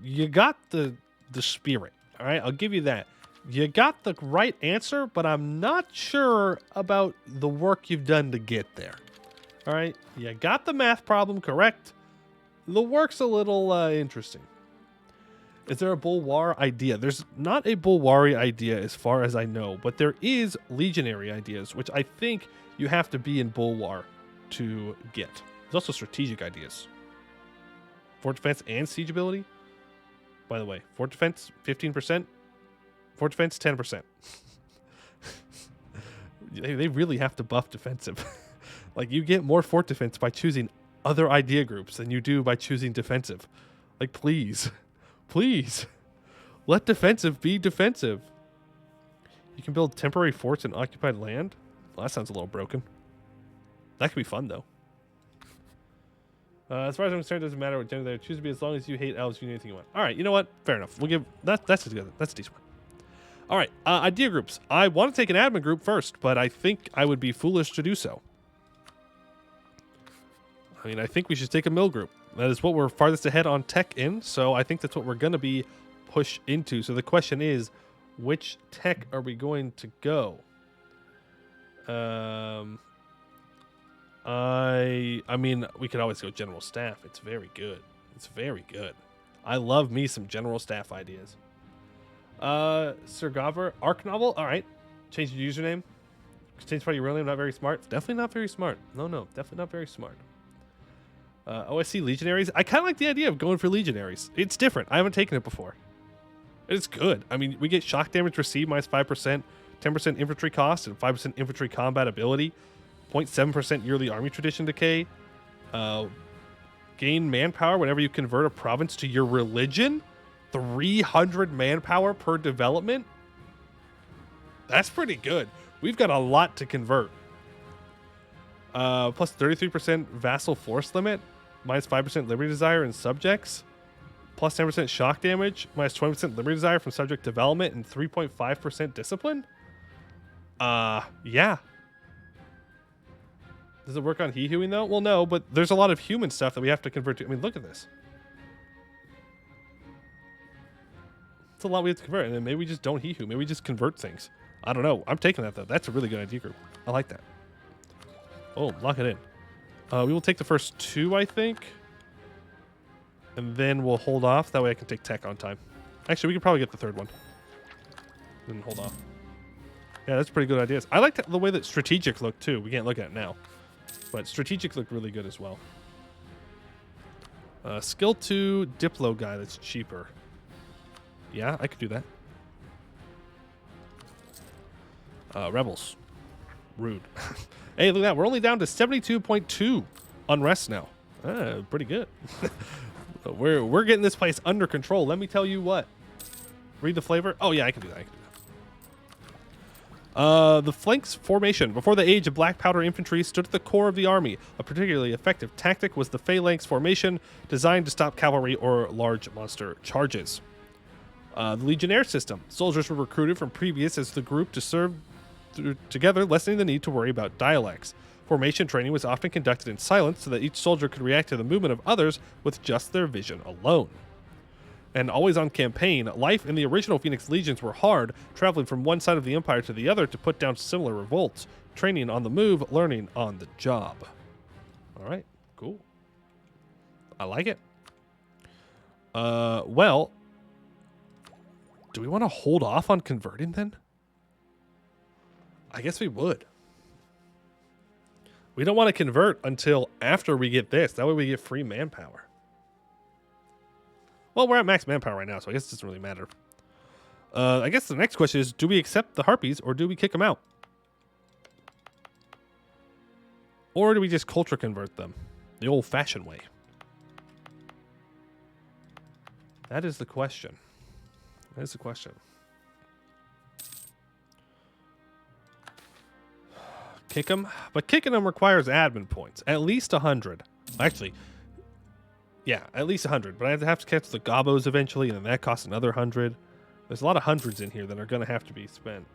You got the the spirit. All right, I'll give you that. You got the right answer, but I'm not sure about the work you've done to get there. All right, you got the math problem correct. The work's a little interesting. Is there a Bulwar idea? There's not a Bulwari idea as far as I know, but there is legionary ideas, which I think you have to be in Bulwar to get. There's also strategic ideas. Fort defense and siege ability. By the way, fort defense 15%, fort defense 10%. They really have to buff defensive. Like, you get more fort defense by choosing other idea groups than you do by choosing defensive. Like, please. Please. Let defensive be defensive. You can build temporary forts in occupied land. Well, that sounds a little broken. That could be fun, though. As far as I'm concerned, it doesn't matter what gender they choose to be as long as you hate elves, you can do anything you want. All right, you know what? Fair enough. We'll give that's a decent one. All right, idea groups. I want to take an admin group first, but I think I would be foolish to do so. I mean, I think we should take a mill group. That is what we're farthest ahead on tech in, so I think that's what we're going to be pushed into. So the question is, which tech are we going to go? I mean, we could always go general staff. It's very good. It's very good. I love me some general staff ideas. Sir Gobber, Arc Novel. All right. Change your username. Change part of your real name. Not very smart. Definitely not very smart. No, definitely not very smart. OSC Legionaries. I kind of like the idea of going for Legionaries. It's different. I haven't taken it before. It's good. I mean, we get shock damage received minus 5%, 10% infantry cost, and 5% infantry combat ability, 0.7% yearly army tradition decay, gain manpower whenever you convert a province to your religion, 300 manpower per development. That's pretty good. We've got a lot to convert. Plus 33% vassal force limit, minus 5% liberty desire and subjects, plus 10% shock damage, minus 20% liberty desire from subject development, and 3.5% discipline. Yeah. Does it work on he-hewing though? Well, no, but there's a lot of human stuff that we have to convert to. I mean, look at this. It's a lot we have to convert, and then maybe we just don't he-hew. Maybe we just convert things. I don't know. I'm taking that though. That's a really good idea group. I like that. Oh, lock it in. We will take the first two, I think. And then we'll hold off. That way I can take tech on time. Actually, we could probably get the third one. Then hold off. Yeah, that's pretty good ideas. I like the way that strategic looked, too. We can't look at it now. But strategic looked really good as well. Skill 2 Diplo guy that's cheaper. Yeah, I could do that. Rebels. Rude. Hey, look at that. We're only down to 72.2 unrest now. Pretty good. We're getting this place under control. Let me tell you what. Read the flavor. Oh, yeah, I can do that. The flanks formation. Before the age of black powder infantry stood at the core of the army. A particularly effective tactic was the phalanx formation, designed to stop cavalry or large monster charges. The legionnaire system. Soldiers were recruited from previous as the group to serve together, lessening the need to worry about dialects. Formation training was often conducted in silence so that each soldier could react to the movement of others with just their vision alone. And always on campaign, life in the original Phoenix Legions were hard, traveling from one side of the Empire to the other to put down similar revolts. Training on the move, learning on the job. All right, cool. I like it. Well, do we want to hold off on converting then? I guess we would. We don't want to convert until after we get this. That way we get free manpower. Well, we're at max manpower right now, so I guess it doesn't really matter. I guess the next question is, do we accept the Harpies or do we kick them out? Or do we just culture convert them? The old-fashioned way. That is the question. That is the question. Kick them, but kicking them requires admin points, at least 100. Actually, yeah, at least 100. But I have to catch the gobos eventually, and then that costs another 100. There's a lot of hundreds in here that are going to have to be spent.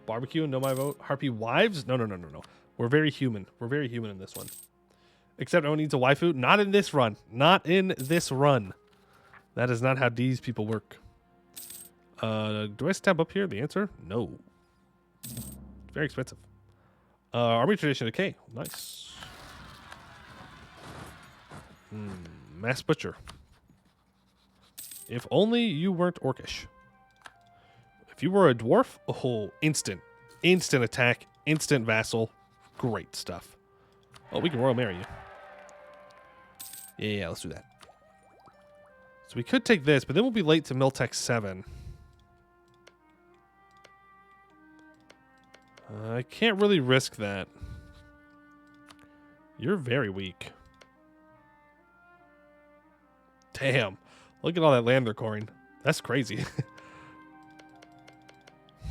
Barbecue, no my vote. Harpy wives? No. We're very human. We're very human in this one. Except everyone needs a waifu. Not in this run. Not in this run. That is not how these people work. Do I stab up here? The answer? No. It's very expensive. Army Tradition Decay. Nice. Mass Butcher. If only you weren't Orcish. If you were a dwarf, oh, instant. Instant attack, instant vassal. Great stuff. Oh, we can Royal Marry you. Yeah, let's do that. So we could take this, but then we'll be late to Miltech 7. I can't really risk that. You're very weak. Damn. Look at all that land they're coring. That's crazy.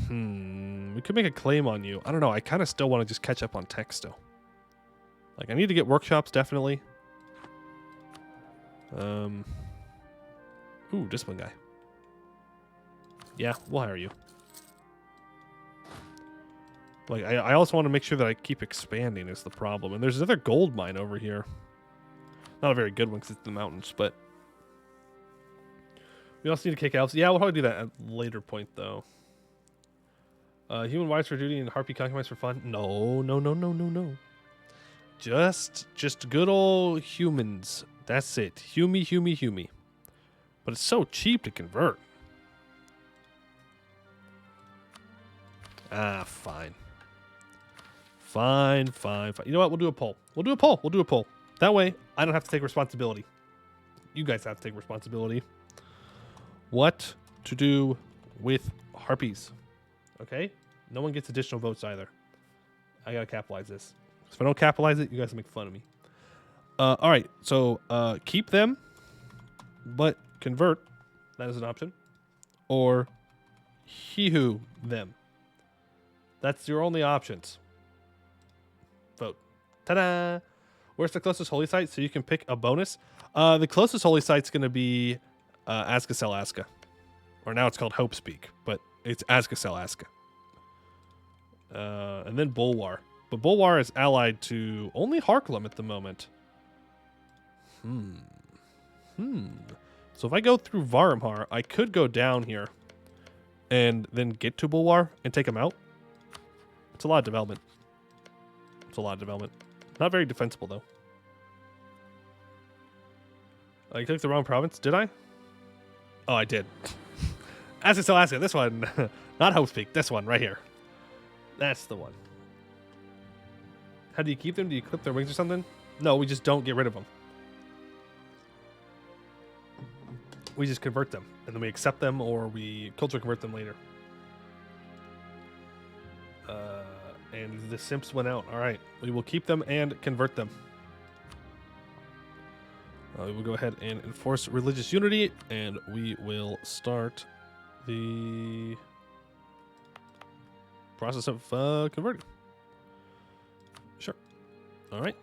We could make a claim on you. I don't know. I kind of still want to just catch up on tech still. Like, I need to get workshops, definitely. Ooh, discipline guy. Yeah, we'll hire you. Like, I also want to make sure that I keep expanding is the problem. And there's another gold mine over here. Not a very good one because it's in the mountains, but... We also need to kick elves. Yeah, we'll probably do that at a later point, though. Human wives for duty and harpy concubines for fun. No, no, no, no, no, no. Just good old humans. That's it. Humy. But it's so cheap to convert. Ah, fine. Fine. You know what? We'll do a poll. That way, I don't have to take responsibility. You guys have to take responsibility. What to do with harpies? Okay? No one gets additional votes either. I gotta capitalize this. If I don't capitalize it, you guys will make fun of me. Alright, so keep them, but convert. That is an option. Or he-who them. That's your only options. Vote. Ta-da! Where's the closest holy site so you can pick a bonus? The closest holy site's going to be Azkazel Aska. Or now it's called Hope Speak, but it's Azkazel Aska. And then Bulwar. But Bulwar is allied to only Harklem at the moment. So if I go through Varumhar, I could go down here and then get to Bulwar and take him out. It's a lot of development. Not very defensible, though. I clicked the wrong province, did I? Oh, I did. Azkazel Aska, this one. Not Hope Speak, this one right here. That's the one. How do you keep them? Do you clip their wings or something? No, we just don't get rid of them. We just convert them, and then we accept them, or we culture convert them later. And the simps went out. All right, we will keep them and convert them. We will go ahead and enforce religious unity, and we will start the process of converting. Sure. All right.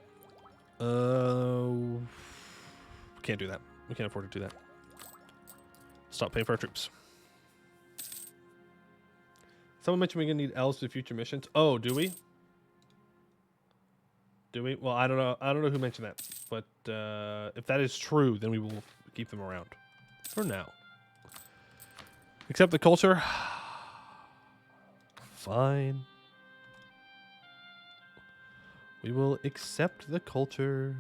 We can't do that. We can't afford to do that. Stop paying for our troops. Someone mentioned we're gonna need elves for future missions. Oh, do we? Do we? Well, I don't know. I don't know who mentioned that, but if that is true, then we will keep them around for now. Accept the culture. Fine. We will accept the culture.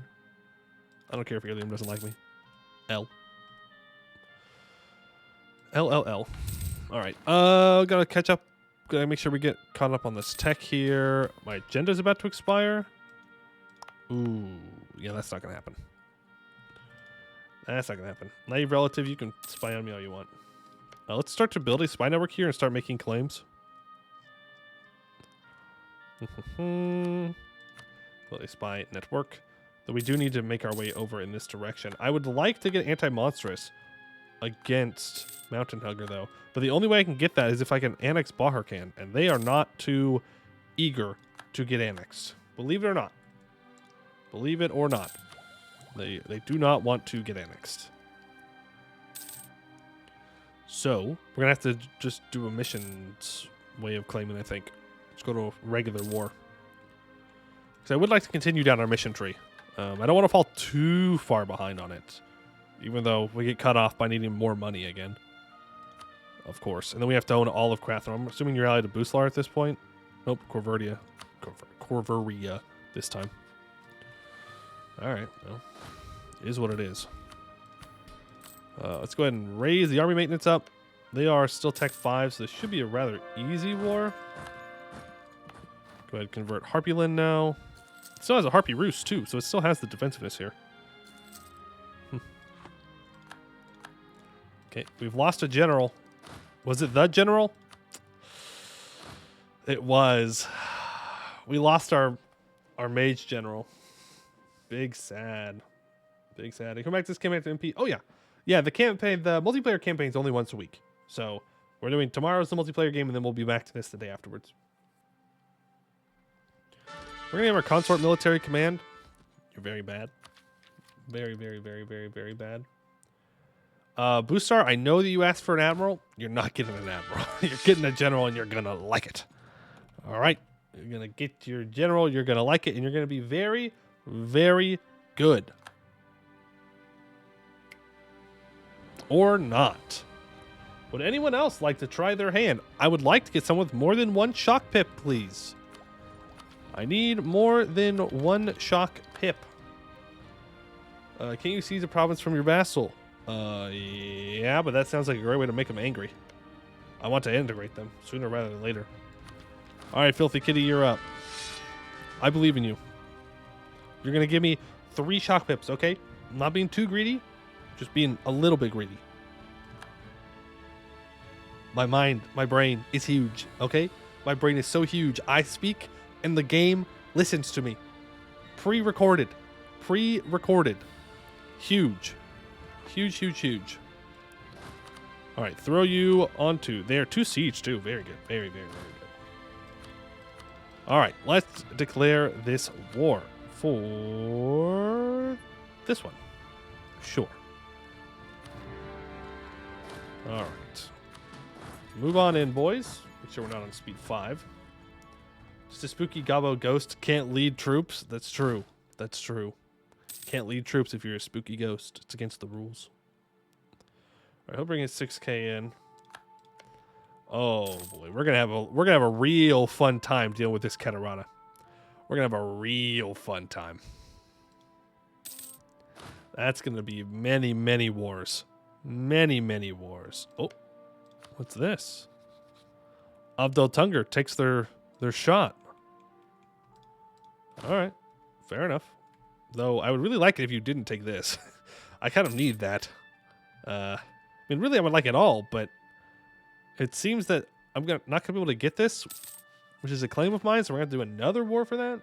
I don't care if Ilium doesn't like me. L. All right. Gotta catch up. Gotta make sure we get caught up on this tech here. My agenda's about to expire. Ooh, yeah, that's not gonna happen. That's not gonna happen. Naive relative, you can spy on me all you want. Let's start to build a spy network here and start making claims. Build a spy network. Though we do need to make our way over in this direction. I would like to get anti-monstrous against Mountain Hugger, though. But the only way I can get that is if I can annex Baharkan, and they are not too eager to get annexed. Believe it or not. Believe it or not. They do not want to get annexed. So, we're going to have to just do a missions way of claiming, I think. Let's go to a regular war. Because I would like to continue down our mission tree. I don't want to fall too far behind on it. Even though we get cut off by needing more money again. Of course. And then we have to own all of Crathron. I'm assuming you're allied to Bulwar at this point. Nope, Corveria. Corveria this time. Alright, well. It is what it is. Let's go ahead and raise the army maintenance up. They are still Tech 5, so this should be a rather easy war. Go ahead and convert Harpyland now. It still has a Harpy Roost, too, so it still has the defensiveness here. Okay, we've lost a general. Was it the general? It was. We lost our mage general. Big sad. Big sad. I come back to this campaign to MP. Oh, yeah. Yeah, the multiplayer campaign is only once a week. So we're doing tomorrow's the multiplayer game, and then we'll be back to this the day afterwards. We're going to have our consort military command. You're very bad. Very, very, very, very, very bad. Boostar, I know that you asked for an admiral. You're not getting an admiral. You're getting a general, and you're going to like it. All right. You're going to get your general. You're going to like it, and you're going to be very, very good. Or not. Would anyone else like to try their hand? I would like to get someone with more than one shock pip, please. I need more than one shock pip. Can you seize a province from your vassal? Yeah, but that sounds like a great way to make them angry. I want to integrate them sooner rather than later. All right, Filthy Kitty, you're up. I believe in you. You're going to give me 3 shock pips, okay? I'm not being too greedy, just being a little bit greedy. My mind, my brain is huge, okay? My brain is so huge. I speak and the game listens to me. Pre-recorded. Pre-recorded. Huge. Huge, huge, huge. All right, throw you onto there. 2 siege, too. Very good. Very, very, very good. All right, let's declare this war for this one. Sure. All right. Move on in, boys. Make sure we're not on speed 5. Just a spooky gobbo ghost can't lead troops. That's true. That's true. Can't lead troops if you're a spooky ghost. It's against the rules. All right, he'll bring his 6K in. Oh boy, we're gonna have a real fun time dealing with this Catarata. We're gonna have a real fun time. That's gonna be many, many wars. Many, many wars. Oh. What's this? Abdel Tunger takes their shot. All right. Fair enough. Though I would really like it if you didn't take this. I kind of need that. I mean, really, I would like it all, but it seems that I'm not going to be able to get this, which is a claim of mine, so we're going to do another war for that.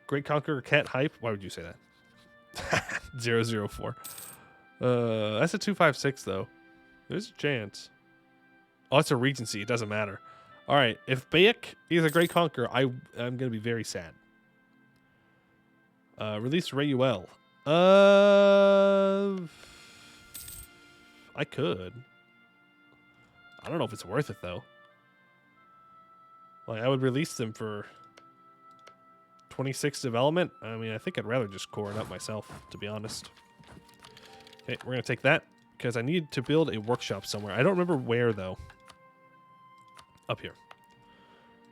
Great Conqueror Cat Hype. Why would you say that? 004. That's a 256, though. There's a chance. Oh, it's a Regency. It doesn't matter. All right. If Bayek is a Great Conqueror, I'm going to be very sad. Release Rayuel. I could. I don't know if it's worth it, though. Like, I would release them for 26 development. I mean, I think I'd rather just core it up myself, to be honest. Okay, we're going to take that. Because I need to build a workshop somewhere. I don't remember where, though. Up here.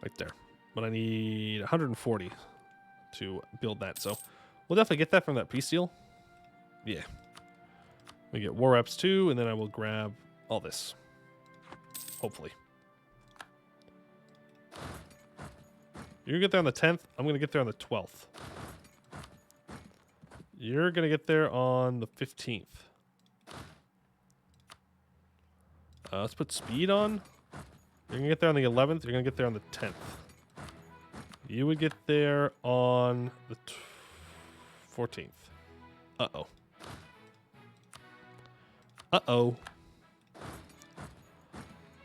Right there. But I need 140 to build that. So we'll definitely get that from that peace deal. Yeah. We get war reps too, and then I will grab all this. Hopefully. You're going to get there on the 10th. I'm going to get there on the 12th. You're going to get there on the 15th. Let's put speed on. You're going to get there on the 11th. You're going to get there on the 10th. You would get there on the 14th. Uh-oh. Uh-oh.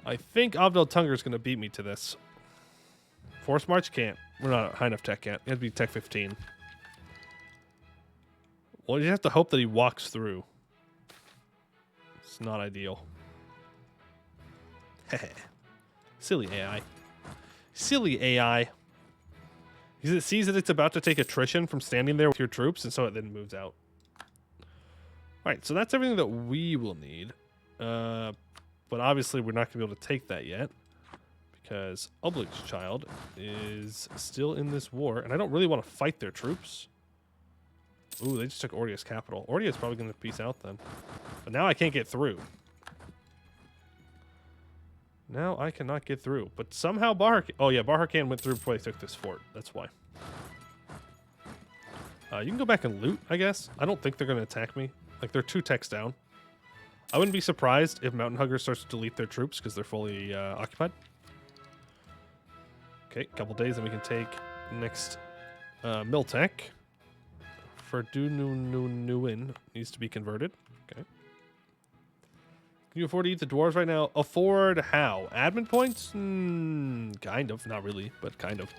I think Abdel Tunger is going to beat me to this. Force March can't. We're not high enough tech yet. It has to be tech 15. Well, you have to hope that he walks through. It's not ideal. Silly AI. Silly AI. Because it sees that it's about to take attrition from standing there with your troops, and so it then moves out. right, so that's everything that we will need. But obviously we're not going to be able to take that yet because Dartaxgerdim is still in this war, and I don't really want to fight their troops. Ooh, they just took Ordia's capital. Ordia's probably going to peace out then. But now I can't get through. Now I cannot get through. But somehow oh yeah, Baharkan went through before they took this fort. That's why. You can go back and loot, I guess. I don't think they're going to attack me. Like, they're 2 techs down. I wouldn't be surprised if Mountain Hugger starts to delete their troops because they're fully occupied. Okay, a couple days, and we can take next Miltech. For Nuin needs to be converted. Okay. Can you afford to eat the dwarves right now? Afford how? Admin points? Kind of. Not really, but kind of.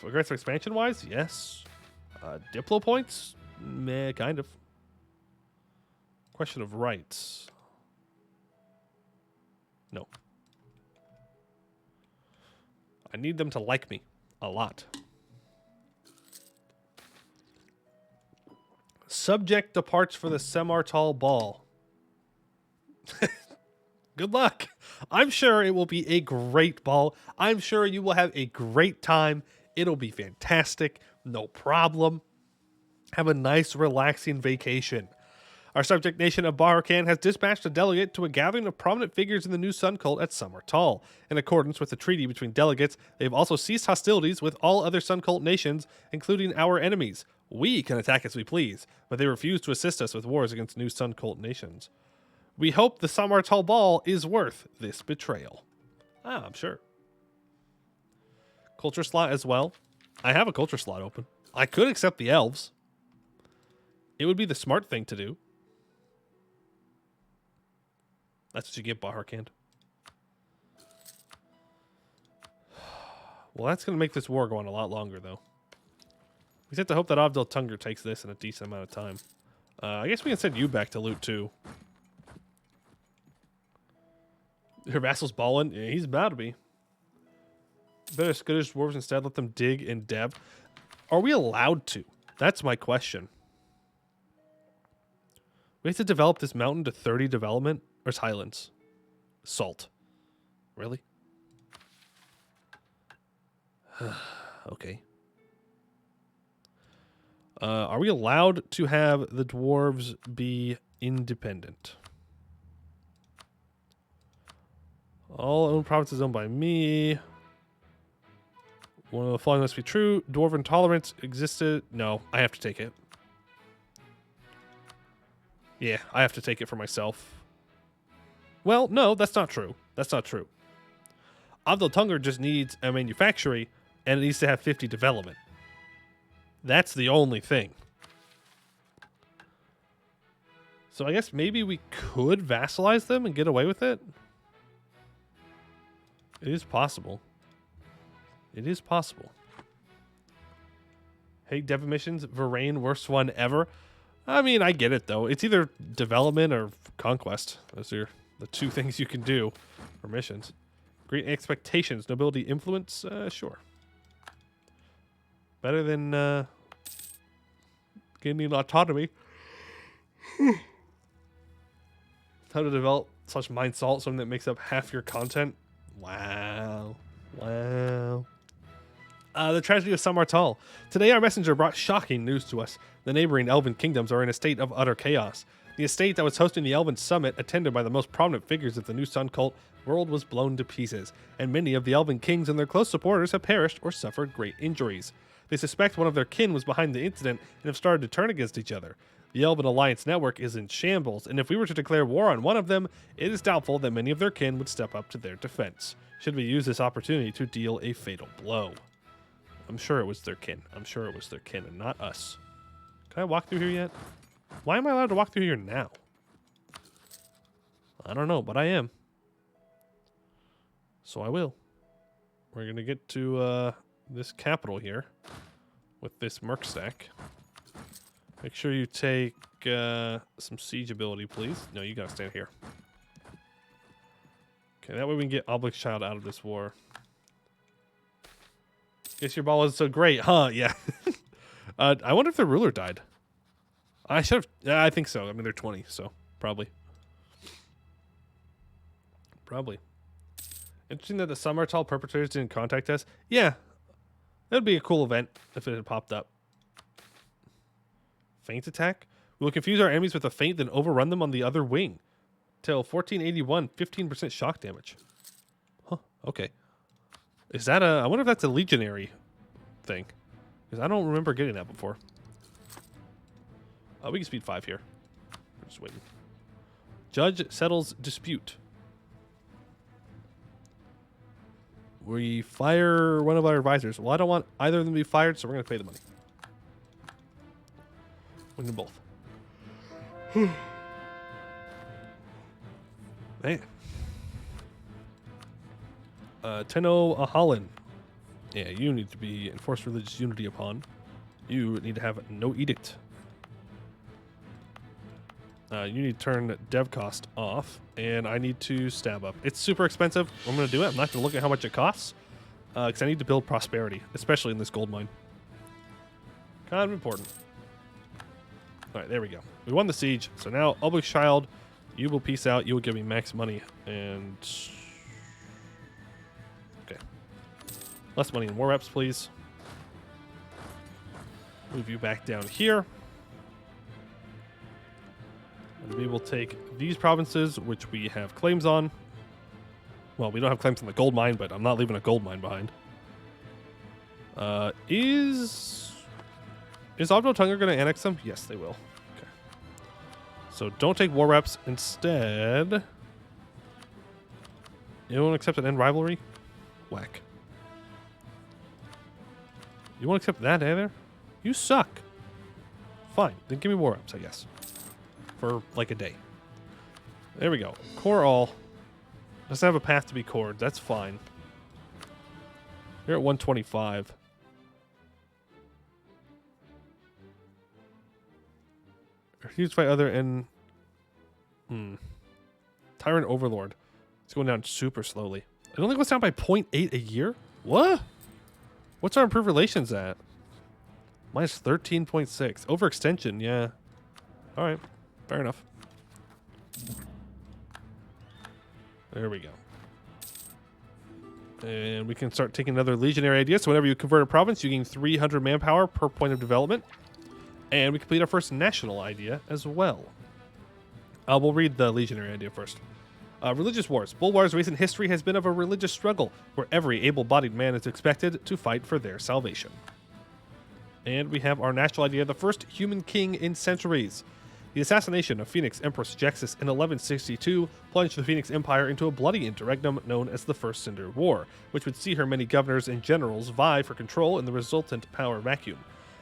Aggressive expansion-wise? Yes. Diplo points? Meh, kind of. Question of rights. No. I need them to like me. A lot. Subject departs for the Semartal Ball. Good luck. I'm sure it will be a great ball. I'm sure you will have a great time. It'll be fantastic. No problem. Have a nice, relaxing vacation. Our subject nation of Baharkan has dispatched a delegate to a gathering of prominent figures in the new Sun Cult at Samartal. In accordance with the treaty between delegates, they have also ceased hostilities with all other Sun Cult nations, including our enemies. We can attack as we please, but they refuse to assist us with wars against new Sun Cult nations. We hope the Samartal Ball is worth this betrayal. Ah, I'm sure. Culture slot as well. I have a culture slot open. I could accept the elves. It would be the smart thing to do. That's what you get, Baharkand. Well, that's going to make this war go on a lot longer, though. We just have to hope that Dartaxgerdim takes this in a decent amount of time. I guess we can send you back to loot, too. Your vassal's balling? Yeah, he's about to be. Better Scottish dwarves instead. Let them dig in dev. Are we allowed to? That's my question. We have to develop this mountain to 30 development? Or Highlands? Salt. Really? Okay. Are we allowed to have the dwarves be independent? All owned provinces owned by me. One of the following must be true. Dwarven tolerance existed. No, I have to take it. Yeah, I have to take it for myself. Well, no, that's not true. That's not true. Dartaxgerdim just needs a manufactory, and it needs to have 50 development. That's the only thing. So I guess maybe we could vassalize them and get away with it. It is possible. It is possible. Hey, dev missions, Varane, worst one ever. I mean, I get it, though. It's either development or conquest. Those are the 2 things you can do for missions. Great expectations. Nobility influence? Sure. Better than gaining autonomy. How to develop such mind salt, something that makes up half your content. Wow. Wow. The tragedy of Samartal. Today our messenger brought shocking news to us. The neighboring Elven kingdoms are in a state of utter chaos. The estate that was hosting the Elven summit, attended by the most prominent figures of the new Sun Cult world, was blown to pieces, and many of the Elven kings and their close supporters have perished or suffered great injuries. They suspect one of their kin was behind the incident and have started to turn against each other. The Elven Alliance network is in shambles, and if we were to declare war on one of them, it is doubtful that many of their kin would step up to their defense. Should we use this opportunity to deal a fatal blow? I'm sure it was their kin. I'm sure it was their kin and not us. Can I walk through here yet? Why am I allowed to walk through here now? I don't know, but I am. So I will. We're going to get to this capital here with this merc stack. Make sure you take some siege ability, please. No, you got to stand here. Okay, that way we can get Dartaxgerdim out of this war. Guess your ball wasn't so great, huh? Yeah. I wonder if the ruler died. I should have. Yeah, I think so. I mean, they're 20, so probably. Probably. Interesting that the Summertall perpetrators didn't contact us. Yeah, that'd be a cool event if it had popped up. Feint attack. We will confuse our enemies with a feint, then overrun them on the other wing. Till 1481, 15% shock damage. Huh. Okay. Is that a? I wonder if that's a legionary thing, because I don't remember getting that before. We can speed 5 here. We're just waiting. Judge settles dispute. We fire one of our advisors. Well, I don't want either of them to be fired, so we're going to pay the money. We need both. Man. Tenno Ahalin. Yeah, you need to be enforced religious unity upon. You need to have no edict. You need to turn dev cost off, and I need to stab up. It's super expensive. I'm going to do it. I'm not going to look at how much it costs, because I need to build prosperity, especially in this gold mine. Kind of important. All right, there we go. We won the siege, so now Ulbrich Child, you will peace out. You will give me max money, and okay, less money in war reps, please. Move you back down here. And we will take these provinces, which we have claims on. Well, we don't have claims on the gold mine, but I'm not leaving a gold mine behind. Is Obdo Tunger going to annex them? Yes, they will. Okay. So don't take war reps. Instead, you won't accept an end rivalry? Whack. You won't accept that either? You suck. Fine. Then give me war reps, I guess. For like a day. There we go. Core all. Doesn't have a path to be cored. That's fine. You're at 125. Refused by other and Tyrant Overlord. It's going down super slowly. It only goes down by 0.8 a year? What? What's our improved relations at? Minus 13.6. Overextension, yeah. Alright. Fair enough. There we go. And we can start taking another legionary idea. So whenever you convert a province, you gain 300 manpower per point of development. And we complete our first national idea as well. We'll read the legionary idea first. Religious wars. Bulwar's recent history has been of a religious struggle where every able-bodied man is expected to fight for their salvation. And we have our national idea, the first human king in centuries. The assassination of Phoenix Empress Jexus in 1162 plunged the Phoenix Empire into a bloody interregnum known as the First Cinder War, which would see her many governors and generals vie for control in the resultant power vacuum.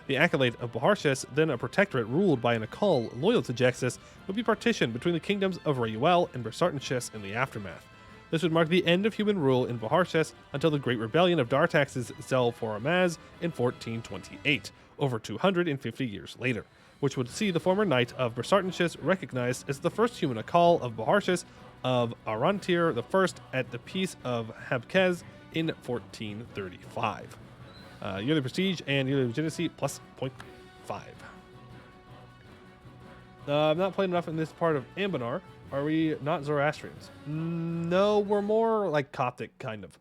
The accolade of Baharshes, then a protectorate ruled by an Akal loyal to Jexus, would be partitioned between the kingdoms of Rayuel and Bersartanshes in the aftermath. This would mark the end of human rule in Baharshes until the Great Rebellion of Dartax's Zelforamaz in 1428, over 250 years later, which would see the former knight of Bersartanshes recognized as the first human Akal of Baharshes of Arantir I at the Peace of Habkez in 1435. Yearly prestige and yearly legitimacy plus 0.5. I've not played enough in this part of Anbennar. Are we not Zoroastrians? No, we're more like Coptic, kind of.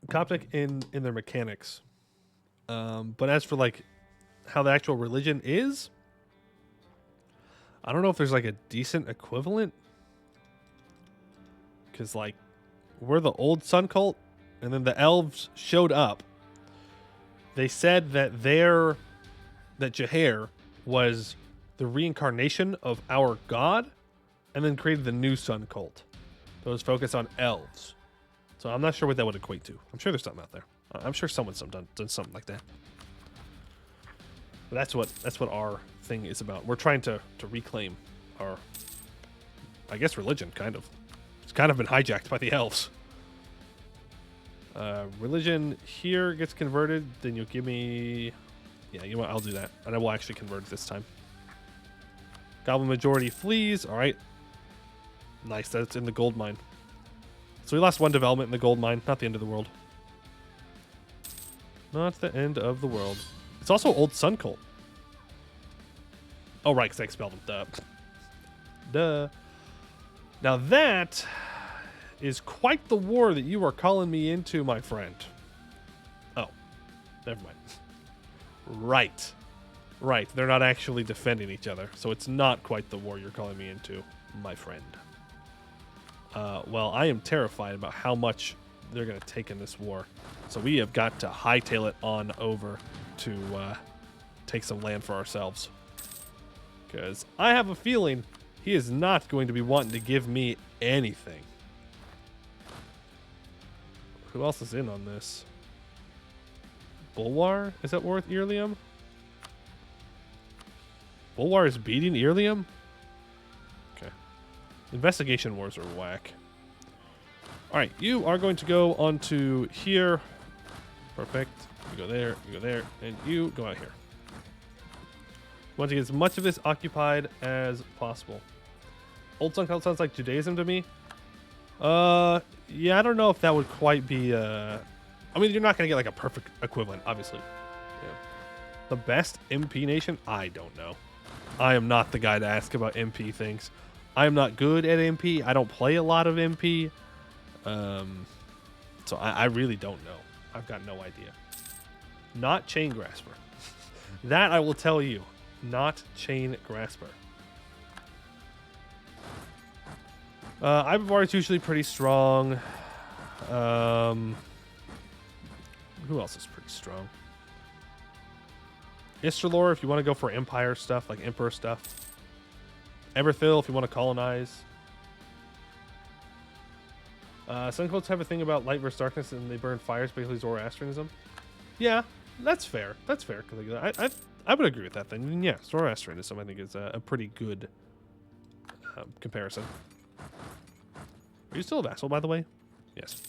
Coptic in their mechanics. But as for like how the actual religion is, I don't know if there's like a decent equivalent. Because like we're the old sun cult, and then the elves showed up. They said that that Jahair was the reincarnation of our god, and then created the new sun cult that was focused on elves. So I'm not sure what that would equate to. I'm sure there's something out there. I'm sure someone's done something like that. But that's what our thing is about. We're trying to reclaim our, I guess, religion, kind of. It's kind of been hijacked by the elves. Religion here gets converted, then you'll give me... Yeah, you know what? I'll do that. And I will actually convert it this time. Goblin majority flees. All right. Nice. That's in the gold mine. So we lost one development in the gold mine. Not the end of the world. Not the end of the world. It's also Old Sun Cult. Oh, right, because I expelled him. Duh. Duh. Now that is quite the war that you are calling me into, my friend. Oh, never mind. Right. Right, they're not actually defending each other, so it's not quite the war you're calling me into, my friend. Well, I am terrified about how much they're going to take in this war. So we have got to hightail it on over to take some land for ourselves. Because I have a feeling he is not going to be wanting to give me anything. Who else is in on this? Bulwar? Is that worth Earlium? Bulwar is beating Earlium? Okay. Investigation wars are whack. Alright, you are going to go onto here. Perfect. You go there, you go there, and you go out here. Want to get as much of this occupied as possible. Old Sun Cult sounds like Judaism to me. Yeah, I don't know if that would quite be, I mean, you're not going to get like a perfect equivalent, obviously. Yeah. The best MP nation? I don't know. I am not the guy to ask about MP things. I am not good at MP. I don't play a lot of MP. So I really don't know. I've got no idea. Not Chain Grasper. That I will tell you. Not Chain Grasper. Ivybar is usually pretty strong. Who else is pretty strong? Istralor, if you want to go for Empire stuff, like Emperor stuff. Everthil, if you want to colonize. Suncoats have a thing about light versus darkness, and they burn fires, basically Zoroastrianism. Yeah, that's fair. That's fair. I would agree with that then. And yeah, Zoroastrianism, I think, is a pretty good comparison. Are you still a vassal, by the way? Yes.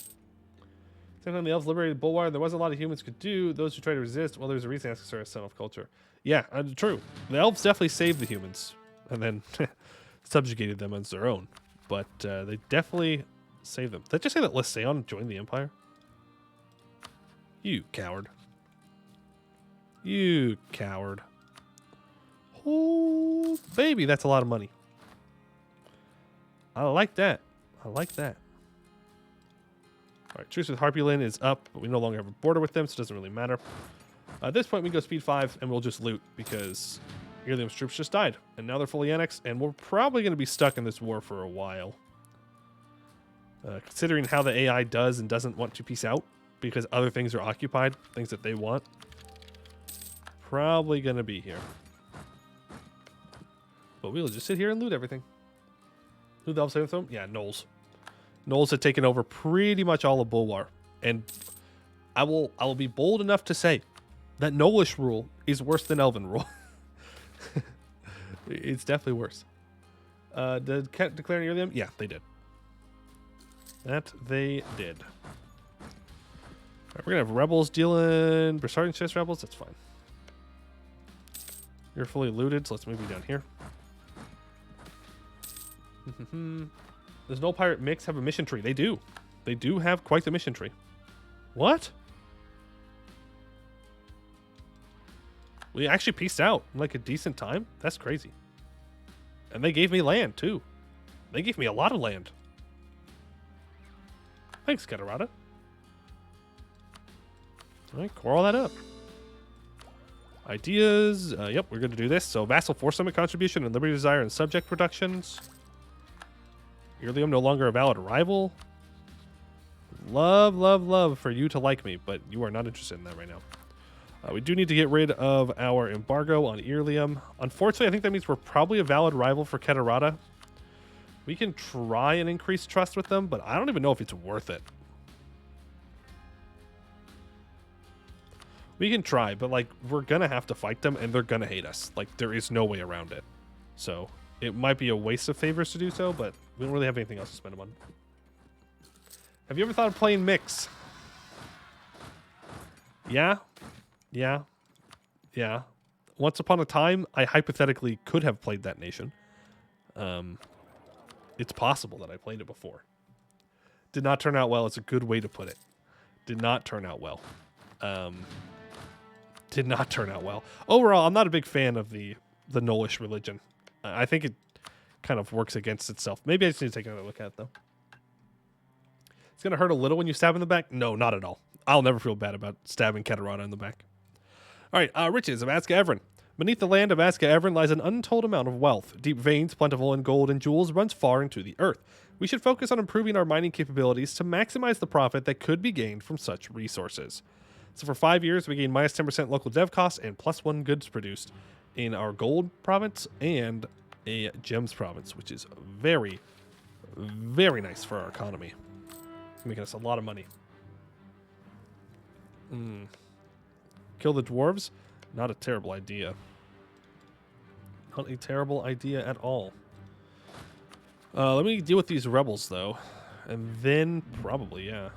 Same time the elves liberated Bulwar, there wasn't a lot of humans could do. Those who tried to resist, well, there's a reason to start a son of culture. Yeah, true. The elves definitely saved the humans, and then subjugated them as their own. But they definitely saved them. Did I just say that Lysaon joined the Empire? You coward. You coward. Oh, baby, that's a lot of money. I like that. I like that. All right, truce with Harpulin is up, but we no longer have a border with them, so it doesn't really matter. At this point, we go speed 5, and we'll just loot, because Earlium's troops just died, and now they're fully annexed, and we're probably going to be stuck in this war for a while. Considering how the AI does and doesn't want to peace out, because other things are occupied, things that they want. Probably going to be here. But we'll just sit here and loot everything. Who the hell's saying them? Yeah, Knowles. Knowles had taken over pretty much all of Bulwar. And I will be bold enough to say that Knowlish rule is worse than Elven rule. It's definitely worse. Did Kent declare near them? Yeah, they did. That they did. Right, we're going to have rebels dealing... Brisardian chest rebels? That's fine. You're fully looted, so let's move you down here. Does No Pirate Mix have a mission tree? They do. They do have quite the mission tree. What? We actually pieced out in like a decent time? That's crazy. And they gave me land, too. They gave me a lot of land. Thanks, Catarata. All right, core all that up. Ideas. Yep, we're going to do this. So, Vassal Force Summit contribution and Liberty Desire and Subject Productions. Earlium no longer a valid rival. Love, love, love for you to like me, but you are not interested in that right now. We do need to get rid of our embargo on Earlium. Unfortunately, I think that means we're probably a valid rival for Catarata. We can try and increase trust with them, but I don't even know if it's worth it. We can try, but like we're going to have to fight them and they're going to hate us. Like there is no way around it. So it might be a waste of favors to do so, but we don't really have anything else to spend them on. Have you ever thought of playing Mix? Yeah. Yeah. Yeah. Once upon a time, I hypothetically could have played that nation. It's possible that I played it before. Did not turn out well. It's a good way to put it. Did not turn out well. Did not turn out well. Overall, I'm not a big fan of the the Nolish religion. I think it kind of works against itself. Maybe I just need to take another look at it, though. It's going to hurt a little when you stab in the back? No, not at all. I'll never feel bad about stabbing Katarada in the back. All right, riches of Azka-Evran. Beneath the land of Azka-Evran lies an untold amount of wealth. Deep veins, plentiful in gold and jewels, runs far into the earth. We should focus on improving our mining capabilities to maximize the profit that could be gained from such resources. So for 5 years, we gain minus 10% local dev costs and +1 goods produced in our gold province and a gems province, which is very, very nice for our economy. It's making us a lot of money. Kill the dwarves? Not a terrible idea. Not a terrible idea at all. Let me deal with these rebels, though. And then, probably, yeah.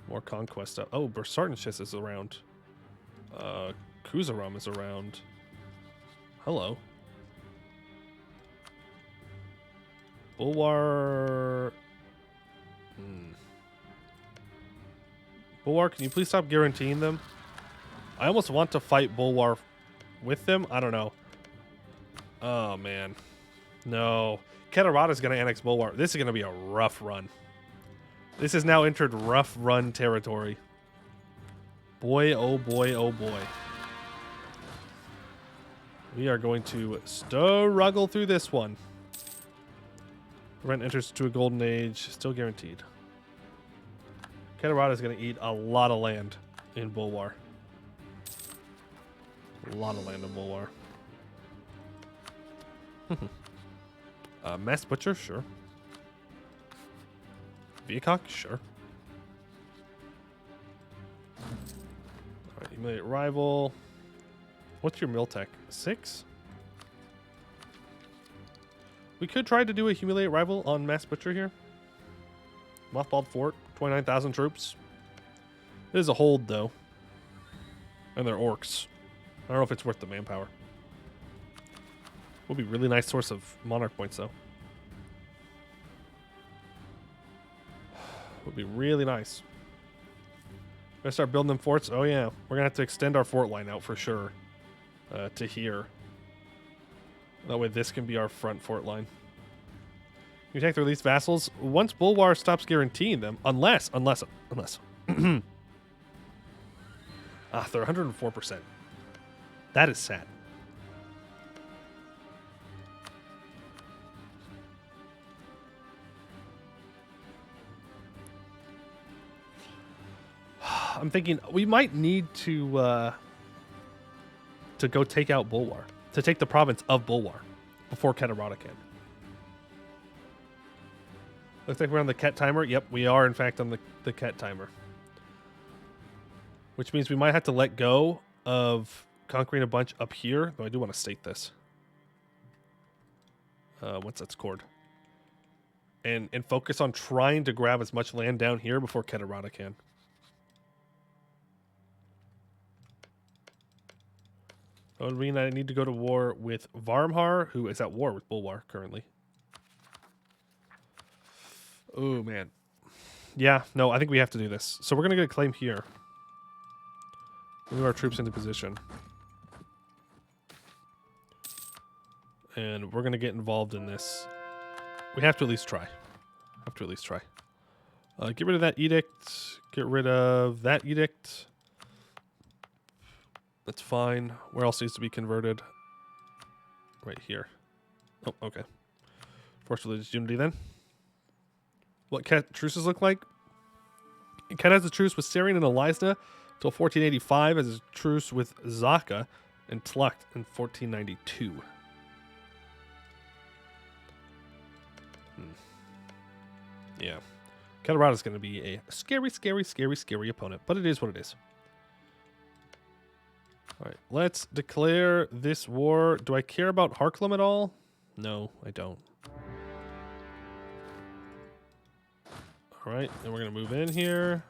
More conquest. Oh, Bersartenshis is around. Kuzaram is around. Hello. Bulwar... Bulwar, can you please stop guaranteeing them? I almost want to fight Bulwar with them. I don't know. Oh, man. No. Katarada's going to annex Bulwar. This is going to be a rough run. This has now entered rough run territory. Boy, oh boy, oh boy. We are going to struggle through this one. Rent enters to a golden age. Still guaranteed. Katarada is going to eat a lot of land in Bulwar. A lot of land in Bulwar. Mass Butcher, sure. Viacock, sure. Alright, humiliate rival. What's your mill tech? 6? We could try to do a humiliate rival on Mass Butcher here. Mothballed Fort, 29,000 troops. It is a hold, though. And they're orcs. I don't know if it's worth the manpower. Would be a really nice source of monarch points, though. Would be really nice. Gonna start building them forts. Oh yeah, we're gonna have to extend our fort line out for sure to here. That way, this can be our front fort line. You take the released vassals once Bulwar stops guaranteeing them, unless. Ah, they're 104%. That is sad. I'm thinking we might need to go take out Bulwar, to take the province of Bulwar before Katarada can. Looks like we're on the Ket timer. Yep, we are in fact on the Ket timer. Which means we might have to let go of conquering a bunch up here. Though I do want to state this. Once that's scored. And focus on trying to grab as much land down here before Katarada can. That would mean I need to go to war with Varmhar, who is at war with Bulwar currently. Oh, man. Yeah, no, I think we have to do this. So we're going to get a claim here. Move our troops into position. And we're going to get involved in this. We have to at least try. Get rid of that edict. Get rid of that edict. That's fine. Where else needs to be converted? Right here. Oh, okay. Forced religious unity then. What Ket truces look like? Ket has a truce with Syrian and Elisna till 1485, as a truce with Zaka and Tlucht in 1492. Yeah. Katarada is going to be a scary opponent, but it is what it is. All right, let's declare this war. Do I care about Harklem at all? No, I don't. All right, and we're going to move in here.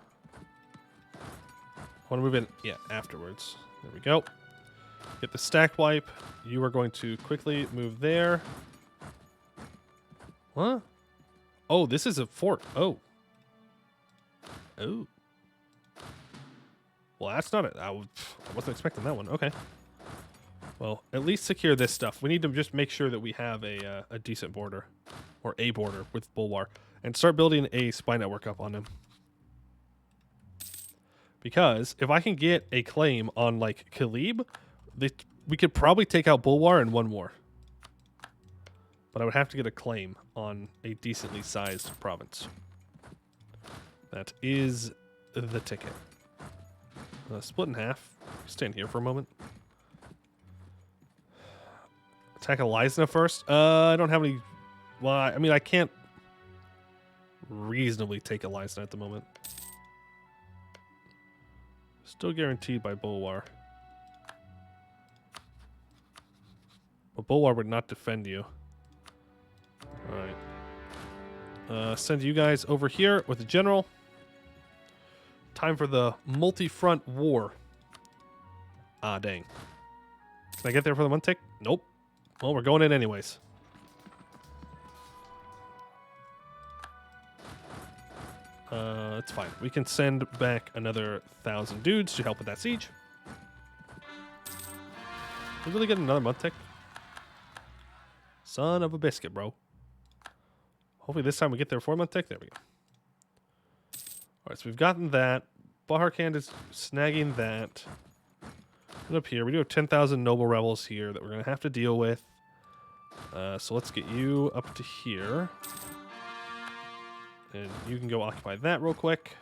I want to move in, yeah, afterwards. There we go. Get the stack wipe. You are going to quickly move there. What? Oh, this is a fort. Oh. Oh. Well, that's not it. I wasn't expecting that one. Okay. Well, at least secure this stuff. We need to just make sure that we have a decent border, or a border with Bulwar, and start building a spy network up on him. Because if I can get a claim on like Khalib, we could probably take out Bulwar in one war. But I would have to get a claim on a decently sized province. That is the ticket. Split in half. Stand here for a moment. Attack Elizna first. I don't have any. Well, I mean, I can't reasonably take Elizna at the moment. Still guaranteed by Bulwar. But Bulwar would not defend you. Alright. Send you guys over here with the general. Time for the multi-front war. Ah, dang. Can I get there for the one tick? Nope. Well, we're going in anyways. It's fine. We can send back another 1,000 dudes to help with that siege. We really get another month tick? Son of a biscuit, bro. Hopefully this time we get there 4-month tick. There we go. Alright, so we've gotten that. Baharkand is snagging that. And up here, we do have 10,000 noble rebels here that we're going to have to deal with. So let's get you up to here. And you can go occupy that real quick.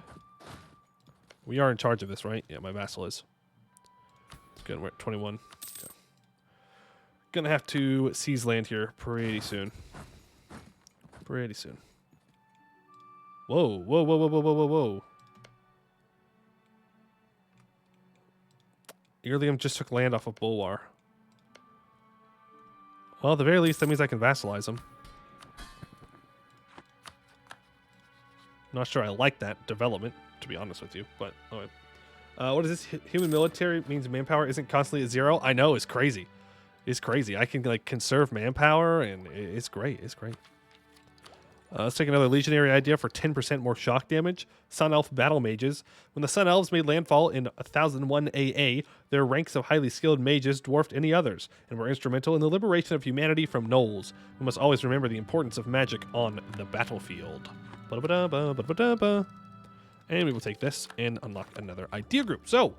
We are in charge of this, right? Yeah, my vassal is. It's good. We're at 21. Okay. Gonna have to seize land here pretty soon. Pretty soon. Whoa, whoa, whoa, whoa, whoa, whoa, whoa, whoa. Earlium just took land off of Bulwar. Well, at the very least, that means I can vassalize him. I'm not sure I like that development, to be honest with you, but alright. What is this? Human military means manpower isn't constantly at 0? I know, it's crazy. It's crazy. I can like conserve manpower, and it's great. It's great. Let's take another legionary idea for 10% more shock damage. Sun Elf battle mages. When the Sun Elves made landfall in 1001 AA, their ranks of highly skilled mages dwarfed any others, and were instrumental in the liberation of humanity from gnolls. We must always remember the importance of magic on the battlefield. And we will take this and unlock another idea group. So,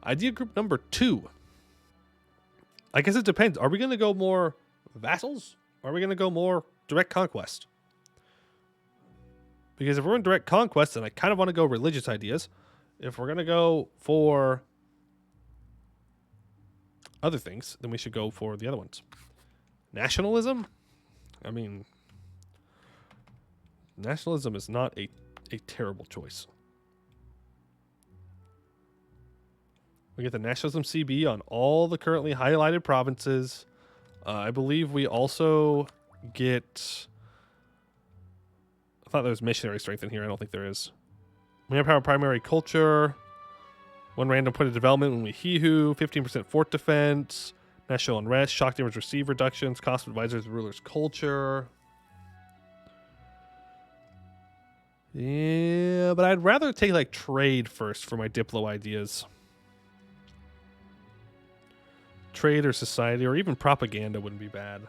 idea group number 2. I guess it depends. Are we going to go more vassals? Or are we going to go more direct conquest? Because if we're in direct conquest, then I kind of want to go religious ideas. If we're going to go for other things, then we should go for the other ones. Nationalism? I mean, nationalism is not a terrible choice. We get the nationalism CB on all the currently highlighted provinces. I believe we also get... I thought there was missionary strength in here. I don't think there is. Manpower primary culture. 1 random point of development when we He-Who. 15% fort defense. National unrest. Shock damage receive reductions. Cost of advisors, rulers, culture. Yeah, but I'd rather take like trade first for my Diplo ideas. Trade or society or even propaganda wouldn't be bad.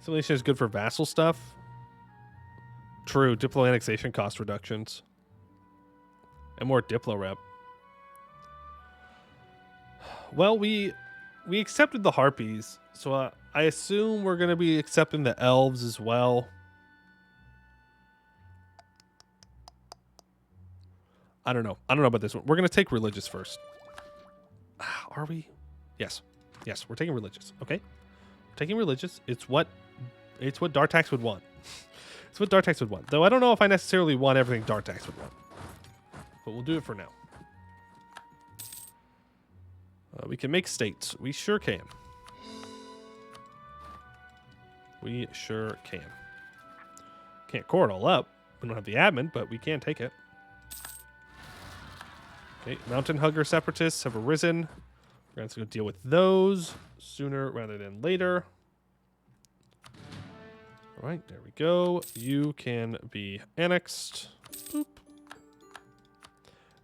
Assimilation is good for vassal stuff. True. Diplo annexation cost reductions. And more Diplo rep. Well, we accepted the Harpies. So I assume we're going to be accepting the Elves as well. I don't know. I don't know about this one. We're going to take religious first. Are we? Yes. Yes, we're taking religious. Okay. We're taking religious. It's what Dartax would want. It's what Dartax would want. Though I don't know if I necessarily want everything Dartax would want. But we'll do it for now. We can make states. We sure can. We sure can. Can't core it all up. We don't have the admin, but we can take it. Okay, Mountain Hugger Separatists have arisen. We're going to go deal with those sooner rather than later. All right, there we go. You can be annexed. Boop.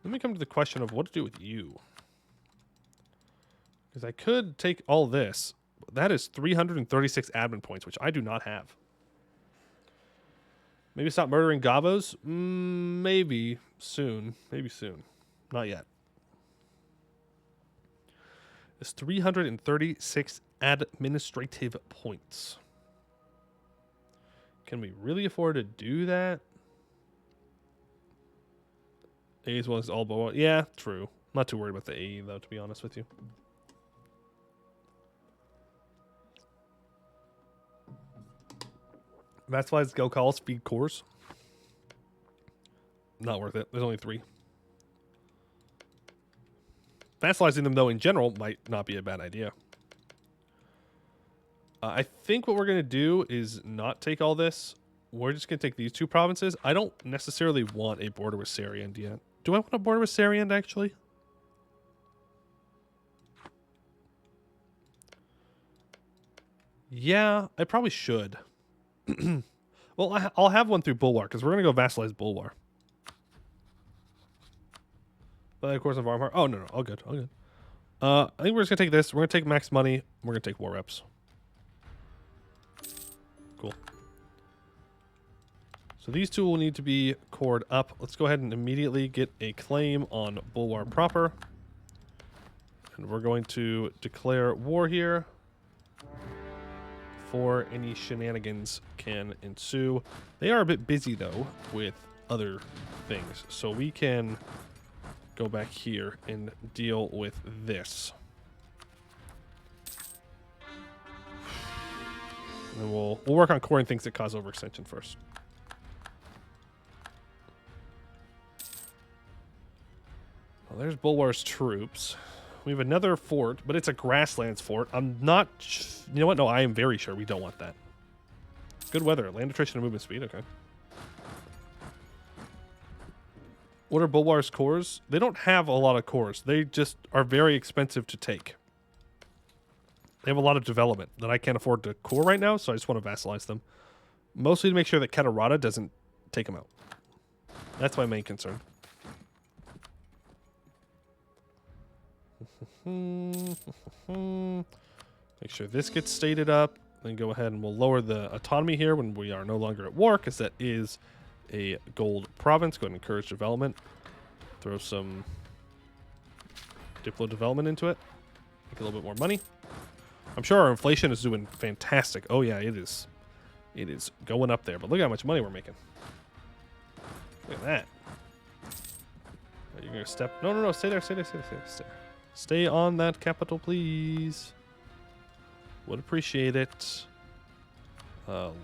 Then we come to the question of what to do with you. Because I could take all this. That is 336 admin points, which I do not have. Maybe stop murdering Gavos? Maybe soon. Maybe soon. Not yet. It's 336 administrative points. Can we really afford to do that? A as well as all Bulwar. Yeah, true. Not too worried about the AE, though, to be honest with you. That's why it's go call speed cores. Not worth it. There's only 3. Vassalizing them, though, in general, might not be a bad idea. I think what we're going to do is not take all this. We're just going to take these 2 provinces. I don't necessarily want a border with Sariend yet. Do I want a border with Sariend, actually? Yeah, I probably should. Well, I'll have one through Bulwar, because we're going to go vassalize Bulwar. But of course, of Armor. Oh, no. All good. All good. I think we're just going to take this. We're going to take max money. We're going to take war reps. Cool. So these 2 will need to be cored up. Let's go ahead and immediately get a claim on Bulwar proper. And we're going to declare war here before any shenanigans can ensue. They are a bit busy, though, with other things. So we can go back here and deal with this. And we'll work on coring things that cause overextension first. Well, there's Bulwar's troops. We have another fort, but it's a grasslands fort. I'm not... You know what? No, I am very sure we don't want that. Good weather. Land attrition and movement speed. Okay. What are Bulwar's cores? They don't have a lot of cores. They just are very expensive to take. They have a lot of development that I can't afford to core right now, so I just want to vassalize them. Mostly to make sure that Catarata doesn't take them out. That's my main concern. Make sure this gets stated up. Then go ahead and we'll lower the autonomy here when we are no longer at war, because that is a gold province. Go ahead and encourage development. Throw some Diplo development into it. Make a little bit more money. I'm sure our inflation is doing fantastic. Oh yeah, it is. It is going up there. But look how much money we're making. Look at that. You're going to step... No. Stay there. Stay there. Stay on that capital, please. Would appreciate it.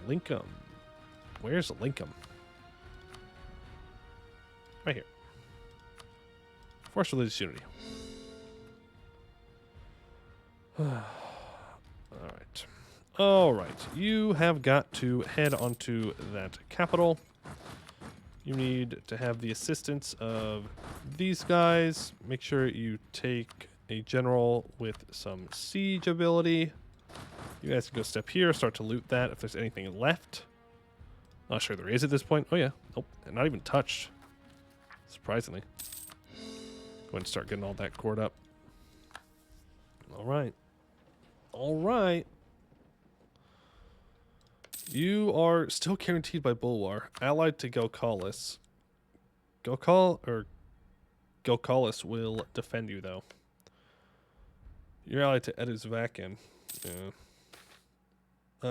Lincoln. Where's Lincoln? Right here. Force religious unity. All right. You have got to head onto that capital. You need to have the assistance of these guys. Make sure you take a general with some siege ability. You guys can go step here, start to loot that if there's anything left. Not sure there is at this point. Oh yeah. Nope. Not even touched. Surprisingly. Go ahead and start getting all that cored up. All right. All right. You are still guaranteed by Bulwar. Allied to Gokalis. Gokalis will defend you, though. You're allied to Eduzvakin. Yeah.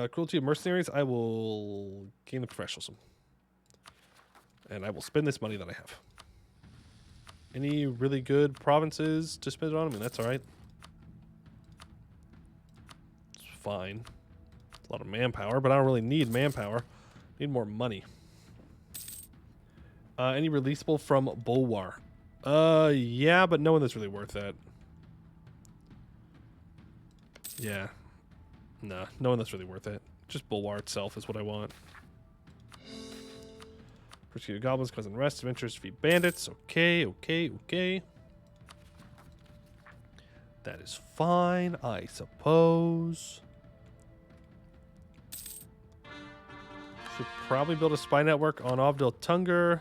Cruelty of mercenaries, I will gain the professionalism. And I will spend this money that I have. Any really good provinces to spend it on? I mean, that's alright. It's fine. A lot of manpower, but I don't really need manpower. I need more money. Any releasable from Bulwar? Yeah, but no one that's really worth that. Yeah. Nah, no one that's really worth it. Just Bulwar itself is what I want. Persecuted goblins causing rest, adventurers defeat bandits. Okay. That is fine, I suppose. Should probably build a spy network on Ovdil Tunger.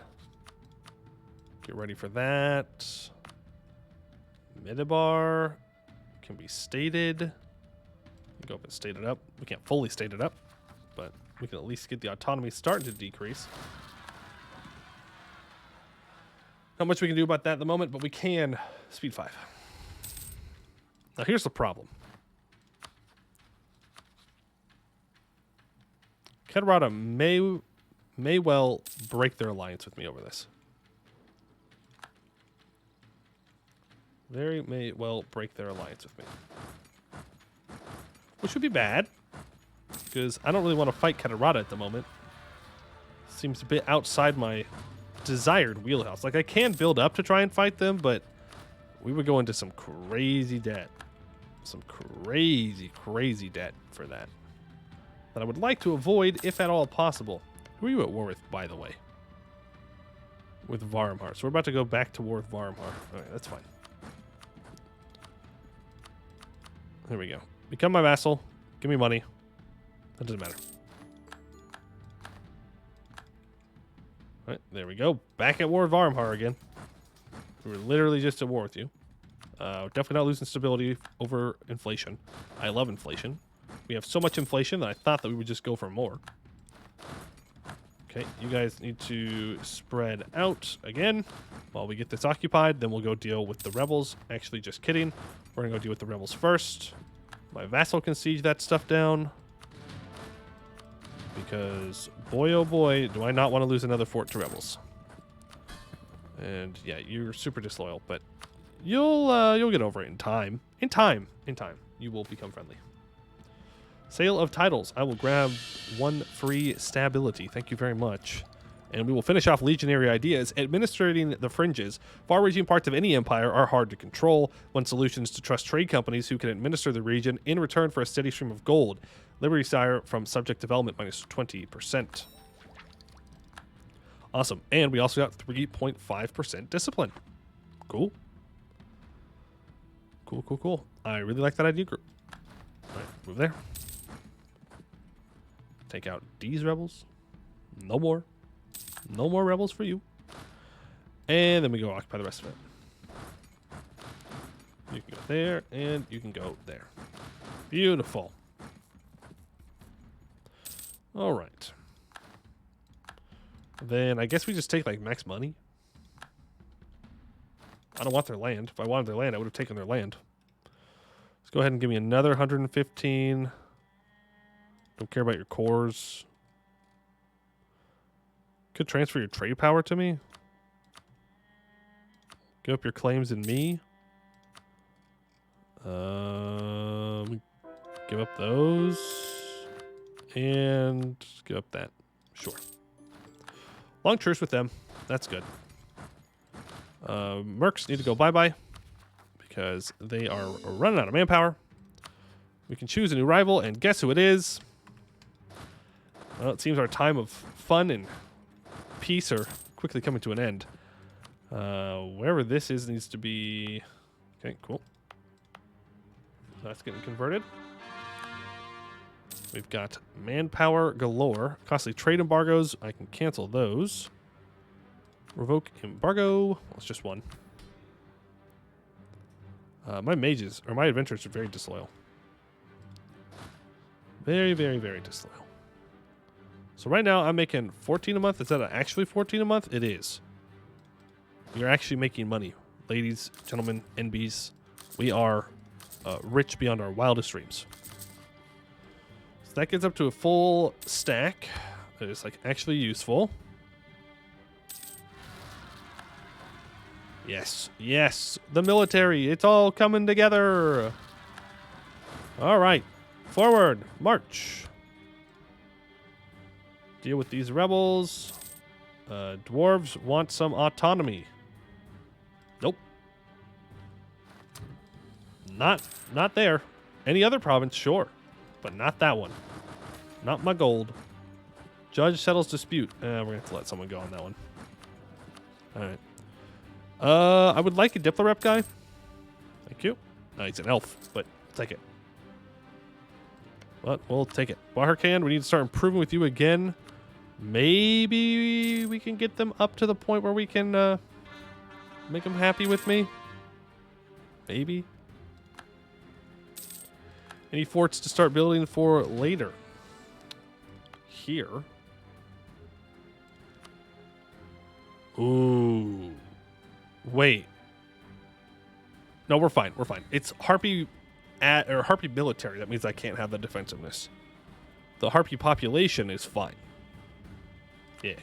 Get ready for that. Midabar. can be stated. Go up and state it up. We can't fully state it up, but we can at least get the autonomy starting to decrease. Not much we can do about that at the moment, but we can speed 5. Now here's the problem. Catarata may well break their alliance with me over this. They may well break their alliance with me. Which would be bad, because I don't really want to fight Catarata at the moment. Seems a bit outside my desired wheelhouse. Like, I can build up to try and fight them, but we would go into some crazy debt. Some crazy, crazy debt for that. That I would like to avoid, if at all possible. Who are you at war with, by the way? With Varmhar. So we're about to go back to war with Varmhar. Alright, that's fine. There we go. Become my vassal. Give me money. That doesn't matter. Alright, there we go. Back at war with Varmhar again. We were literally just at war with you. Definitely not losing stability over inflation. I love inflation. We have so much inflation that I thought that we would just go for more. Okay, you guys need to spread out again while we get this occupied. Then we'll go deal with the rebels. Actually, just kidding. We're going to go deal with the rebels first. My vassal can siege that stuff down. Because, boy oh boy, do I not want to lose another fort to rebels. And, yeah, you're super disloyal, but you'll get over it in time. In time. You will become friendly. Sale of titles. I will grab 1 free stability. Thank you very much. And we will finish off legionary ideas. Administrating the fringes. Far-reaching parts of any empire are hard to control. One solution is to trust trade companies who can administer the region in return for a steady stream of gold. Liberty Sire from subject development minus 20%. Awesome. And we also got 3.5% discipline. Cool. Cool. I really like that idea group. All right, move there. Take out these rebels. No more. No more rebels for you. And then we go occupy the rest of it. You can go there, and you can go there. Beautiful. All right. Then I guess we just take, like, max money. I don't want their land. If I wanted their land, I would have taken their land. Let's go ahead and give me another 115. Don't care about your cores. Could transfer your trade power to me. Give up your claims in me. Give up those. And give up that. Sure. Long truce with them. That's good. Mercs need to go bye-bye. Because they are running out of manpower. We can choose a new rival, and guess who it is? Well, it seems our time of fun and peace are quickly coming to an end. Wherever this is needs to be... Okay, cool. That's getting converted. We've got manpower galore. Costly trade embargoes. I can cancel those. Revoke embargo. Well, it's just one. My mages, or my adventurers, are very disloyal. Very, very, very disloyal. So right now I'm making 14 a month. Is that actually 14 a month? It is. We are actually making money. Ladies, gentlemen, NBs. We are rich beyond our wildest dreams. So that gets up to a full stack. That is like actually useful. Yes. Yes. The military. It's all coming together. All right. Forward. March. Deal with these rebels. Dwarves want some autonomy. Nope. Not there. Any other province, sure. But not that one. Not my gold. Judge settles dispute. We're going to have to let someone go on that one. Alright. I would like a Diplo rep guy. Thank you. He's an elf, but I'll take it. But we'll take it. Waharkan, we need to start improving with you again. Maybe we can get them up to the point where we can make them happy with me. Maybe. Any forts to start building for later? Here. Ooh. Wait. No, we're fine. We're fine. It's Harpy Harpy military. That means I can't have the defensiveness. The Harpy population is fine. Yeah.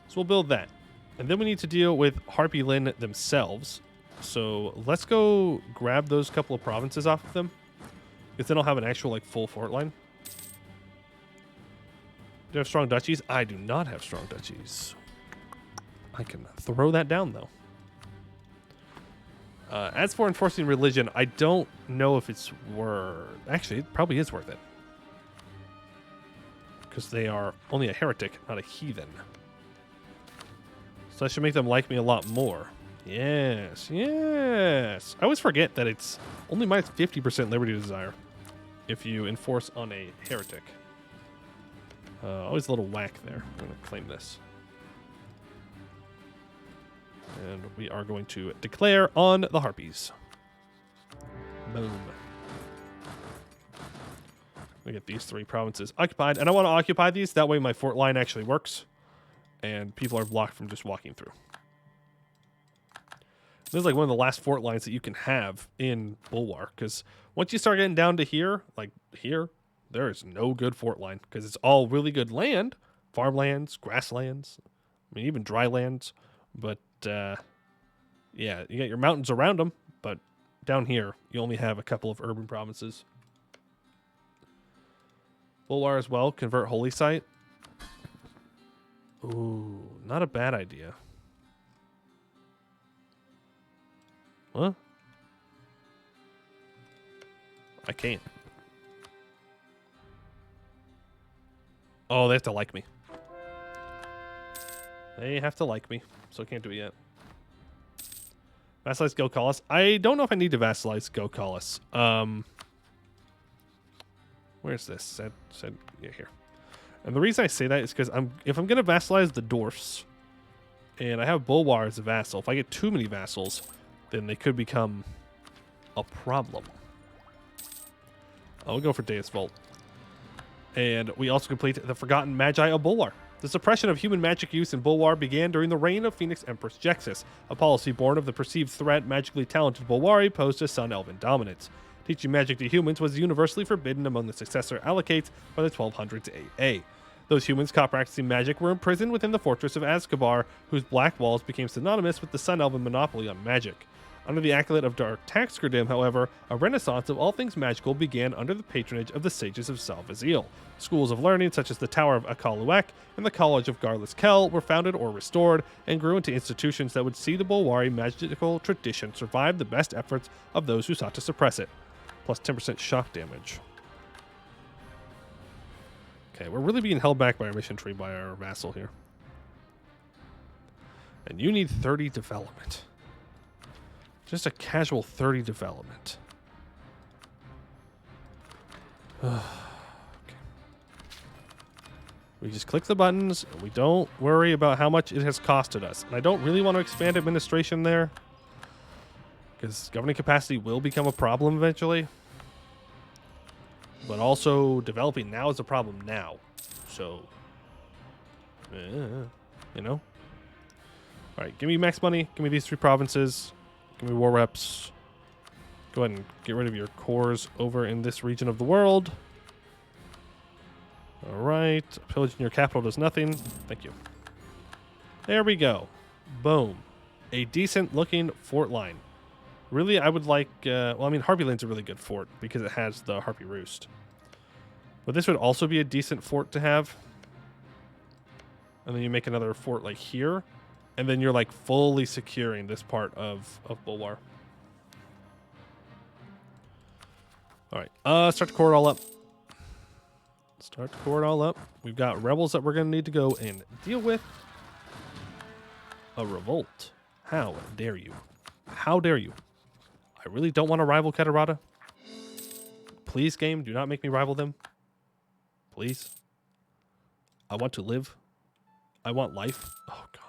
So we'll build that. And then we need to deal with Harpy Lin themselves. So let's go grab those couple of provinces off of them. Because then I'll have an actual, like, full fort line. Do you have strong duchies? I do not have strong duchies. I can throw that down, though. As for enforcing religion, I don't know if it's worth... Actually, it probably is worth it. Because they are only a heretic, not a heathen. So I should make them like me a lot more. Yes, yes. I always forget that it's only minus 50% liberty desire if you enforce on a heretic. Always a little whack there. I'm going to claim this. And we are going to declare on the Harpies. Boom. We get these 3 provinces occupied. And I want to occupy these. That way my fort line actually works. And people are blocked from just walking through. This is like one of the last fort lines that you can have in Bulwar. Because once you start getting down to here, like here, there is no good fort line. Because it's all really good land. Farmlands, grasslands, I mean, even dry lands. But, yeah, you got your mountains around them. But down here, you only have a couple of urban provinces. Bulwar as well. Convert Holy Site. Ooh, not a bad idea. What? I can't. Oh, they have to like me. They have to like me, so I can't do it yet. Vassalize Gilcalis. I don't know if I need to vassalize Gilcalis. Where's this? Said yeah, here. And the reason I say that is because if I'm gonna vassalize the dwarfs, and I have Bulwar as a vassal, if I get too many vassals, then they could become a problem. I'll go for Deus Volt. And we also complete the Forgotten Magi of Bulwar. The suppression of human magic use in Bulwar began during the reign of Phoenix Empress Jexus, a policy born of the perceived threat magically talented Bulwari posed to Sun Elven dominance. Teaching magic to humans was universally forbidden among the successor allocates by the 1200s AA. Those humans caught practicing magic were imprisoned within the fortress of Azkabar, whose black walls became synonymous with the Sun Elven monopoly on magic. Under the accolade of Dartaxgerdim, however, a renaissance of all things magical began under the patronage of the sages of Salvazil. Schools of learning such as the Tower of Akaluek and the College of Garlus Kel were founded or restored and grew into institutions that would see the Bulwari magical tradition survive the best efforts of those who sought to suppress it. Plus 10% shock damage. Okay, we're really being held back by our mission tree by our vassal here. And you need 30 development. Just a casual 30 development. Okay. We just click the buttons, and we don't worry about how much it has costed us. And I don't really want to expand administration there, because governing capacity will become a problem eventually. But also, developing now is a problem now. So, you know? Alright, give me max money. Give me these 3 provinces. Give me war reps. Go ahead and get rid of your cores over in this region of the world. Alright. Pillaging your capital does nothing. Thank you. There we go. Boom. A decent looking fort line. Really, I would like... well, I mean, Harpy Lane's a really good fort because it has the Harpy Roost. But this would also be a decent fort to have. And then you make another fort like here. And then you're like fully securing this part of Bulwar. Alright, start to core it all up. Start to core it all up. We've got rebels that we're going to need to go and deal with. A revolt. How dare you? How dare you? I really don't want to rival Catarata. Please, game, do not make me rival them. Please. I want to live. I want life. Oh, God.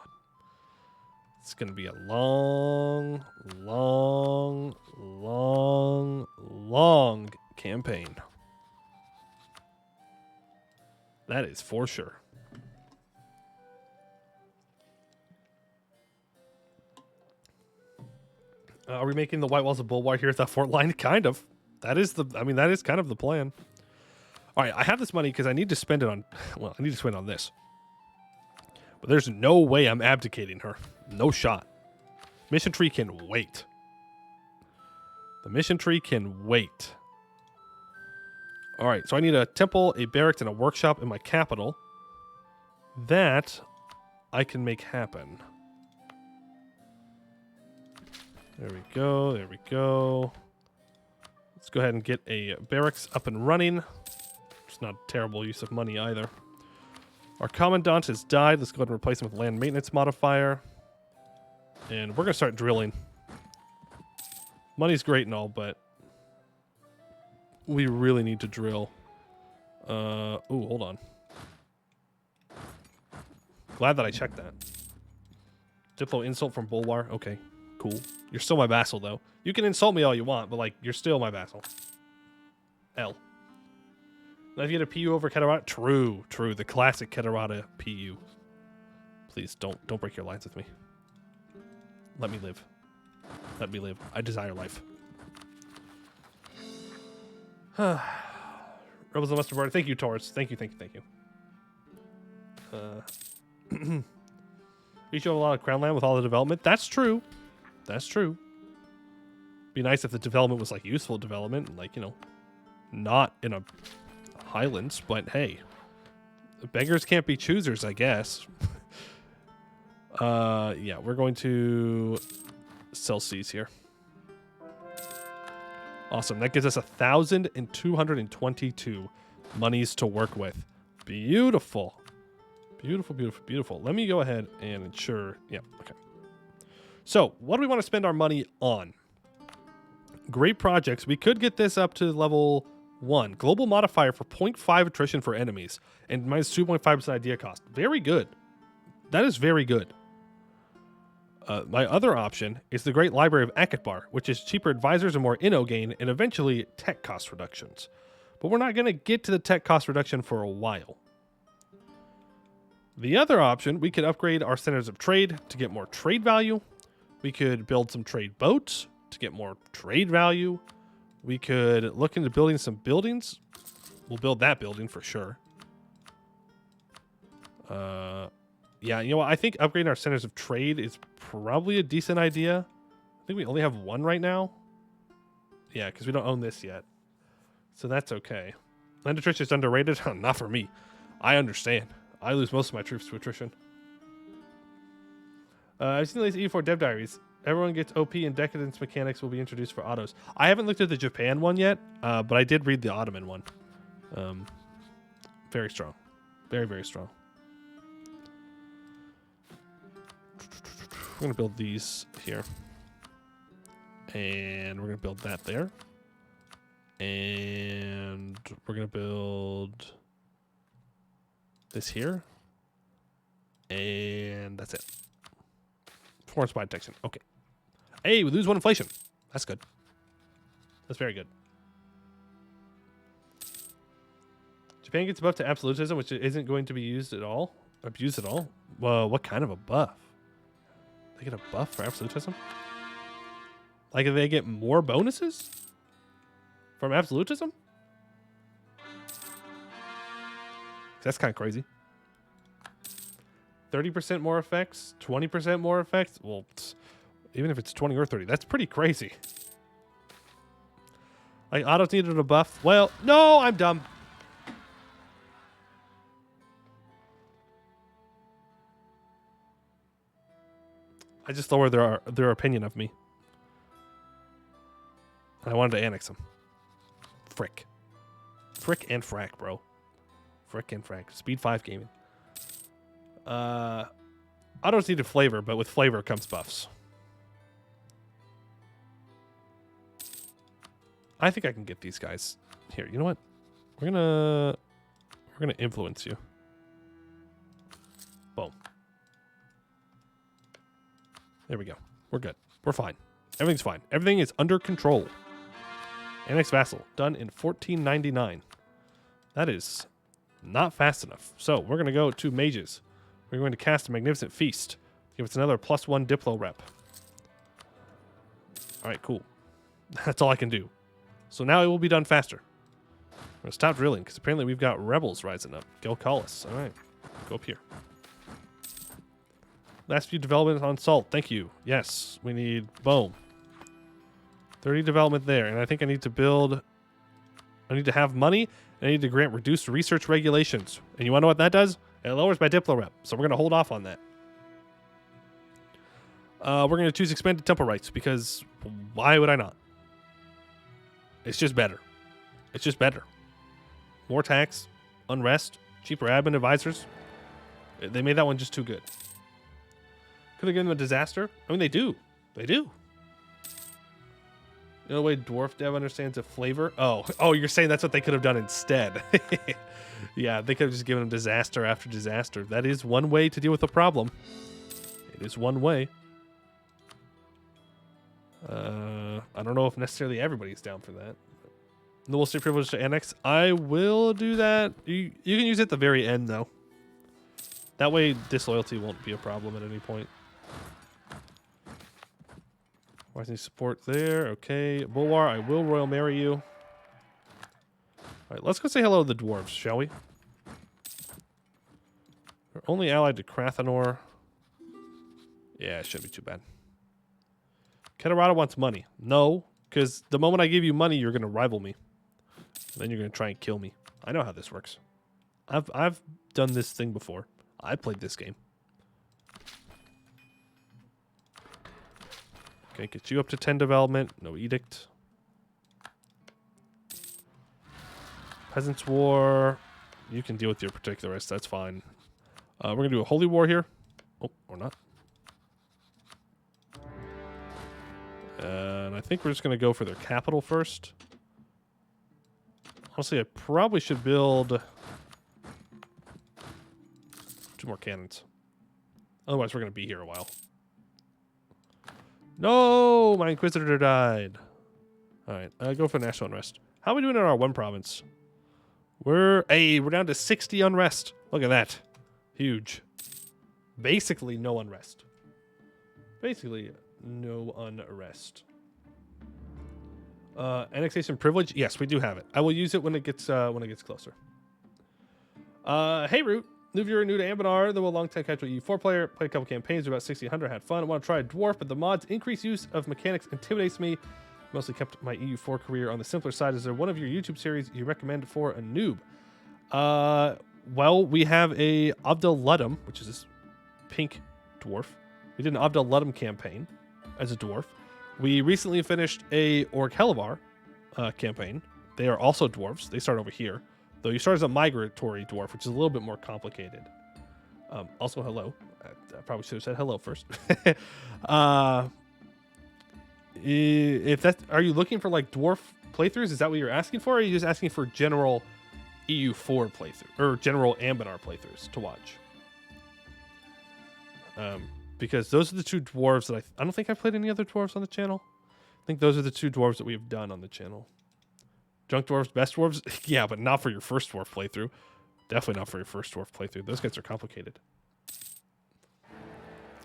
It's going to be a long, long, long, long campaign. That is for sure. Are we making the White Walls of Bulwar here at that fort line? Kind of. That is that is kind of the plan. All right, I have this money because I need to spend it on, well, I need to spend it on this. But there's no way I'm abdicating her. No shot. Mission tree can wait. The mission tree can wait. All right, so I need a temple, a barracks, and a workshop in my capital. That I can make happen. There we go. There we go. Let's go ahead and get a barracks up and running. It's not a terrible use of money either. Our commandant has died. Let's go ahead and replace him with land maintenance modifier. And we're going to start drilling. Money's great and all, but we really need to drill. Ooh, hold on. Glad that I checked that. Diplo insult from Bulwar. Okay, cool. You're still my vassal, though. You can insult me all you want, but, like, you're still my vassal. L. Now, if you get a PU over Keterata, true. The classic Keterata PU. Please, don't break your lines with me. Let me live. Let me live. I desire life. Rebels of the Mustard Border. Thank you, Taurus. Thank you. You show a lot of crown land with all the development. That's true. That's true. Be nice if the development was, like, useful development. And, like, you know, not in a highlands, but hey. Beggars can't be choosers, I guess. Yeah, we're going to sell seas here. Awesome. That gives us 1,222 monies to work with. Beautiful. Beautiful. Let me go ahead and ensure. Yeah, okay. So, what do we want to spend our money on? Great projects. We could get this up to level 1. Global modifier for 0.5 attrition for enemies and minus 2.5% idea cost. Very good. That is very good. My other option is the Great Library of Akatbar, which is cheaper advisors and more inno gain, and eventually tech cost reductions. But we're not going to get to the tech cost reduction for a while. The other option, we could upgrade our centers of trade to get more trade value. We could build some trade boats to get more trade value. We could look into building some buildings. We'll build that building for sure. Yeah, you know what? I think upgrading our centers of trade is probably a decent idea. I think we only have one right now. Yeah, because we don't own this yet. So that's okay. Land attrition is underrated? Not for me. I understand. I lose most of my troops to attrition. I've seen the latest E4 dev diaries. Everyone gets OP and decadence mechanics will be introduced for autos. I haven't looked at the Japan one yet, but I did read the Ottoman one. Very strong. Very strong. We're going to build these here. And we're going to build that there. And we're going to build this here. And that's it. Foreign spy detection. Okay. Hey, we lose 1 inflation. That's good. That's very good. Japan gets a buff to absolutism, which isn't going to be used at all. Abused at all. Well, what kind of a buff? They get a buff for absolutism? Like, if they get more bonuses from absolutism? That's kind of crazy. 30% more effects? 20% more effects? Well, even if it's 20 or 30, that's pretty crazy. Like, autos needed a buff. Well, no, I'm dumb. I just lowered their opinion of me. And I wanted to annex them. Frick. Frick and frack, bro. Frick and frack. Speed 5 gaming. Autos needed flavor, but with flavor comes buffs. I think I can get these guys. Here, you know what? We're gonna influence you. Boom. There we go. We're good. We're fine. Everything's fine. Everything is under control. Annex Vassal. Done in 1499. That is not fast enough. So we're going to go to mages. We're going to cast a Magnificent Feast. Give us another +1 Diplo rep. All right, cool. That's all I can do. So now it will be done faster. I'm going to stop drilling because apparently we've got rebels rising up. Go call us. All right. Go up here. Last few developments on salt. Thank you. Yes, we need boom. 30 development there. And I think I need to build... I need to have money. And I need to grant reduced research regulations. And you want to know what that does? It lowers my Diplo rep. So we're going to hold off on that. We're going to choose expanded temple rights because why would I not? It's just better. It's just better. More tax, unrest, cheaper admin advisors. They made that one just too good. Could have given them a disaster. I mean, they do. They do. You know the way Dwarf Dev understands the flavor? Oh, you're saying that's what they could have done instead. Yeah, they could have just given them disaster after disaster. That is one way to deal with a problem. It is one way. I don't know if necessarily everybody's down for that. Noble state privilege to annex. I will do that. You can use it at the very end, though. That way, disloyalty won't be a problem at any point. Rising support there. Okay. Bulwar, I will Royal Marry you. All right, let's go say hello to the dwarves, shall we? We're only allied to Krathanor. Yeah, it shouldn't be too bad. Kedarata wants money. No, because the moment I give you money, you're going to rival me. Then you're going to try and kill me. I know how this works. I've done this thing before. I played this game. Okay, get you up to 10 development. No edict. Peasants' War. You can deal with your particularists. That's fine. We're going to do a Holy War here. Oh, or not. And I think we're just going to go for their capital first. Honestly, I probably should build 2 more cannons. Otherwise, we're going to be here a while. No! My Inquisitor died. Alright, go for national unrest. How are we doing in our 1 province? We're down to 60 unrest. Look at that. Huge. Basically, no unrest. Basically, no unrest. Annexation privilege? Yes, we do have it. I will use it when it gets closer. Hey, Root. New viewer, new to Anbennar, though a long-time casual EU4 player. Played a couple campaigns, about 1600, had fun. I want to try a dwarf, but the mod's increased use of mechanics intimidates me. Mostly kept my EU4 career on the simpler side. Is there one of your YouTube series you recommend for a noob? Well, we have a Abdel Ludum, which is this pink dwarf. We did an Abdel Ludum campaign as a dwarf. We recently finished a Orc Hellevar campaign. They are also dwarves. They start over here. Though you start as a migratory dwarf, which is a little bit more complicated. Also, hello. I probably should have said hello first. If that, are you looking for like dwarf playthroughs? Is that what you're asking for? Or are you just asking for general EU4 playthrough or general Anbennar playthroughs to watch? Because those are the 2 dwarves that I don't think I've played any other dwarves on the channel. I think those are the 2 dwarves that we have done on the channel. Junk dwarves, best dwarves? Yeah, but not for your first dwarf playthrough. Definitely not for your first dwarf playthrough. Those guys are complicated.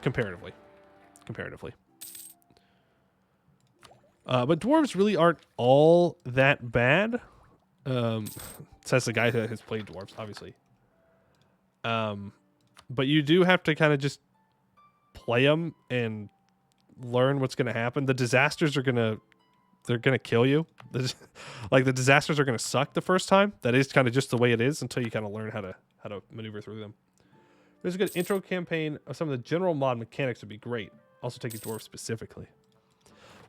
Comparatively. But dwarves really aren't all that bad. Says the guy that has played dwarves, obviously. But you do have to kind of just play them and learn what's going to happen. The disasters are they're going to kill you. Like the disasters are going to suck the first time. That is kind of just the way it is until you kind of learn how to maneuver through them. There's a good intro campaign of some of the general mod mechanics would be great. Also taking dwarves specifically.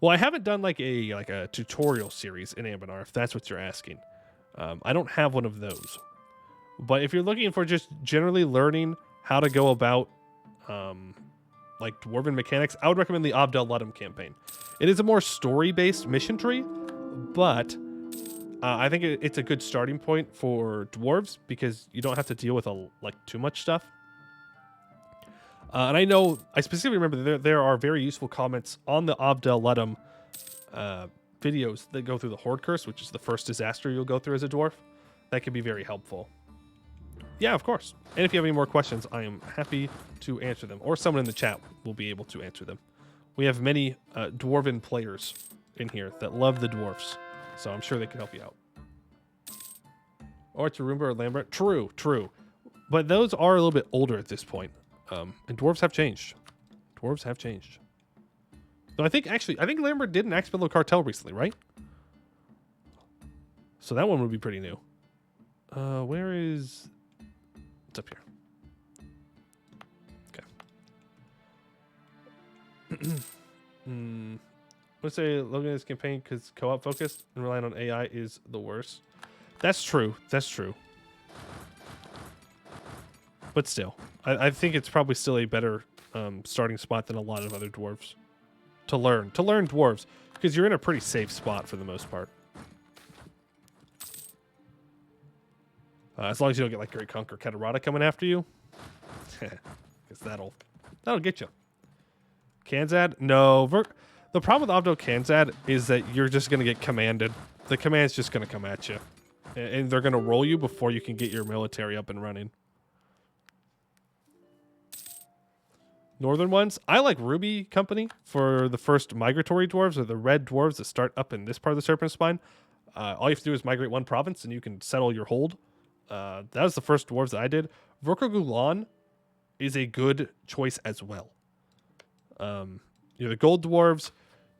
Well, I haven't done like a tutorial series in Anbennar, if that's what you're asking. I don't have one of those. But if you're looking for just generally learning how to go about like dwarven mechanics, I would recommend the Abdel Ludum campaign. It is a more story-based mission tree, but I think it's a good starting point for dwarves because you don't have to deal with like too much stuff. And I know, I specifically remember that there are very useful comments on the Abdel Ledum videos that go through the Horde Curse, which is the first disaster you'll go through as a dwarf. That can be very helpful. Yeah, of course. And if you have any more questions, I am happy to answer them. Or someone in the chat will be able to answer them. We have many dwarven players in here that love the dwarfs. So I'm sure they can help you out. Or to Roomba or Lambert. True, true. But those are a little bit older at this point. And dwarves have changed. Dwarves have changed. So I think Lambert did an Axe Below Cartel recently, right? So that one would be pretty new. Where is... It's up here. Okay. Let's say Logan is campaign because co-op focused and relying on AI is the worst. That's true. That's true. But still, I think it's probably still a better starting spot than a lot of other dwarves to learn dwarves, because you're in a pretty safe spot for the most part. As long as you don't get like Great Conquer Catarata coming after you, because that'll get you. Kanzad? No. The problem with Abdo Kanzad is that you're just going to get commanded. The command's just going to come at you. And they're going to roll you before you can get your military up and running. Northern ones? I like Ruby Company for the first migratory dwarves, or the red dwarves that start up in this part of the Serpent Spine. All you have to do is migrate one province and you can settle your hold. That was the first dwarves that I did. Vorka is a good choice as well. The gold dwarves,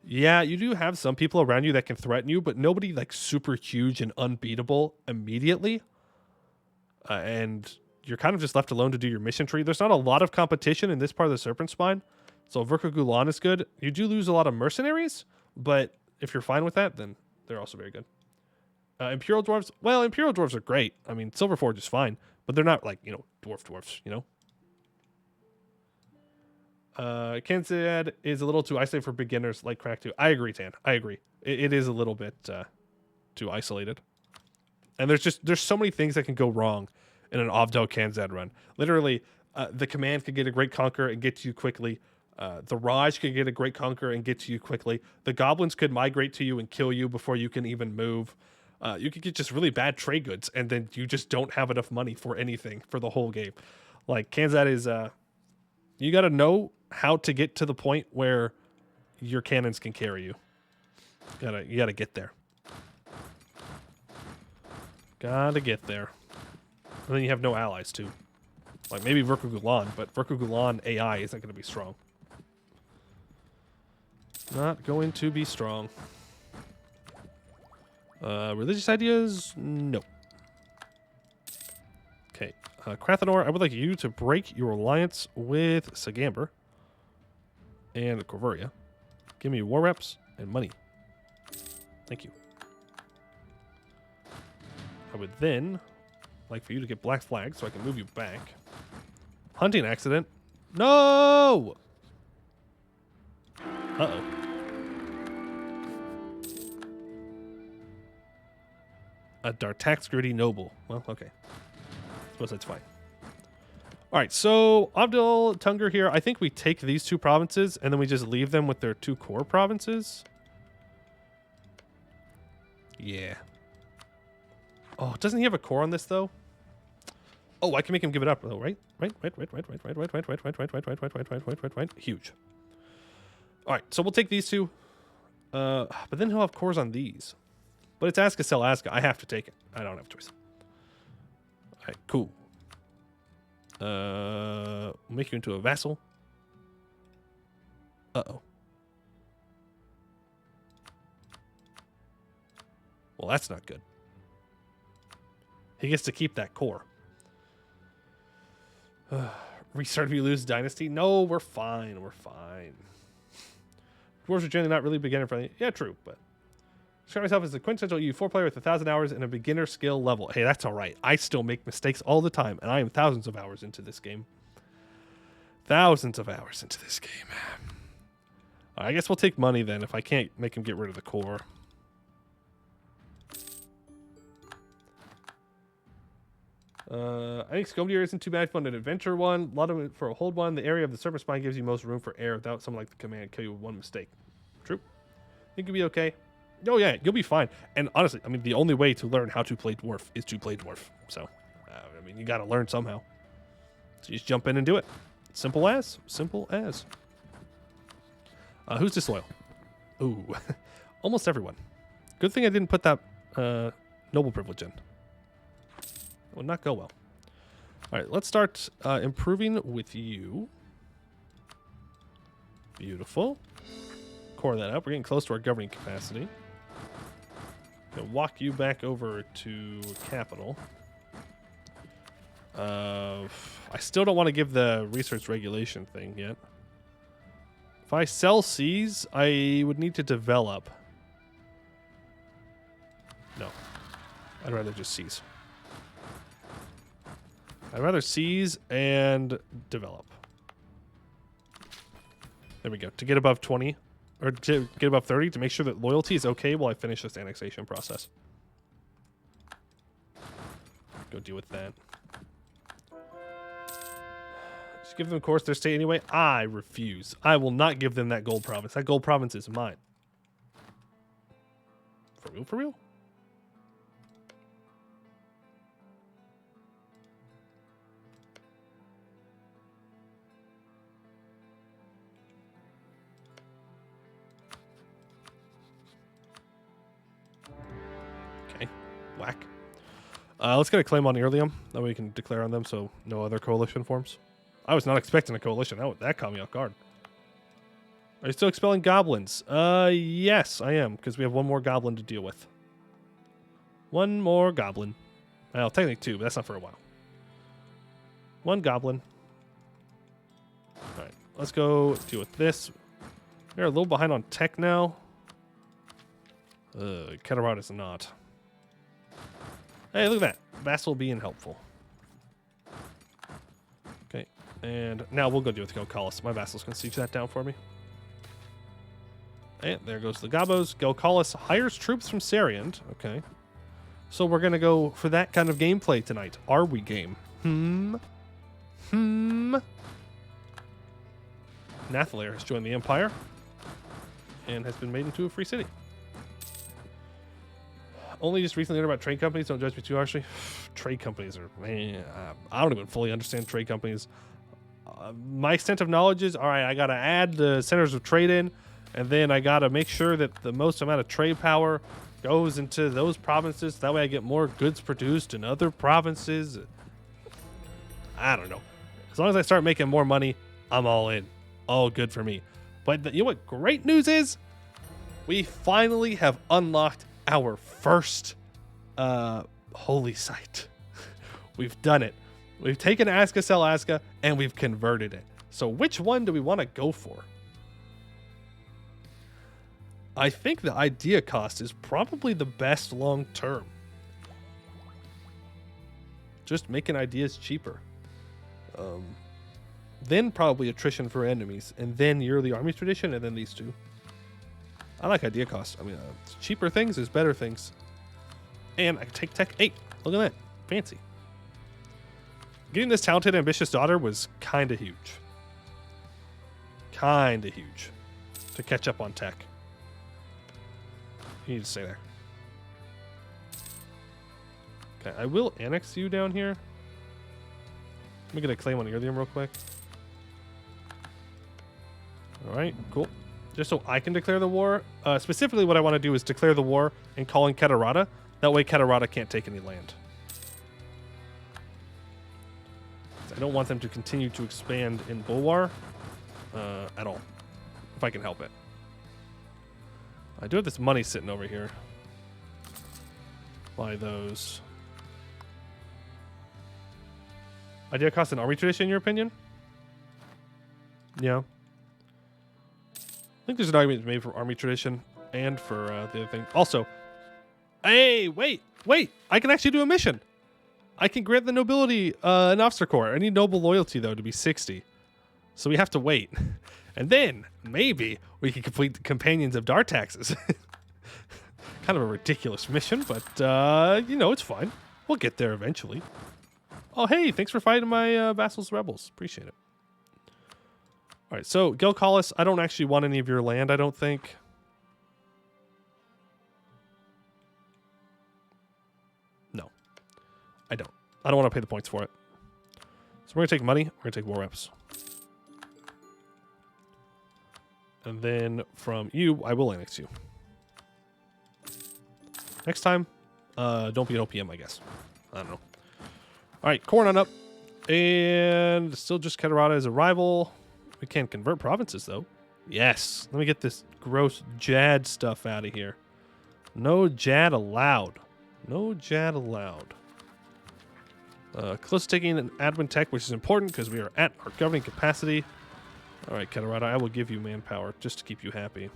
yeah, you do have some people around you that can threaten you, but nobody like super huge and unbeatable immediately. And you're kind of just left alone to do your mission tree. There's not a lot of competition in this part of the Serpent Spine, so Vorka is good. You do lose a lot of mercenaries, but if you're fine with that, then they're also very good. Imperial dwarves, well, Imperial dwarves are great. I mean, Silverforge is fine, but they're not like, dwarfs, Kenzad is a little too isolated for beginners like Crack 2. I agree, Tan. I agree. It is a little bit too isolated. And there's so many things that can go wrong in an Avdo Kanzad run. Literally, the command could get a Great Conquer and get to you quickly. The Raj could get a Great Conquer and get to you quickly. The Goblins could migrate to you and kill you before you can even move. You could get just really bad trade goods, and then you just don't have enough money for anything for the whole game. Like, Kanzad is... you got to know how to get to the point where your cannons can carry you. You gotta get there. Gotta get there. And then you have no allies, too. Like, maybe Vorka, but Vorka AI isn't going to be strong. Not going to be strong. Religious ideas? No. Okay. Krathanor, I would like you to break your alliance with Sagamber and Corvuria. Give me war reps and money. Thank you. I would then like for you to get black flags so I can move you back. Hunting accident. No! Uh-oh. A Dartaxgerdim noble. Well, okay. Suppose that's fine. All right, so Abdul Tungur here. I think we take these two provinces and then we just leave them with their two core provinces. Yeah. Oh, doesn't he have a core on this though? Oh, I can make him give it up though, right? Right. Huge. All right, so we'll take these two. But then he'll have cores on these. But it's Aska sell Aska. I have to take it. I don't have a choice. All right, cool. Make you into a vassal. Uh-oh. Well, that's not good. He gets to keep that core. Restart if you lose dynasty? No, we're fine. We're fine. Dwarves are generally not really beginner friendly. Yeah, true, but describe myself as a quintessential U4 player with 1,000 hours and a beginner skill level. Hey, that's all right. I still make mistakes all the time, and I am thousands of hours into this game. Thousands of hours into this game. I guess we'll take money then if I can't make him get rid of the core. I think Scomdier isn't too bad for an adventure one. A lot of it for a hold one. The area of the serpent spine gives you most room for air without something like the command kill you with one mistake. True. Think you'll be okay. Oh yeah, you'll be fine. And honestly, I mean, the only way to learn how to play dwarf is to play dwarf. So, I mean, you got to learn somehow. So you just jump in and do it. Simple as. Simple as. Who's disloyal? Ooh, almost everyone. Good thing I didn't put that noble privilege in. It would not go well. All right, let's start improving with you. Beautiful. Core that up. We're getting close to our governing capacity. Gonna walk you back over to capital. I still don't want to give the research regulation thing yet. If I sell seas, I would need to develop. No. I'd rather just seize. I'd rather seize and develop. There we go. To get above 20, or to get above 30, to make sure that loyalty is okay while I finish this annexation process. Go deal with that. Just give them, of course, their state anyway. I refuse. I will not give them that gold province. That gold province is mine. For real? For real? Okay. Whack. Let's get a claim on Earlium. That way we can declare on them so no other coalition forms. I was not expecting a coalition. That caught me off guard. Are you still expelling goblins? Yes, I am, because we have one more goblin to deal with. One more goblin. Well, technically two, but that's not for a while. One goblin. All right, let's go deal with this. We're a little behind on tech now. Keterod is not. Hey, look at that. Vassal being helpful. Okay, and now we'll go deal with Gelkalis. My Vassal's going to siege that down for me. And there goes the Gobos. Gelkalis hires troops from Sariand. Okay. So we're going to go for that kind of gameplay tonight. Are we game? Nathalair has joined the Empire and has been made into a free city. Only just recently learned about trade companies. Don't judge me too harshly. Trade companies are, man, I don't even fully understand trade companies. My extent of knowledge is, all right, I got to add the centers of trade in, and then I got to make sure that the most amount of trade power goes into those provinces. That way I get more goods produced in other provinces. I don't know. As long as I start making more money, I'm all in. All good for me. But you know what great news is? We finally have unlocked our first holy site. We've done it. We've taken Aska and we've converted it. So which one do we want to go for? I think the idea cost is probably the best long term. Just making ideas cheaper. Then probably attrition for enemies, and then yearly army tradition, and then these two. I like idea cost. I mean, cheaper things is better things. And I can take tech 8. Look at that. Fancy. Getting this talented, ambitious daughter was kind of huge. Kind of huge. To catch up on tech. You need to stay there. Okay, I will annex you down here. Let me get a claim on Earlium real quick. Alright, cool. Just so I can declare the war. Specifically, what I want to do is declare the war and call in Keterada. That way, Keterada can't take any land. I don't want them to continue to expand in Bulwar at all, if I can help it. I do have this money sitting over here. Buy those. Idea cost an army tradition, in your opinion? Yeah. I think there's an argument made for army tradition and for the other thing. Also, hey, wait. I can actually do a mission. I can grant the nobility an officer corps. I need noble loyalty, though, to be 60. So we have to wait. And then, maybe, we can complete the Companions of Dartaxes. Kind of a ridiculous mission, but, you know, it's fine. We'll get there eventually. Oh, hey, thanks for fighting my Vassal's rebels. Appreciate it. All right, so Gilcalis, I don't actually want any of your land, I don't think. No, I don't. I don't want to pay the points for it. So we're going to take money. We're going to take war reps. And then from you, I will annex you. Next time, don't be an OPM, I guess. I don't know. All right, corn on up. And still just Catarata as a rival. We can convert provinces, though. Yes. Let me get this gross Jad stuff out of here. No Jad allowed. No Jad allowed. Close taking an admin tech, which is important because we are at our governing capacity. All right, Catarata, I will give you manpower just to keep you happy.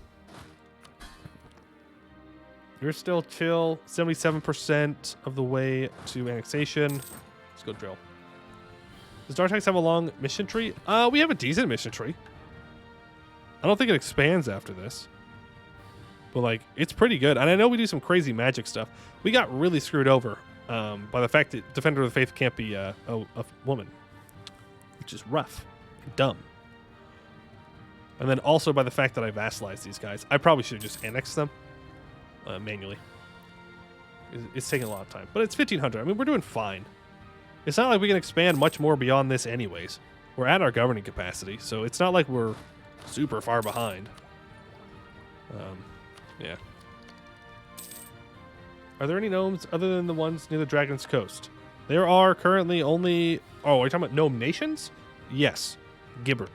You're still chill. 77% of the way to annexation. Let's go drill. Does Dartax have a long mission tree? We have a decent mission tree. I don't think it expands after this. But, like, it's pretty good. And I know we do some crazy magic stuff. We got really screwed over by the fact that Defender of the Faith can't be a woman. Which is rough and dumb. And then also by the fact that I vassalized these guys. I probably should have just annexed them manually. It's taking a lot of time. But it's 1,500. I mean, we're doing fine. It's not like we can expand much more beyond this anyways. We're at our governing capacity, so it's not like we're super far behind. Yeah. Are there any gnomes other than the ones near the Dragon's Coast? There are currently only... Oh, are you talking about gnome nations? Yes. Gibbard.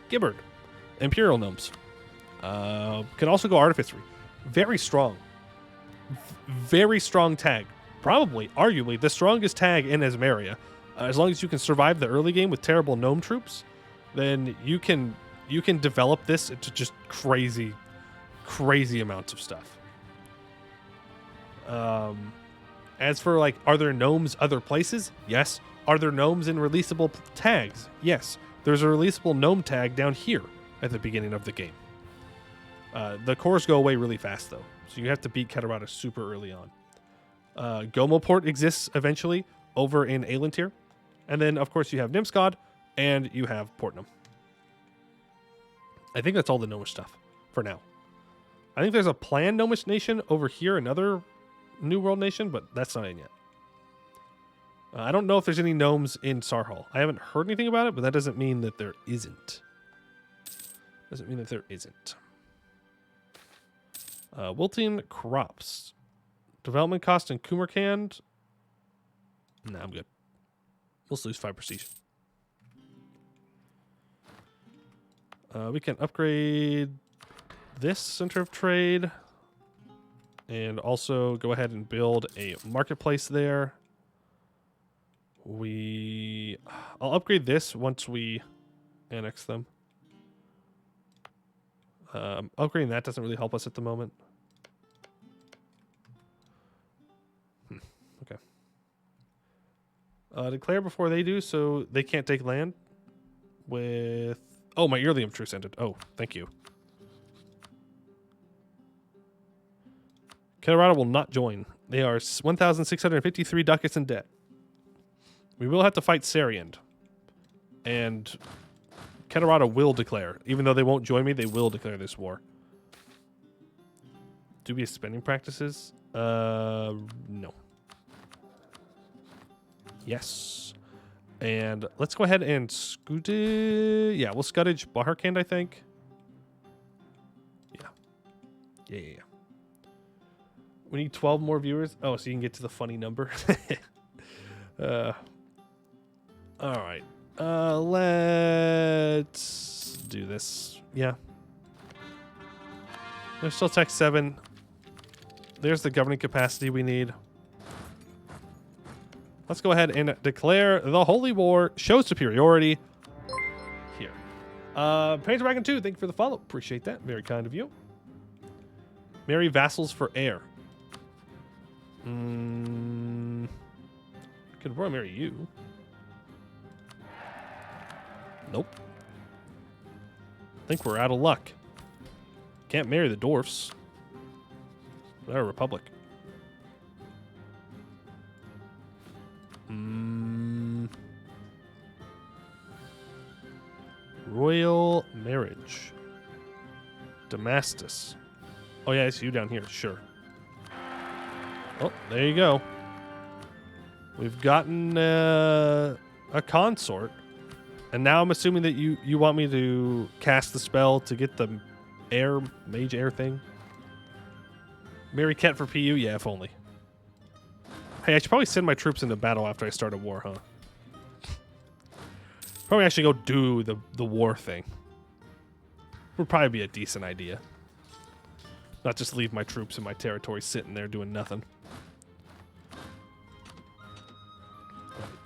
Gibbard. Imperial gnomes. Can also go artificery. Very strong. Very strong tag. Probably, arguably, the strongest tag in Asmeria. As long as you can survive the early game with terrible gnome troops, then you can develop this into just crazy amounts of stuff. As for, like, are there gnomes other places? Yes. Are there gnomes in releasable tags? Yes. There's a releasable gnome tag down here at the beginning of the game. The cores go away really fast, though, so you have to beat Catarata super early on. Gomoport exists eventually over in Aelintir. And then, of course, you have Nimscod and you have Portnum. I think that's all the gnomish stuff for now. I think there's a planned gnomish nation over here, another New World nation, but that's not in yet. I don't know if there's any gnomes in Sarhal. I haven't heard anything about it, but that doesn't mean that there isn't. Doesn't mean that there isn't. Wilting crops. Development cost in Kumarkand. Nah, I'm good. We'll lose 5 prestige. We can upgrade this center of trade. And also go ahead and build a marketplace there. I'll upgrade this once we annex them. Upgrading that doesn't really help us at the moment. Declare before they do, so they can't take land with... Oh, my Earlium Truce ended. Oh, thank you. Catarata will not join. They are 1,653 ducats in debt. We will have to fight Sariand. And Catarata will declare. Even though they won't join me, they will declare this war. Dubious spending practices? No. Yes. And let's go ahead and scoot it. Yeah, we'll scuttage Baharkand, I think. Yeah. We need 12 more viewers. Oh, so you can get to the funny number. All right. Let's do this. Yeah. There's still tech 7. There's the governing capacity we need. Let's go ahead and declare the Holy War. Show superiority. Here. Painter Dragon 2, thank you for the follow. Appreciate that. Very kind of you. Marry vassals for heir. Could probably marry you. Nope. I think we're out of luck. Can't marry the dwarfs. They're a republic. Royal marriage. Damascus. Oh yeah, it's you down here. Sure. Oh, there you go. We've gotten a consort. And now I'm assuming that you want me to cast the spell to get the mage air thing. Marry Ket for PU? Yeah, if only. Hey, I should probably send my troops into battle after I start a war, huh? Probably actually go do the war thing. Would probably be a decent idea. Not just leave my troops in my territory sitting there doing nothing.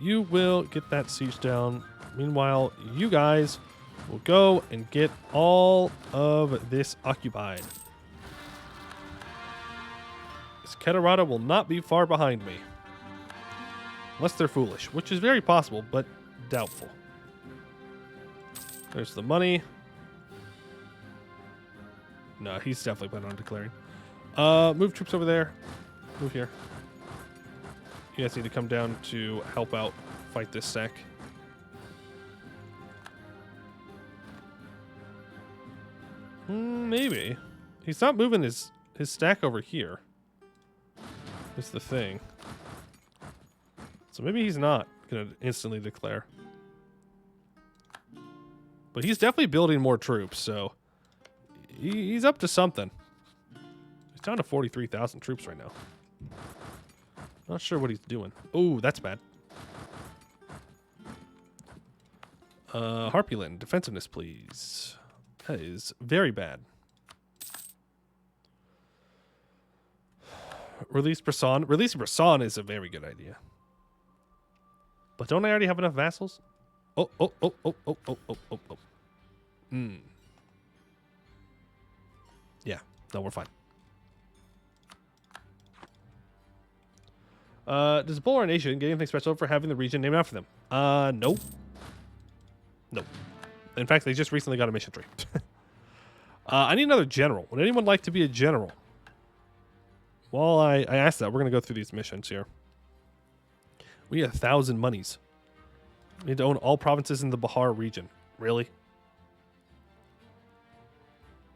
You will get that siege down. Meanwhile, you guys will go and get all of this occupied. This Keterata will not be far behind me. Unless they're foolish, which is very possible, but doubtful. There's the money. No, he's definitely planning on declaring. Move troops over there. Move here. You guys need to come down to help out fight this stack. Maybe. He's not moving his stack over here. That's the thing. So maybe he's not going to instantly declare. But he's definitely building more troops, so he's up to something. He's down to 43,000 troops right now. Not sure what he's doing. Oh, that's bad. Harpyland, defensiveness, please. That is very bad. Release Brisson. Releasing Brisson is a very good idea. But don't I already have enough vassals? Oh. Yeah, no, we're fine. Does Bulwar Nation get anything special for having the region named after them? Nope. Nope. In fact, they just recently got a mission tree. I need another general. Would anyone like to be a general? Well, I asked that. We're going to go through these missions here. We need 1,000 monies. We need to own all provinces in the Bahar region. Really?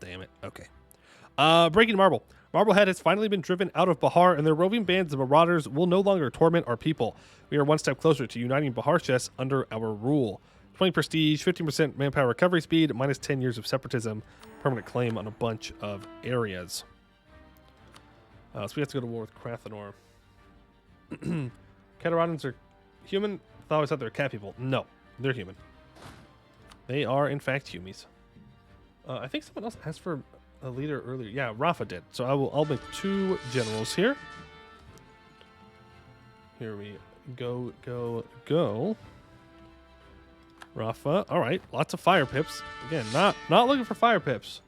Damn it. Okay. Breaking Marble. Marblehead has finally been driven out of Bahar, and their roving bands of marauders will no longer torment our people. We are one step closer to uniting Bahar chests under our rule. 20 prestige, 15% manpower recovery speed, minus 10 years of separatism, permanent claim on a bunch of areas. So we have to go to war with Krathanor. Caterodons are human? I always thought they were cat people. No, they're human. They are, in fact, humies. I think someone else asked for a leader earlier. Yeah, Rafa did. So I'll make 2 generals here. Here we go. Rafa. All right, lots of fire pips. Again, not looking for fire pips.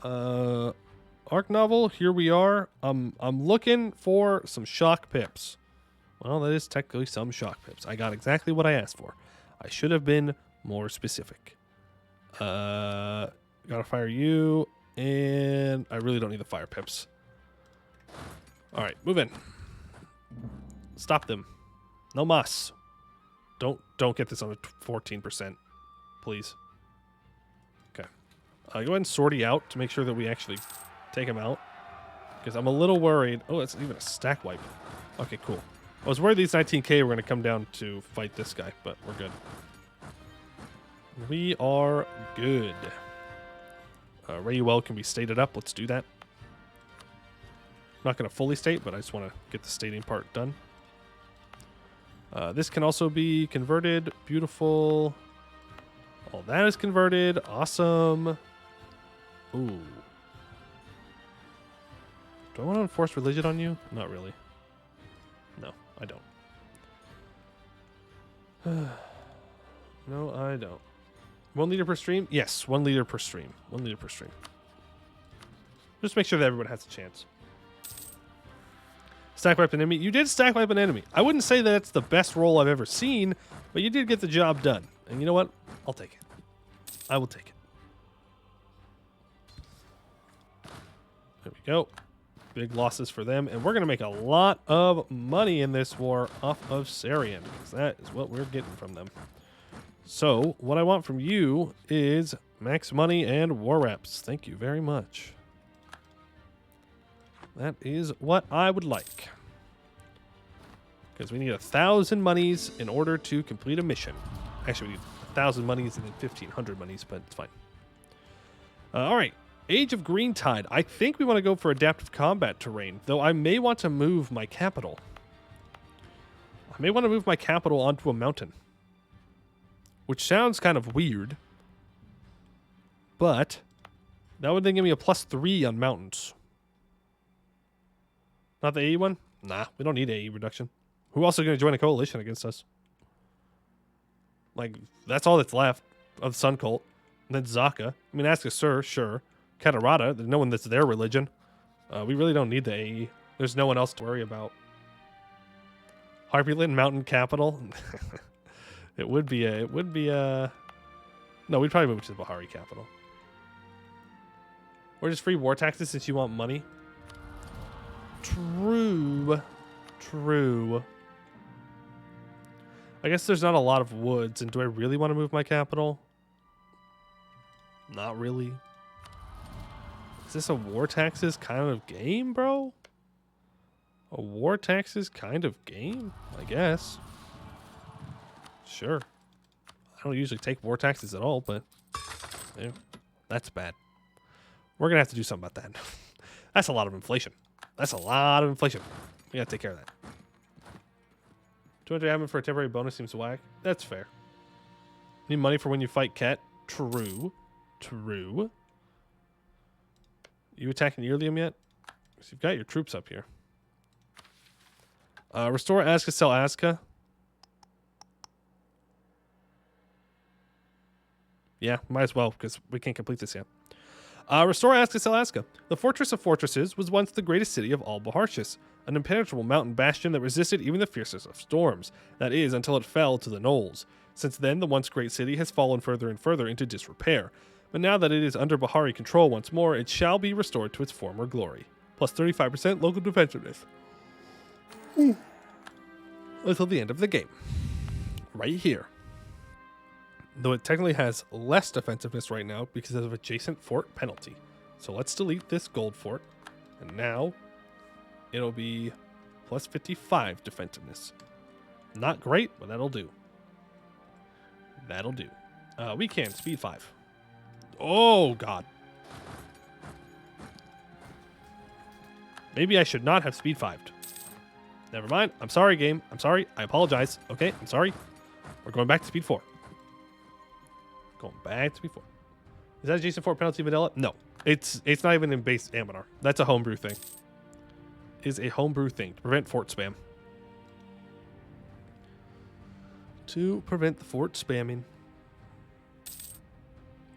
Arc novel. Here we are. I'm looking for some shock pips. Well, that is technically some shock pips. I got exactly what I asked for. I should have been more specific. Gotta fire you, and I really don't need the fire pips. All right, move in. Stop them. No mas. Don't get this on a 14%, please. Okay. Go ahead and sortie out to make sure that we actually take him out, because I'm a little worried. Oh, it's even a stack wipe. Okay, cool. I was worried these 19k were going to come down to fight this guy, but we're good. We are good. Rayuel can be stated up. Let's do that. I'm not going to fully state, but I just want to get the stating part done. This can also be converted. Beautiful. All that is converted. Awesome. Ooh. Do I want to enforce religion on you? Not really. No, I don't. No, I don't. 1 liter per stream? Yes, 1 liter per stream. 1 liter per stream. Just make sure that everyone has a chance. Stack wipe an enemy. You did stack wipe an enemy. I wouldn't say that it's the best roll I've ever seen, but you did get the job done. And you know what? I'll take it. I will take it. There we go. Big losses for them, and we're going to make a lot of money in this war off of Sarian, because that is what we're getting from them. So, what I want from you is max money and war reps. Thank you very much. That is what I would like. Because we need 1,000 monies in order to complete a mission. Actually, we need 1,000 monies and then 1,500 monies, but it's fine. All right. Age of Greentide. I think we want to go for adaptive combat terrain, though I may want to move my capital. I may want to move my capital onto a mountain. Which sounds kind of weird. But that would then give me a +3 on mountains. Not the AE one? Nah, we don't need AE reduction. Who else is going to join a coalition against us? Like, that's all that's left of Sun Cult. And then Zaka. I mean, ask a Sir, sure. Katarata, there's no one that's their religion. We really don't need the AE. There's no one else to worry about. Harpyland Mountain Capital. It would be a... No, we'd probably move to the Bahari capital. Or just free war taxes since you want money. True. True. I guess there's not a lot of woods, and do I really want to move my capital? Not really. Is this a war taxes kind of game, bro? A war taxes kind of game? I guess. Sure. I don't usually take war taxes at all, but yeah, that's bad. We're going to have to do something about that. That's a lot of inflation. That's a lot of inflation. We got to take care of that. 200 admin for a temporary bonus seems whack. That's fair. Need money for when you fight Ket? True. True. You attacking Earlium yet? Because you've got your troops up here. Restore Azka, sell Azka. Yeah, might as well, because we can't complete this yet. Restore Azka, sell Azka. The Fortress of Fortresses was once the greatest city of all Baharshis, an impenetrable mountain bastion that resisted even the fiercest of storms. That is, until it fell to the Knolls. Since then, the once great city has fallen further and further into disrepair. But now that it is under Bahari control once more, it shall be restored to its former glory. Plus 35% local defensiveness. Until the end of the game. Right here. Though it technically has less defensiveness right now because of adjacent fort penalty. So let's delete this gold fort. And now it'll be plus 55 defensiveness. Not great, but that'll do. That'll do. We can. Speed 5. Oh, God. Maybe I should not have speed 5'd. Never mind. I'm sorry, game. I'm sorry. I apologize. Okay, I'm sorry. We're going back to speed 4. Going back to speed 4. Is that adjacent fort penalty vanilla? No. It's not even in base Anbennar. That's a homebrew thing. It is a homebrew thing to prevent fort spam. To prevent the fort spamming.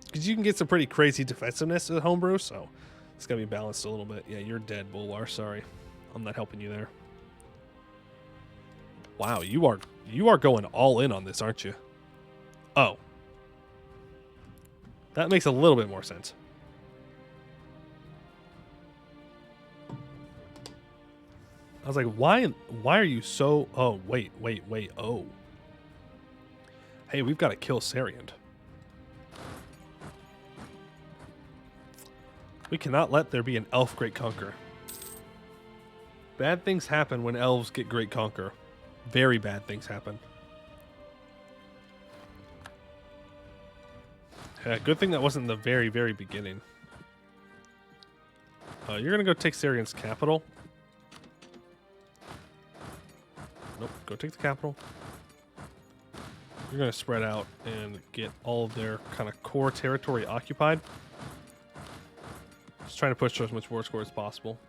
Because you can get some pretty crazy defensiveness with homebrew, so it's got to be balanced a little bit. Yeah, you're dead, Bulwar. Sorry. I'm not helping you there. Wow, you are going all in on this, aren't you? Oh. That makes a little bit more sense. I was like, why are you so... Oh, wait. Oh. Hey, we've got to kill Sarian. We cannot let there be an elf Great Conqueror. Bad things happen when elves get Great Conqueror. Very bad things happen. Yeah, good thing that wasn't in the very, very beginning. You're going to go take Sarian's capital. Nope, go take the capital. You're going to spread out and get all of their kind of core territory occupied. Just trying to push for as much war score as possible.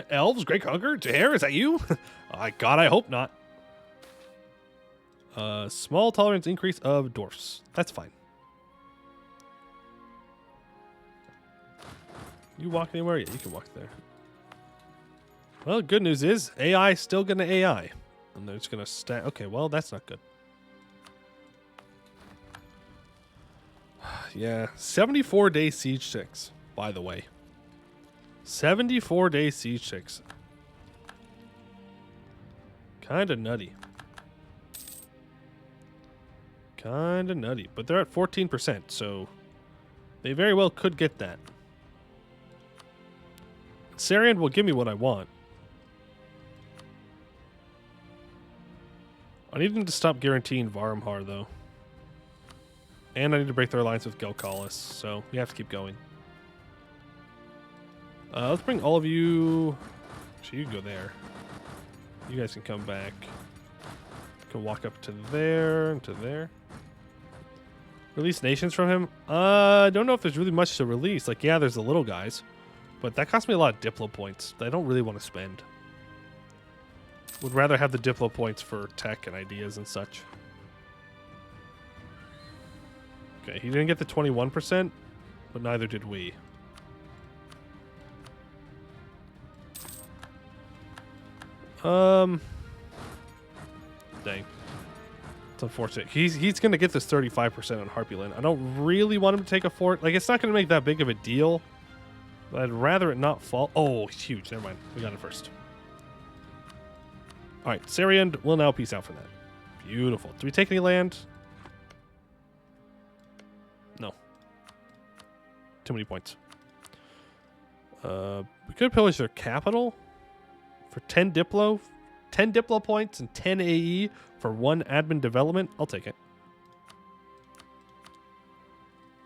Elves, Great Conqueror? Jair, is that you? God, I hope not. Small tolerance increase of dwarfs. That's fine. You walk anywhere? Yeah, you can walk there. Well, good news is AI is still going to AI. And they're just going to stack. Okay, well, that's not good. Yeah, 74-day siege 6, by the way. 74-day siege ticks. Kind of nutty. Kind of nutty. But they're at 14%, so they very well could get that. Sarian will give me what I want. I need them to stop guaranteeing Varumhar, though. And I need to break their alliance with Gelkalis, so we have to keep going. Let's bring all of you... Actually, you can go there. You guys can come back. You can walk up to there and to there. Release nations from him? I don't know if there's really much to release. Like, yeah, there's the little guys. But that costs me a lot of Diplo points that I don't really want to spend. Would rather have the Diplo points for tech and ideas and such. Okay, he didn't get the 21%, but neither did we. Dang. It's unfortunate. He's going to get this 35% on Harpyland. I don't really want him to take a fort. Like, it's not going to make that big of a deal. But I'd rather it not fall. Oh, it's huge. Never mind. We got it first. All right. Sarian will now peace out from that. Beautiful. Do we take any land? No. Too many points. We could pillage their capital for 10 Diplo. 10 Diplo points and 10 AE for 1 admin development. I'll take it.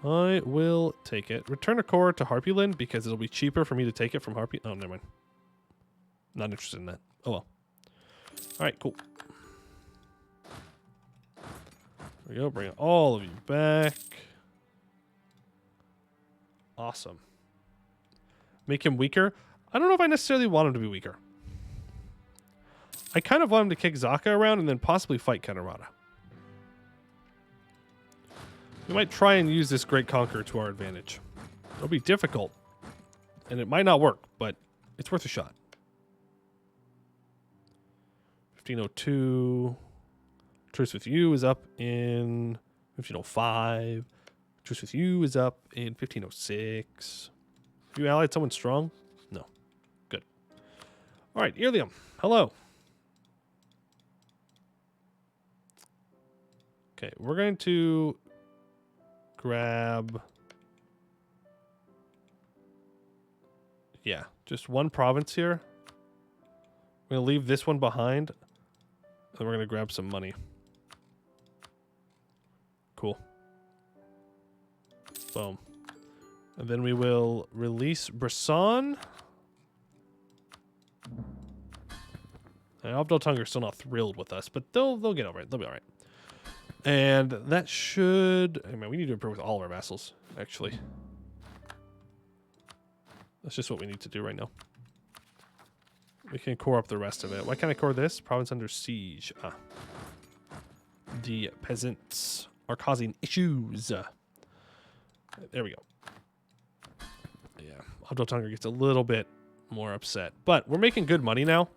I will take it. Return a core to Harpyland because it'll be cheaper for me to take it from Harpy. Oh, never mind. Not interested in that. Oh, well. All right, cool. There we go. Bring all of you back. Awesome. Make him weaker. I don't know if I necessarily want him to be weaker. I kind of want him to kick Zaka around and then possibly fight Kanerada. We might try and use this Great Conqueror to our advantage. It'll be difficult, and it might not work, but it's worth a shot. 1502. Truce with you is up in 1505. Truce with you is up in 1506. Have you allied someone strong? No. Good. All right, Irlium. Hello. Okay, we're going to grab... Yeah, just one province here. We're going to leave this one behind. And we're going to grab some money. Cool. Boom. And then we will release Brisson. And Abdel Tunger's still not thrilled with us, but they'll get over it. They'll be all right. And that should... I mean, we need to improve with all of our vassals, actually. That's just what we need to do right now. We can core up the rest of it. Why can't I core this? Province under siege. Ah. The peasants are causing issues. There we go. Yeah, Abdel Tunger gets a little bit more upset. But we're making good money now.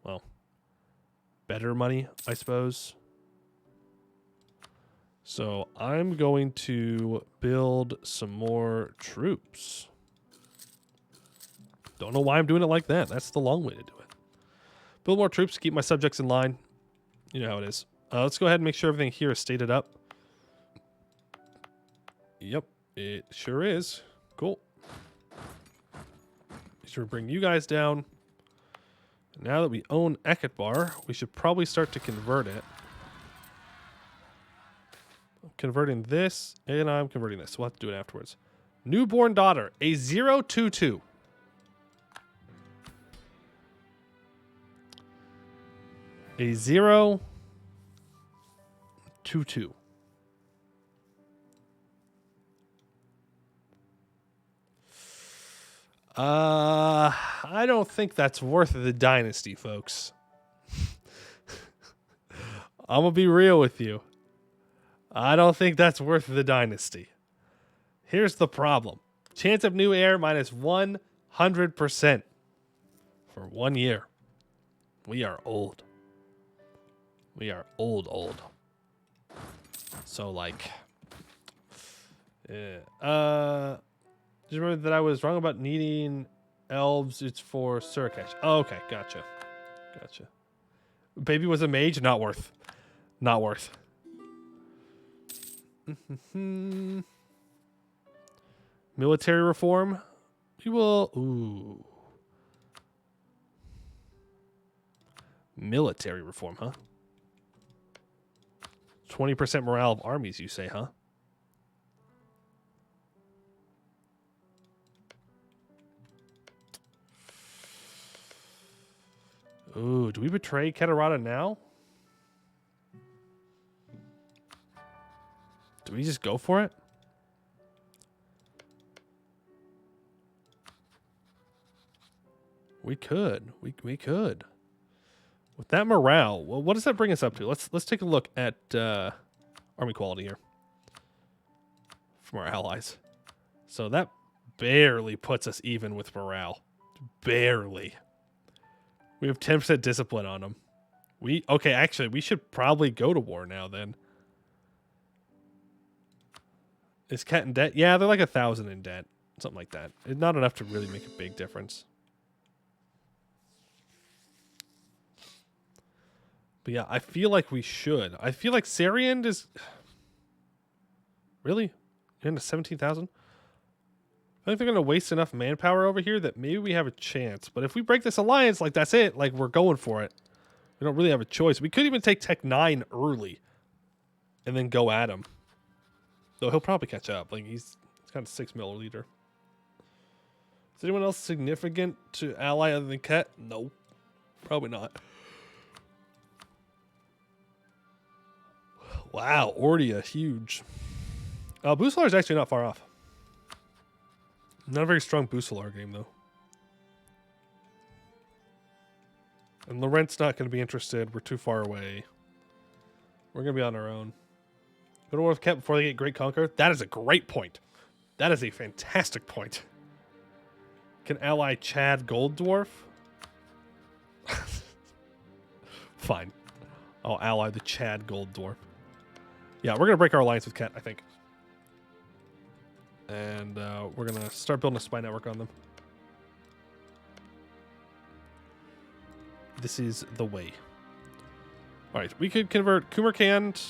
Well, better money, I suppose. So I'm going to build some more troops. Don't know why I'm doing it like that. That's the long way to do it. Build more troops, keep my subjects in line. You know how it is. Let's go ahead and make sure everything here is stated up. Yep, it sure is. Cool. Make sure to bring you guys down. Now that we own Ekatbar, we should probably start to convert it. I'm converting this, and I'm converting this. We'll have to do it afterwards. Newborn daughter, a 022. A 022. I don't think that's worth the dynasty, folks. I'm gonna be real with you. I don't think that's worth the dynasty. Here's the problem. Chance of new heir minus 100% for 1 year. We are old. We are old. So, like... just Just remember that I was wrong about needing elves. It's for Surakash. Oh, okay, gotcha. Gotcha. Baby was a mage. Not worth. Not worth. Military reform. We will. Ooh. Military reform, huh? 20% morale of armies, you say, huh? Ooh, do we betray Catarata now? Do we just go for it? We could. We could. With that morale, well, what does that bring us up to? Let's take a look at army quality here from our allies. So that barely puts us even with morale. Barely. We have 10% discipline on them. Okay, actually, we should probably go to war now then. Is Cat in debt? Yeah, they're like 1,000 in debt. Something like that. It's not enough to really make a big difference. But yeah, I feel like we should. I feel like Sariand is... Really? You're into 17,000? I think they're going to waste enough manpower over here that maybe we have a chance. But if we break this alliance, like, that's it. Like, we're going for it. We don't really have a choice. We could even take Tech 9 early. And then go at him. Though he'll probably catch up. Like, he's kind of 6 mil leader. Is anyone else significant to ally other than Ket? No. Probably not. Wow, Ordia, huge. Busalar is actually not far off. Not a very strong Busalar game, though. And Laurent's not going to be interested. We're too far away. We're going to be on our own. Go to war with Ket before they get Great Conquer. That is a great point. That is a fantastic point. Can ally Chad Gold Dwarf? Fine. I'll ally the Chad Gold Dwarf. Yeah, we're going to break our alliance with Ket, I think. And we're going to start building a spy network on them. This is the way. All right, we could convert Kumarkand.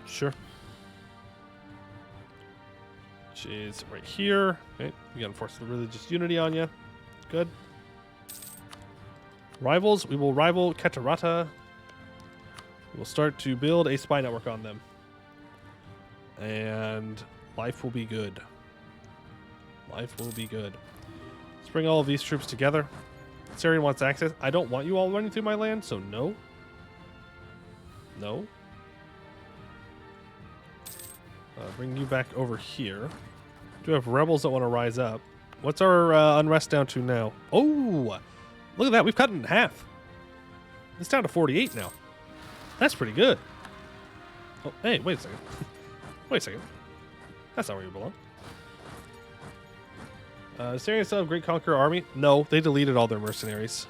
Sure. Which is right here. Okay, we got to enforce the religious unity on you. Good. Rivals, we will rival Catarata. We'll start to build a spy network on them. And life will be good. Life will be good. Let's bring all of these troops together. Sarian wants access. I don't want you all running through my land, so no. No. Bring you back over here. Do have rebels that want to rise up. What's our unrest down to now? Oh, look at that. We've cut it in half. It's down to 48 now. That's pretty good. Oh, hey, wait a second. Wait a second. That's not where you belong. Does Syria still have Great Conqueror army? No, they deleted all their mercenaries.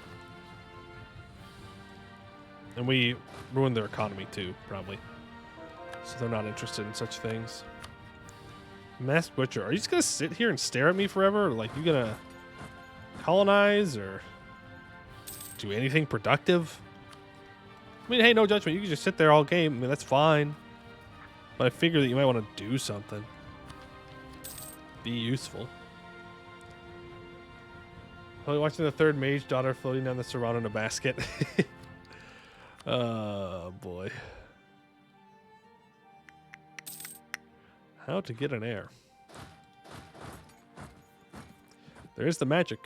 And we ruined their economy too, probably. So they're not interested in such things. Mass Butcher. Are you just going to sit here and stare at me forever? Or like, you going to colonize or do anything productive? I mean, hey, no judgment. You can just sit there all game. I mean, that's fine. But I figure that you might want to do something. Be useful. Probably watching the third mage daughter floating down the Serrano in a basket. Oh, boy. How to get an heir. There's the magic.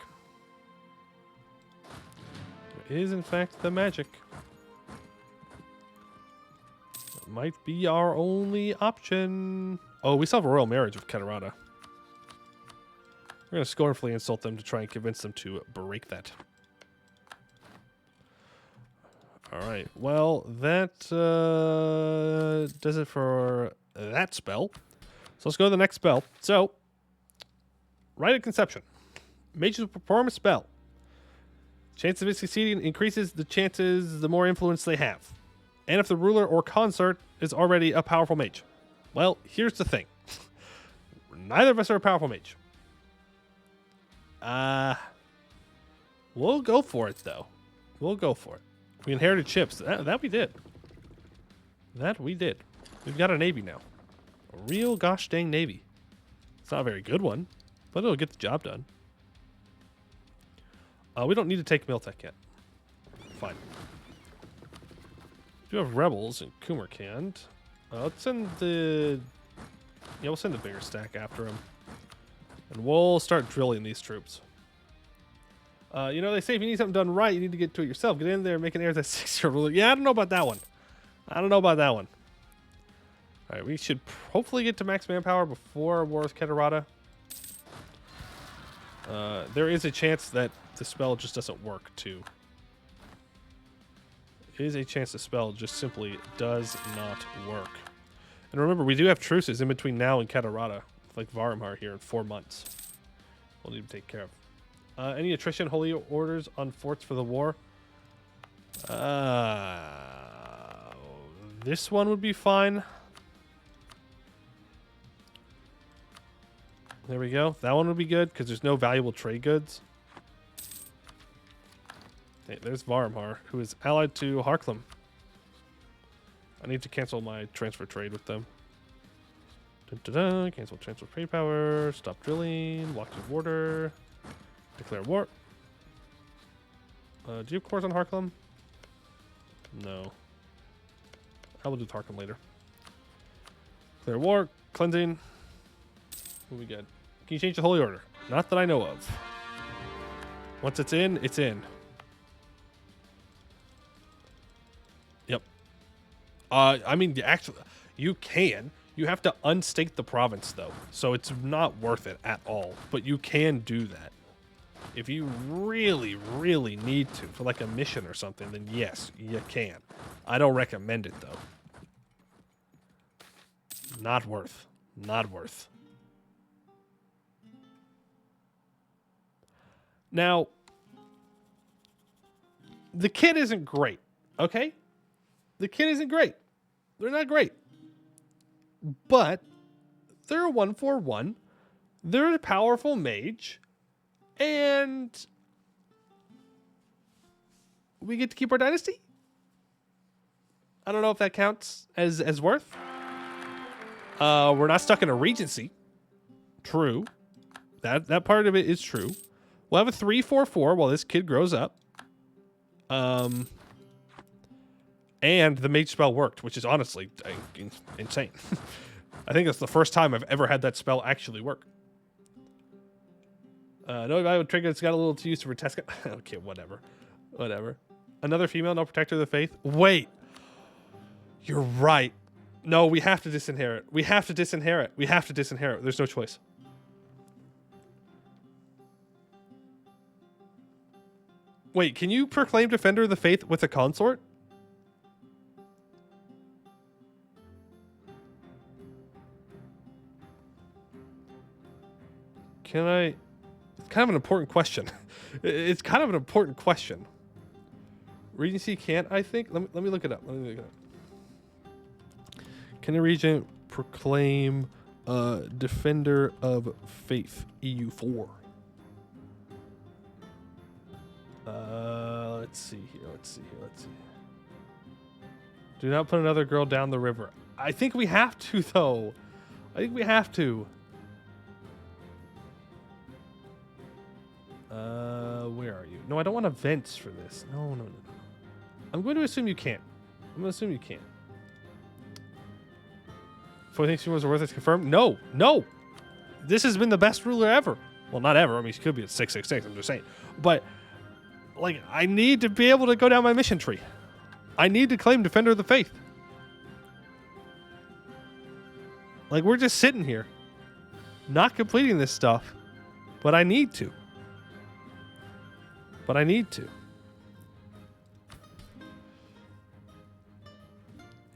There is, in fact, the magic. That might be our only option. Oh, we still have a royal marriage with Catarata. We're going to scornfully insult them to try and convince them to break that. All right. Well, that does it for that spell. So let's go to the next spell. So, Rite of Conception. Mages will perform a spell. Chance of it succeeding increases the chances the more influence they have. And if the ruler or consort is already a powerful mage. Well, here's the thing. We're Neither of us are a powerful mage. We'll go for it, though. We'll go for it. We inherited ships. That we did. That we did. We've got a navy now. A real gosh dang navy. It's not a very good one, but it'll get the job done. We don't need to take Miltech yet. Fine. We do have rebels in Kumarkand. Let's send the... Yeah, we'll send the bigger stack after him. And we'll start drilling these troops. You know, they say if you need something done right, you need to get to it yourself. Get in there, make an heirs at 6-year-old. Yeah, I don't know about that one. I don't know about that one. All right, we should hopefully get to max manpower before War with Keterata. There is a chance that the spell just doesn't work, too. There is a chance the spell just simply does not work. And remember, we do have truces in between now and Keterata, like Varamhar here in 4 months. We'll need to take care of. Any attrition holy orders on forts for the war? This one would be fine. There we go. That one would be good because there's no valuable trade goods. Hey, there's Varamhar, who is allied to Harklam. I need to cancel my transfer trade with them. Cancel transfer trade power. Stop drilling. Blocks of order. Declare war. Do you have cores on Harklam? No. I will do Harklam later. Declare war. Cleansing. What we got? Can you change the holy order? Not that I know of. Once it's in, it's in. Yep. I mean, actually, you can. You have to unstake the province, though. So it's not worth it at all. But you can do that. If you really, really need to, for like a mission or something, then yes, you can. I don't recommend it, though. Not worth. Not worth. Now, the kit isn't great, okay? The kit isn't great. They're not great. But they're a 1/4/1. They're a powerful mage. And we get to keep our dynasty? I don't know if that counts as worth. We're not stuck in a regency. True. That part of it is true. We'll have a 3/4/4 while this kid grows up. And the mage spell worked, which is honestly insane. I think it's the first time I've ever had that spell actually work. No valuable trigger. It's got a little to use for test. Okay, whatever. Whatever. Another female, no protector of the faith. Wait. You're right. No, we have to disinherit. We have to disinherit. We have to disinherit. There's no choice. Wait, can you proclaim Defender of the Faith with a consort? Can I... It's kind of an important question. It's kind of an important question. Regency can't, I think. Let me look it up. Let me look it up. Can a regent proclaim Defender of Faith EU4? Let's see here. Let's see. Do not put another girl down the river. I think we have to, though. I think we have to. Where are you? No, I don't want events for this. No. I'm going to assume you can't. I'm going to assume you can't. 4 was worth it to confirm? No. This has been the best ruler ever. Well, not ever. I mean, he could be at 666. I'm just saying. But, like, I need to be able to go down my mission tree. I need to claim Defender of the Faith. Like, we're just sitting here, not completing this stuff, but I need to.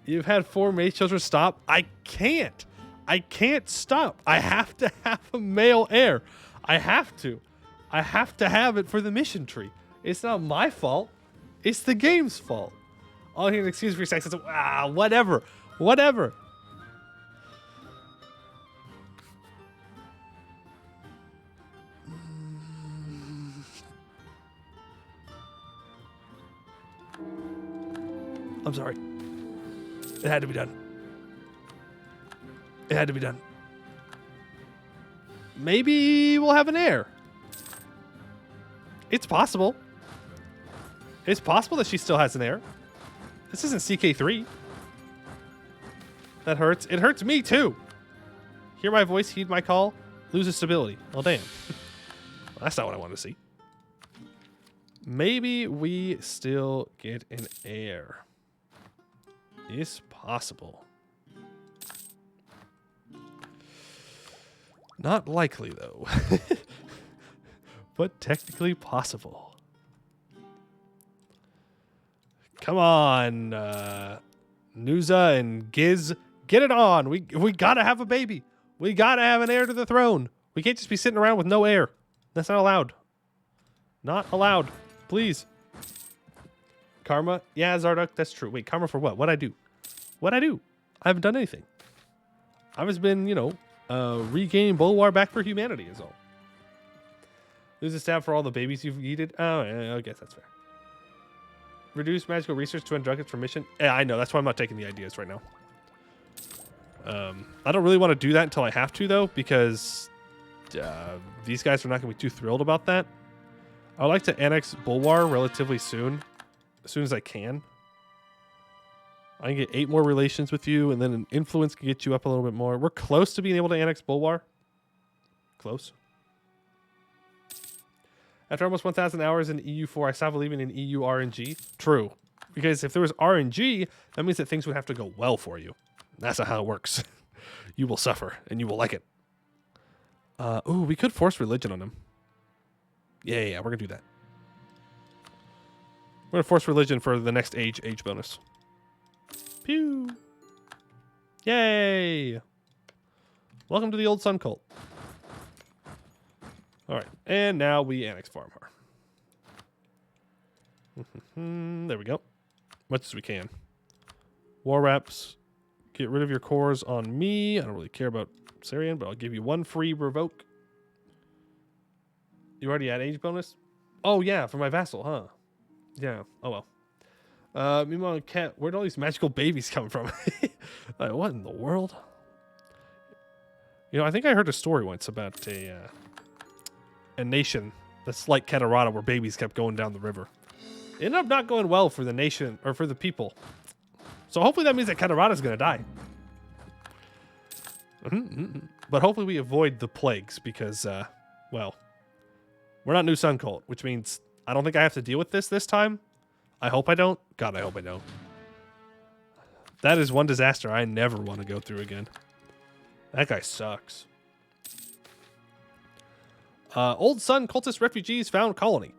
You've had 4 mage children stop. I can't stop. I have to have a male heir. I have to have it for the mission tree. It's not my fault. It's the game's fault. All I hear is excuse for sex. Whatever. I'm sorry. It had to be done. It had to be done. Maybe we'll have an heir. It's possible. It's possible that she still has an heir. This isn't CK3. That hurts. It hurts me too. Hear my voice, heed my call, loses stability. Oh, damn. Well, that's not what I want to see. Maybe we still get an heir. It's possible. Not likely, though. But technically possible. Come on, Nuza and Giz. Get it on. We gotta have a baby. We gotta have an heir to the throne. We can't just be sitting around with no heir. That's not allowed. Not allowed. Please. Karma? Yeah, Zardock, that's true. Wait, karma for what? What'd I do? What'd I do? I haven't done anything. I've just been, you know, regaining Bulwar back for humanity is all. Lose a stab for all the babies you've yeeted. Oh, yeah, I guess that's fair. Reduce magical research to drunkets for mission. Yeah, I know. That's why I'm not taking the ideas right now. I don't really want to do that until I have to, though, because these guys are not going to be too thrilled about that. I would like to annex Bulwar relatively soon, as soon as I can. I can get 8 more relations with you, and then an influence can get you up a little bit more. We're close to being able to annex Bulwar. Close. After almost 1,000 hours in EU4, I stopped believing in EU RNG. True. Because if there was RNG, that means that things would have to go well for you. That's not how it works. You will suffer, and you will like it. Ooh, we could force religion on him. Yeah, we're going to do that. We're going to force religion for the next age bonus. Pew! Yay! Welcome to the old sun cult. Alright, and now we annex Farmhar. There we go. Much as we can. War Wraps. Get rid of your cores on me. I don't really care about Sarian, but I'll give you 1 free revoke. You already had age bonus? Oh, yeah, for my vassal, huh? Yeah, oh well. Meanwhile, Cat, where'd all these magical babies come from? Like, what in the world? You know, I think I heard a story once about a nation that's like Catarata where babies kept going down the river. It ended up not going well for the nation, or for the people. So hopefully that means that Catarata's going to die. But hopefully we avoid the plagues because, well, we're not New Sun Cult, which means I don't think I have to deal with this time. I hope I don't. God, I hope I don't. That is one disaster I never want to go through again. That guy sucks. Old Sun Cultist refugees found colony.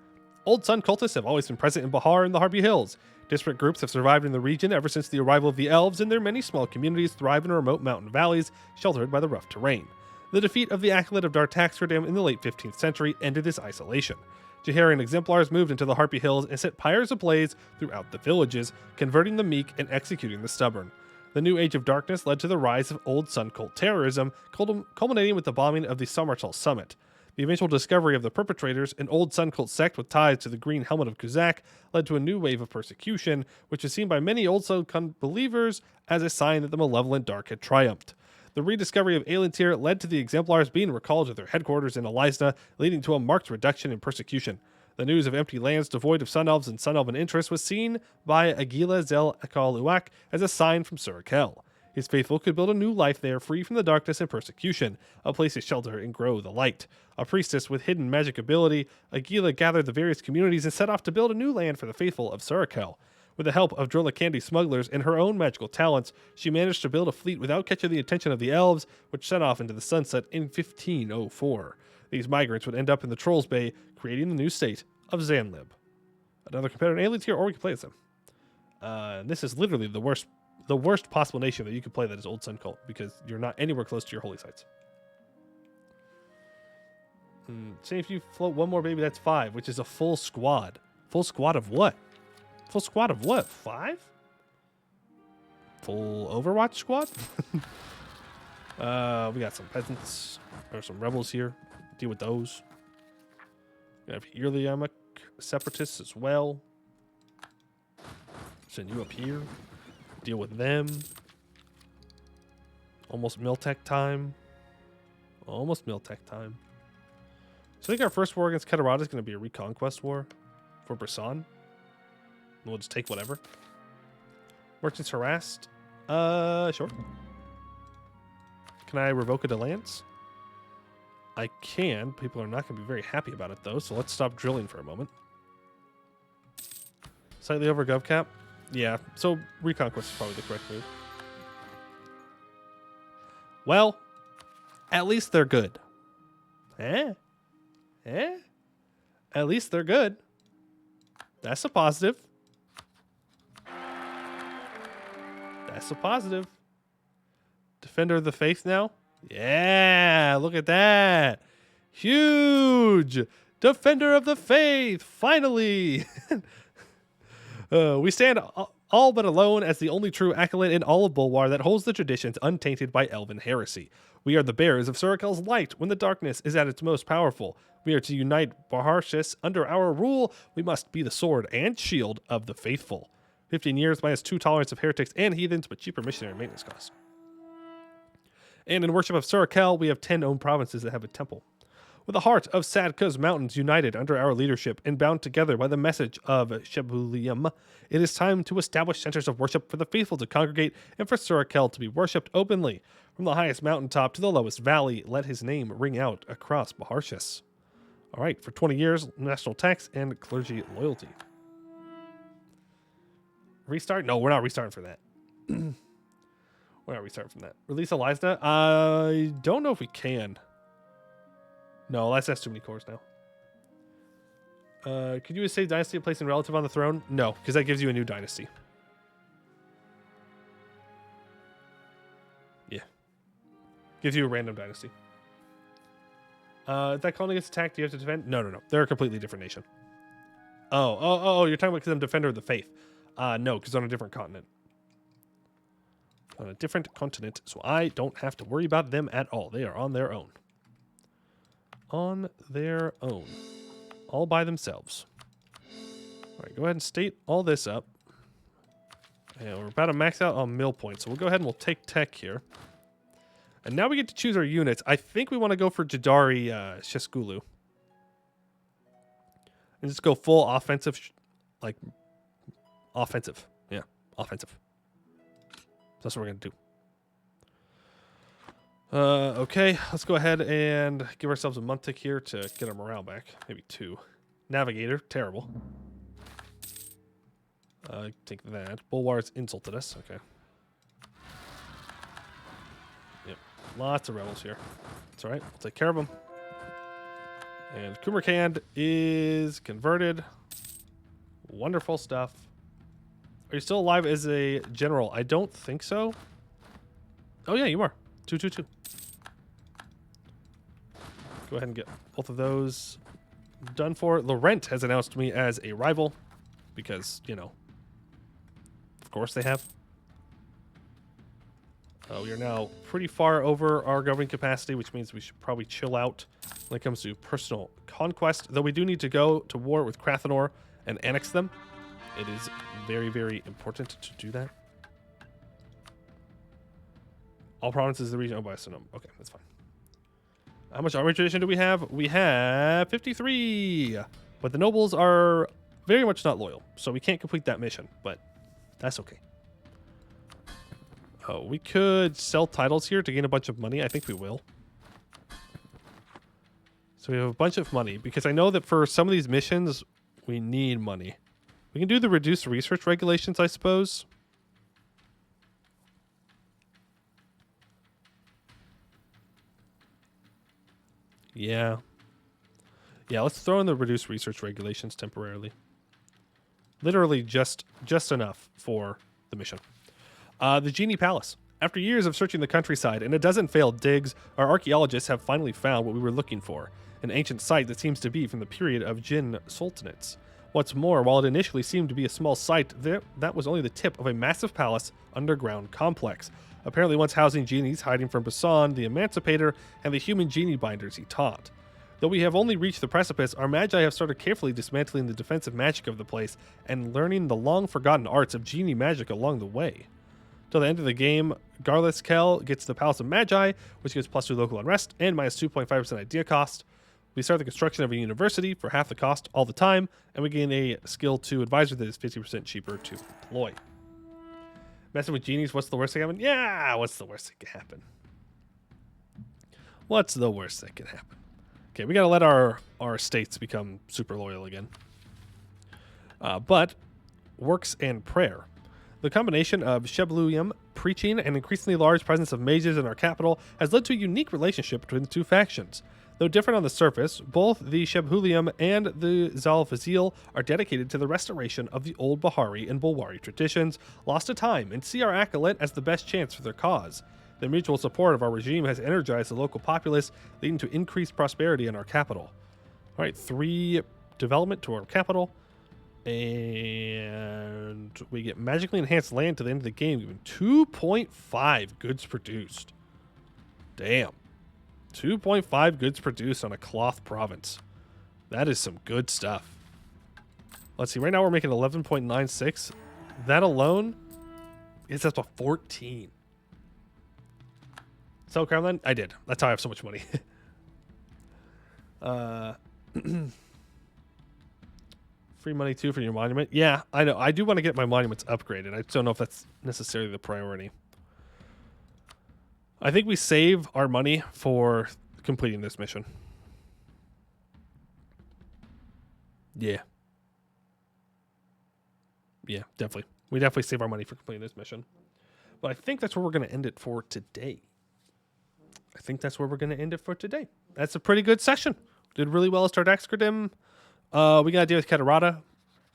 Old Sun Cultists have always been present in Bahar and the Harpy Hills. Disparate groups have survived in the region ever since the arrival of the elves, and their many small communities thrive in remote mountain valleys, sheltered by the rough terrain. The defeat of the Acolyte of Dartaxgerdim in the late 15th century ended this isolation. Jaharian exemplars moved into the Harpy Hills and set pyres ablaze throughout the villages, converting the meek and executing the stubborn. The new Age of Darkness led to the rise of Old Sun Cult terrorism, culminating with the bombing of the Samartal Summit. The eventual discovery of the perpetrators, an Old Sun Cult sect with ties to the Green Helmet of Kuzak, led to a new wave of persecution, which was seen by many Old Sun Cult believers as a sign that the malevolent dark had triumphed. The rediscovery of Aelintir led to the exemplars being recalled to their headquarters in Elisna, leading to a marked reduction in persecution. The news of empty lands devoid of Sun Elves and Sun Elven interest was seen by Agila Zel Akal Uak as a sign from Surakel. His faithful could build a new life there, free from the darkness and persecution, a place to shelter and grow the light. A priestess with hidden magic ability, Agila gathered the various communities and set off to build a new land for the faithful of Surakel. With the help of Drillakandi smugglers and her own magical talents, she managed to build a fleet without catching the attention of the elves, which set off into the sunset in 1504. These migrants would end up in the Trolls Bay, creating the new state of Zanlib. Another competitor in Aelintir, or we can play as them. This is literally the worst possible nation that you could play that is Old Sun Cult, because you're not anywhere close to your holy sites. Say if you float 1 more baby, that's 5, which is a full squad. Full squad of what? Full squad of what? 5? Full Overwatch squad? We got some peasants, or some rebels here. Deal with those. We have Irliamic separatists as well. Send you up here. Deal with them. Almost Miltech time. Almost Miltech time. So I think our first war against Keterada is going to be a Reconquest war for Brisson. We'll just take whatever. Merchants harassed. Sure. Can I revoke a delance? I can. People are not going to be very happy about it, though, so let's stop drilling for a moment. Slightly over gov cap? Yeah, so Reconquest is probably the correct move. Well, at least they're good. Eh? At least they're good. That's a positive. That's a positive. Defender of the Faith now? Yeah, look at that. Huge. Defender of the Faith. Finally. We stand all but alone as the only true acolyte in all of Bulwar that holds the traditions untainted by Elven heresy. We are the bearers of Surakel's light when the darkness is at its most powerful. We are to unite Baharshis under our rule. We must be the sword and shield of the faithful. 15 years minus 2 tolerance of heretics and heathens, but cheaper missionary maintenance costs. And in worship of Surakel, we have 10 owned provinces that have a temple. With the heart of Sadka's mountains united under our leadership and bound together by the message of Shebulium, it is time to establish centers of worship for the faithful to congregate and for Surakel to be worshipped openly. From the highest mountaintop to the lowest valley, let his name ring out across Baharshis. All right, for 20 years, national tax and clergy loyalty. Restart? No, we're not restarting for that. We're not restarting from that. Release Elizna? I don't know if we can. No, Elizna has too many cores now. Could you save dynasty and place a relative on the throne? No, because that gives you a new dynasty. Yeah. Gives you a random dynasty. If that colony gets attacked, do you have to defend? No. They're a completely different nation. Oh, you're talking about because I'm Defender of the Faith. No, because on a different continent. On a different continent, so I don't have to worry about them at all. They are on their own. On their own. All by themselves. All right, go ahead and state all this up. And we're about to max out on mill points, so we'll go ahead and we'll take tech here. And now we get to choose our units. I think we want to go for Jadari Sheskulu. And just go full offensive, offensive. Yeah, offensive. That's what we're going to do. Okay, let's go ahead and give ourselves a month tick here to get our morale back. Maybe 2. Navigator, terrible. Take that. Bulwar's insulted us. Okay. Yep. Lots of rebels here. That's all right. We'll take care of them. And Kumarkand is converted. Wonderful stuff. Are you still alive as a general? I don't think so. Oh, yeah, you are. 222. Go ahead and get both of those done for. Laurent has announced me as a rival because, you know, of course they have. We are now pretty far over our governing capacity, which means we should probably chill out when it comes to personal conquest. Though we do need to go to war with Krathanor and annex them. It is very, very important to do that. All provinces of the region owned by Sonoma. Okay, that's fine. How much army tradition do we have? We have 53. But the nobles are very much not loyal, so we can't complete that mission, but that's okay. Oh, we could sell titles here to gain a bunch of money. I think we will. So we have a bunch of money, because I know that for some of these missions, we need money. We can do the reduced research regulations, I suppose. Yeah. Yeah, let's throw in the reduced research regulations temporarily. Literally just enough for the mission. The Genie Palace. After years of searching the countryside and a dozen failed digs, our archaeologists have finally found what we were looking for. An ancient site that seems to be from the period of Jin Sultanates. What's more, while it initially seemed to be a small site, that was only the tip of a massive palace underground complex. Apparently once housing genies hiding from Basan, the Emancipator, and the human genie binders he taught. Though we have only reached the precipice, our magi have started carefully dismantling the defensive magic of the place and learning the long-forgotten arts of genie magic along the way. Till the end of the game, Garlith Kell gets the Palace of Magi, which gives +2 local unrest and -2.5% idea cost. We start the construction of a university for half the cost all the time, and we gain a skill 2 advisor that is 50% cheaper to employ. Messing with genies, what's the worst that can happen? Yeah, what's the worst that can happen? What's the worst that can happen? Okay, we gotta let our estates become super loyal again. But works and prayer. The combination of Shebluium preaching and increasingly large presence of mages in our capital has led to a unique relationship between the two factions. Though different on the surface, both the Shebhulium and the Zalfazil are dedicated to the restoration of the old Bahari and Bulwari traditions lost to time and see our acolyte as the best chance for their cause. The mutual support of our regime has energized the local populace, leading to increased prosperity in our capital. All right, 3 development to our capital. And we get magically enhanced land to the end of the game, given 2.5 goods produced. Damn. 2.5 goods produced on a cloth province. That is some good stuff. Let's see. Right now we're making 11.96. That alone is up to 14. Sell Crownland? I did. That's how I have so much money. Free money too for your monument. Yeah, I know. I do want to get my monuments upgraded. I just don't know if that's necessarily the priority. I think we save our money for completing this mission. Yeah. Yeah, definitely. We definitely save our money for completing this mission. But I think that's where we're going to end it for today. That's a pretty good session. Did really well as Dartaxgerdim. We got to deal with Catarata.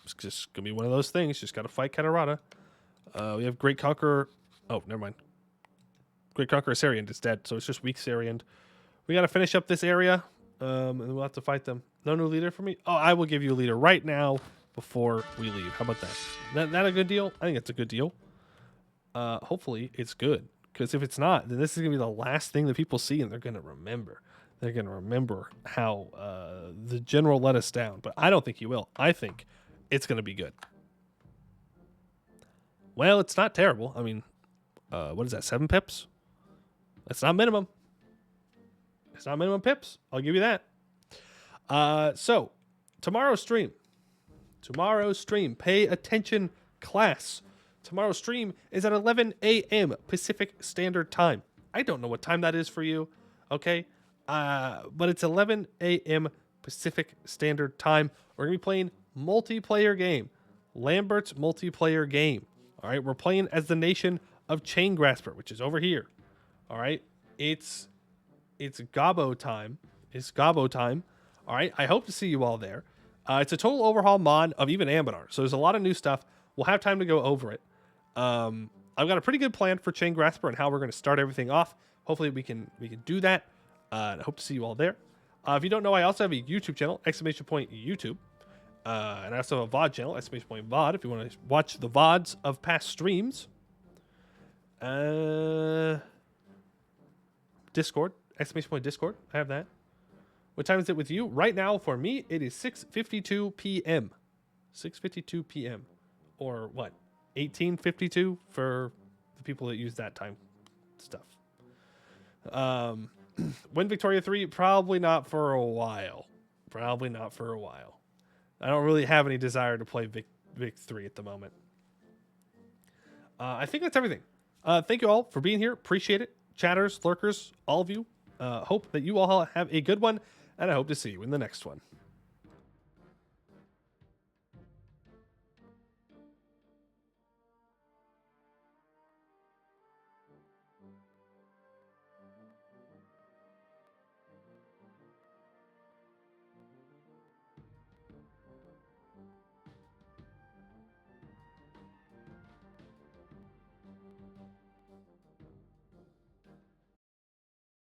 It's just going to be one of those things. Just got to fight Catarata. We have Great Conqueror. Oh, never mind. Great Conqueror Sarian is dead, so it's just weak Sarian. We got to finish up this area, and we'll have to fight them. No new leader for me? Oh, I will give you a leader right now before we leave. How about that? That a good deal? I think it's a good deal. Hopefully, it's good. Because if it's not, then this is going to be the last thing that people see, and they're going to remember. They're going to remember how the general let us down. But I don't think he will. I think it's going to be good. Well, it's not terrible. I mean, what is that, 7 pips? That's not minimum. It's not minimum pips. I'll give you that. So, tomorrow's stream. Pay attention, class. Tomorrow's stream is at 11 a.m. Pacific Standard Time. I don't know what time that is for you, okay? But it's 11 a.m. Pacific Standard Time. We're going to be playing multiplayer game. Lambert's multiplayer game. All right, we're playing as the nation of Chain Grasper, which is over here. All right, it's Gobbo time. All right, I hope to see you all there. It's a total overhaul mod of even Anbennar, so there's a lot of new stuff. We'll have time to go over it. I've got a pretty good plan for Chain Grasper and how we're going to start everything off. Hopefully we can do that. I hope to see you all there. If you don't know, I also have a YouTube channel, !YouTube. And I also have a VOD channel, !VOD, if you want to watch the VODs of past streams. Discord, !Discord. I have that. What time is it with you? Right now, for me, it is 6:52 p.m. 6:52 p.m. Or what? 18:52 for the people that use that time stuff. Win Victoria 3? Probably not for a while. I don't really have any desire to play Vic 3 at the moment. I think that's everything. Thank you all for being here. Appreciate it. Chatters, lurkers, all of you. Hope that you all have a good one, and I hope to see you in the next one.